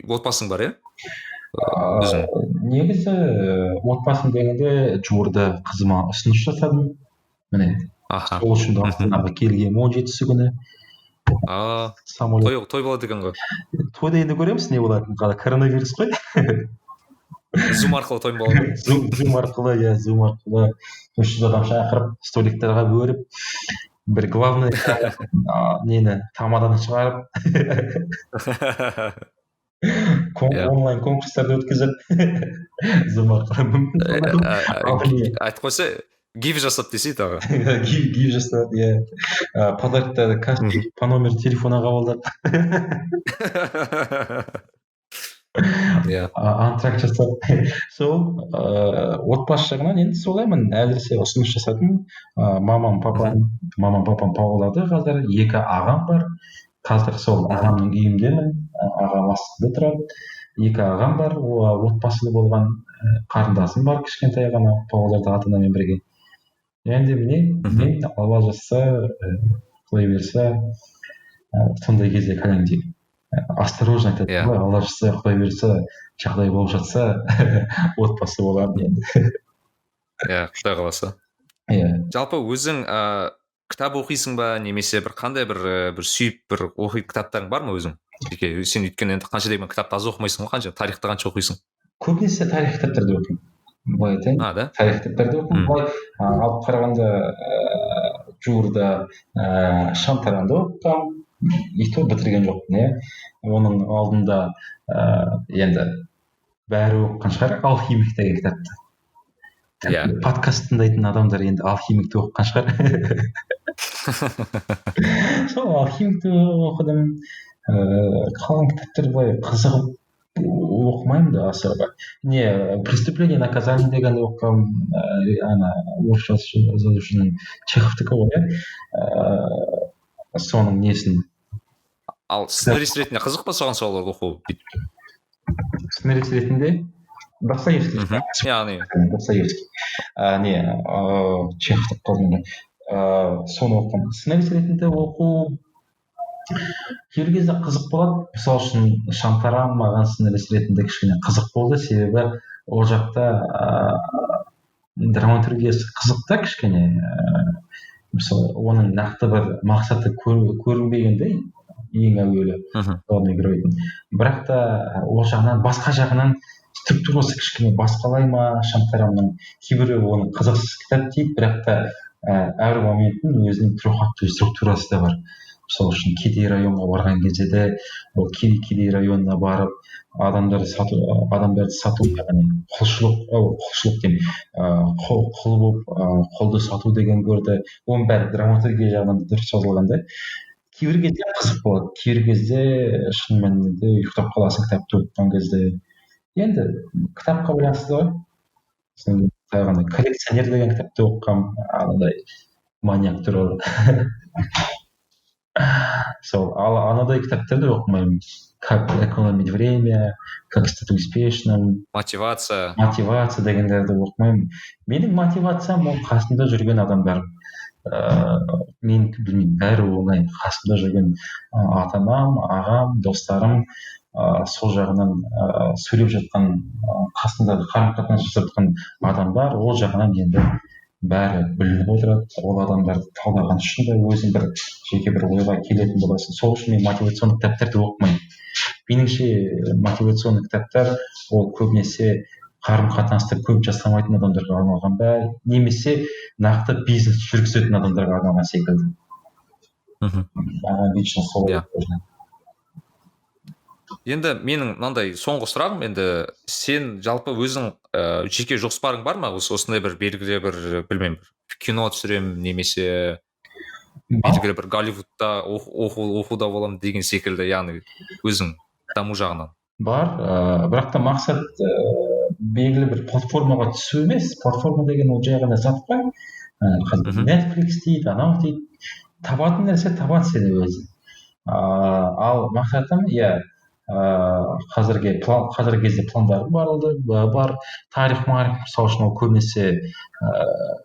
отбасың бар, Негізі отбасым дегенде жуырда қызыма ұсыныс жасадым. Міне, сол үшін Астанаға келгенмін 17-сі күні. Той болады екен ғой. Тойда енді көреміз не болатынын, қалай коронавирус қой. Zoom арқылы той болады. Zoom арқылы 300 адам шақырып, столиктарға бөліп, бір главный тамаданы шығарып онлайн конкурстарды өткізіп Zoom арқылы айтып қойса, гиф жасап десей тағы. гиф жасап, иә. Подаркта каждый по номеру телефона қабылдап. Иә. Антракт жасап. Сол отбасы жағынан енді солаймын, әзірше ұсыныс жасадым. Мамам папам павлодарда қазір, 2 ағам бар. Қазір сол ағамның үйіндемін. Ағам астында тұрады. 2 ағам бар, отбасылы болған, қарындасым бар кішкентай ғана, павлодарда ата-анамен бірге. Енді міне, мен алла жазса, құдай берсе, сондай кезде кәдімгідей осторожно айтады ғой, алла жазса, құдай берсе, жағдай болып жатса, отбасы болады енді. Иә, құдай қаласа. Иә. Жалпы өзің кітап оқисың ба, немесе бір қандай бір сүйіп бір оқитын кітаптарың бар ма өзің? Жеке, сен өйткені енді қанша дегенмен кітапты аз оқымайсың ғой, қанша тарихты қанша оқисың? Көбінесе тарих кітаптарды оқимын. Былай айтайын. Да? Тарих кітаптарды оқимын. Былай алып қарағанда жуырда Шантаранды оқығам. И то бітірген жоқпын, иә. Оның алдында енді бәрі оқыған шығар, алхимик деген кітапты. Иә. Подкаст тыңдайтын адамдар енді алхимикті оқыған шығар. Сол алхимикті оқыдым. Қалған кітаптар былай қызығып оқымаймын да асыға. Не, преступление наказание дегенді оқығам, орысша жазушының Чеховтікі ғой, иә. Соның несін. Ал сценарист ретінде қызық па соған соларды оқу? Сценарист ретінде Достоевский. Яғни Достоевский. Чеховтік қалдым. Соны оқығам. Сценарист ретінде оқу кейбір кезде қызық болады. Мысалы үшін Шантарам маған сценарист ретінде кішкене қызық болды, себебі ол жақта драматургиясы қызық та кішкене. Мысалы оның нақты бір мақсаты көрінбегенде ең әуелі главный геройдың. Бірақ та ол жағынан, басқа жағынан структурасы кішкене басқалай ма Шантарамның. Кейбірі оны қызықсыз кітап дейді, бірақ та әр моменттің өзінің тұрақтылы структурасы да бар. Мысалы үшін кедей районға барған кезде де ол кедей районына барып адамдарды сату, яғни құлшылық деймін, құл болып құлды сату деген көрді. Оның бәрі драматургия жағынан дұрыс жазылған да. Кейбір кезде қызық болады, кейбір кезде шын мәнінде ұйықтап қаласың кітапты оқыған кезде. Енді кітапқа байланысты ғой. Коллекционер деген кітапты оқығам, анадай маньяк туралы. Сол, анадай кітаптарды оқымаймын. Как экономить время, как стать успешным, мотивация дегендерді оқымаймын. Менің мотивациям ол қасымда жүрген адамдар. Мен білмеймін, бәрі оңай. Қасымда жүрген ата-анам, ағам, достарым, сол жағынан сөйлеп жатқан, қасында қарым-қатынас жасап жатқан адамдар, ол жағынан енді бәрі білініп отырады. Ол адамдарды талдаған үшін де өзің бір жеке бір ойға келетін боласың. Сол үшін мен мотивационный кітаптарды оқымаймын. Меніңше мотивационный кітаптар ол көбінесе қарым-қатынасты көп жасамайтын адамдарға арналған ба, немесе нақты бизнес жүргізетін адамдарға арналған секілді. Маған лично сол. Енді менің мынандай соңғы сұрағым, енді сен жалпы өзің жеке жоспарың бар ма? Осындай бір белгілі бір, білмеймін, кино түсіремін, немесе белгілі бір Голливудта оқуда боламын деген секілді, яғни өзің даму жағынан. Бар, бірақ та мақсат белгілі бір платформаға түсу емес. Платформа деген ол жай ғана зат қой. Netflix дейді, анау дейді. Табатын нәрсе табады сені өзі. Ал мақсатым, қазіргі кезде пландарым бар. Тарих, мысалы үшін ол көбінесе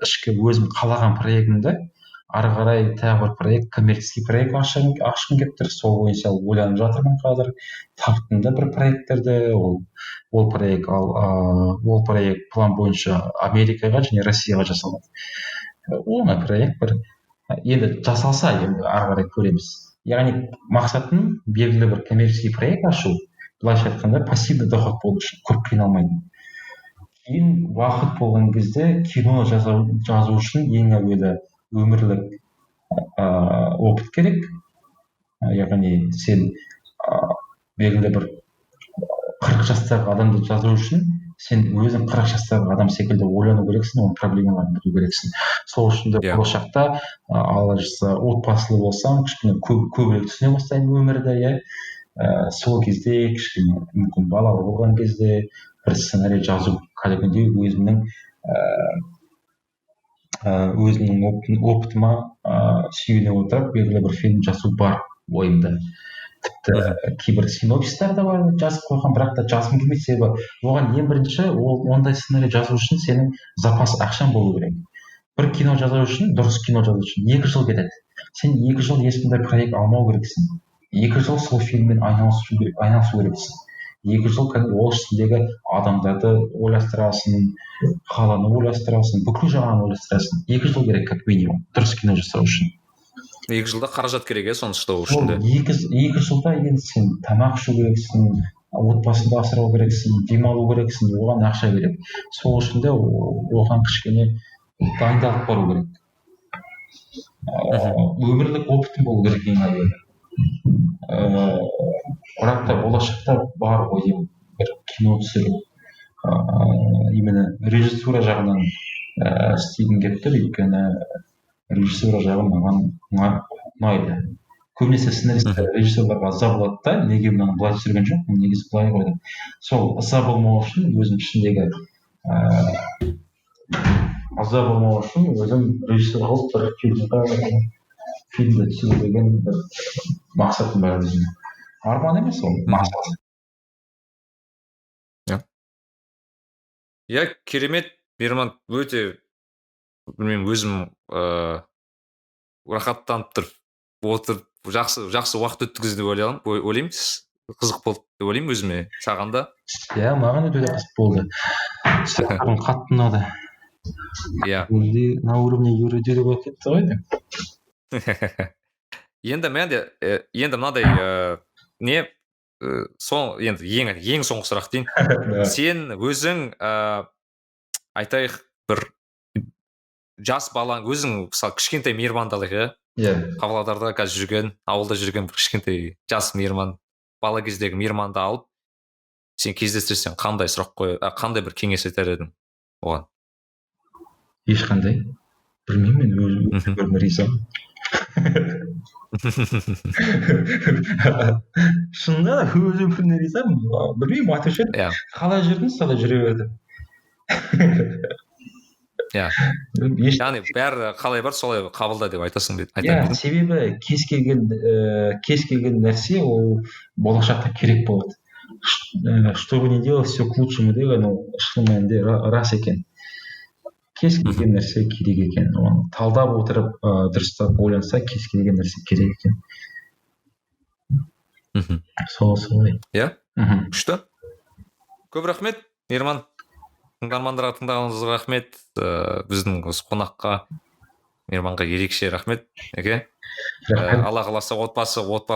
ішкі өзім қалаған проектімді ары қарай тағы бір проект, коммерческий проект ашқым келіп тұр. Сол бойынша ойланып жатырмын қазір. Таптым да бір проекттерді. Ол проект план бойынша Америкаға және Россияға жасалады. Оңай проект бір. Енді жасалса, енді ары қарай көреміз. Яғни мақсатым белгілі бір коммерческий проект ашу, былайша айтқанда пассивный доход болу үшін, көп қиналмайтын. Кейін уақыт болған кезде кино жазу үшін ең әуелі өмірлік опыт керек. Яғни сен белгілі бір 40 жастағы адамды жазу үшін сен өзің 40 жастағы адам секілді ойлану керексің, оның проблемаларын білу керексің. Сол үшін де болашақта алла жазса отбасылы болсам кішкене көбірек түсіне бастаймын өмірді, иә. Сол кезде кішкене мүмкін балалы болған кезде бір сценарий жазу кәдімгідей өзімнің опытыма сүйене отырып белгілі бір фильм жазу бар ойымда. Тіпті кейбір синопсистар да бар жазып қойған, бірақ та жазғым келмейді, себебі оған ең бірінші ондай сценарий жазу үшін сенің запас ақшаң болу керек. Бір кино жазу үшін, дұрыс кино жазу үшін 2 жыл кетеді. Сен 2 жыл ешқандай проект алмау керексің. 2 жыл сол фильммен айналысу керексің. 2 жыл ол ішіндегі адамдарды ойластырасың, қаланы ойластырасың, бүкіл жағын ойластырасың. 2 жыл керек как минимум дұрыс кино жасау үшін. 2 жылда қаражат керек, соны ұстау үшін де. 2 жылда енді сен тамақ ішу керексің, отбасыңды асырау керексің, демалу керексің, оған ақша керек. Сол үшін де оған кішкене дайындалып бару керек. Өмірлік опытың болу керек ең әуелі. Бірақ та болашақта бар ойым бір кино түсіру, именно режиссура жағынан істегім келіп тұр, өйткені режиссура жағы маған ұнайды. Көбінесе сценаристер режиссерларға ыза болады да, неге мынаны былай түсірген жоқпын, негізі былай қойдым. Сол ыза болмау үшін өзім ішіндегі өзім режиссер болып бір фильмді түсіру деген бір мақсатым бар өзімнің. Арман емес ол, мақсат. Иә, керемет. Мейірман, өте білмеймін, өзім рахаттанып отырып жақсы уақыт өткізді деп ойлаймын. Қызық болды деп ойлаймын өзіме. Саған да? Иә, маған өте қызық болды. Сұрақтарың қатты ұнады. Иә. На уровне юридика болып кетті ғой деп. Енді мынандай енді ең соңғы сұрақ дейін. Сен өзің айтайық бір жас балаң, өзің мысалы кішкентай Мейірманды алайық, иә? Павлодарда қазір жүрген, ауылда жүрген бір кішкентай жас Мейірман, бала кездегі Мейірманды алып, сен кездестірсең қандай қандай бір кеңес айтар едің оған? Ешқандай. Білмеймін, мен өзім ризамын. Шынында да өз өміріне ризамын. Білмеймін, айтушы еді. Қалай жүрдің, солай жүре бердім. Яғни бәрі қалай бар, солай қабылда деп айтасың деп. Себебі кез келген нәрсе ол болашақта керек болады. Что бы ни делал, все к лучшему деген ол шын мәнінде рас екен. Кез келген нәрсе керек екен. Оны талдап отырып, дұрыстап ойланса, кез келген нәрсе керек екен. Солай. Иә? Күшті. Көп рахмет, Мейірман. Тыңдармандарға тыңдағаныңызға рахмет. Біздің осы қонаққа, Мейірманға ерекше рахмет. Алла қаласа отбасы болып,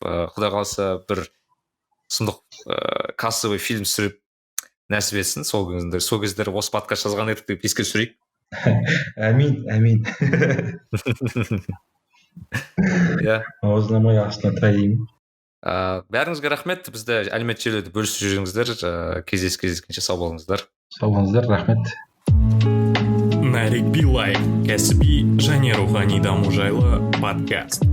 Құдай қаласа бір сұмдық кассовый фильм түсіріп нәсіп етсін. Сол кездері осы подкаст жазған едік деп еске түсірейік. Әмин. Аузына астына тайым. Бәріңізге рахмет. Бізді әлеуметтік желіде бөлісіп жүріңіздер. Кездескенше сау болыңыздар. Сау болыңыздар, рахмет. Нарик Билай, кәсіби және рухани даму жайлы подкаст.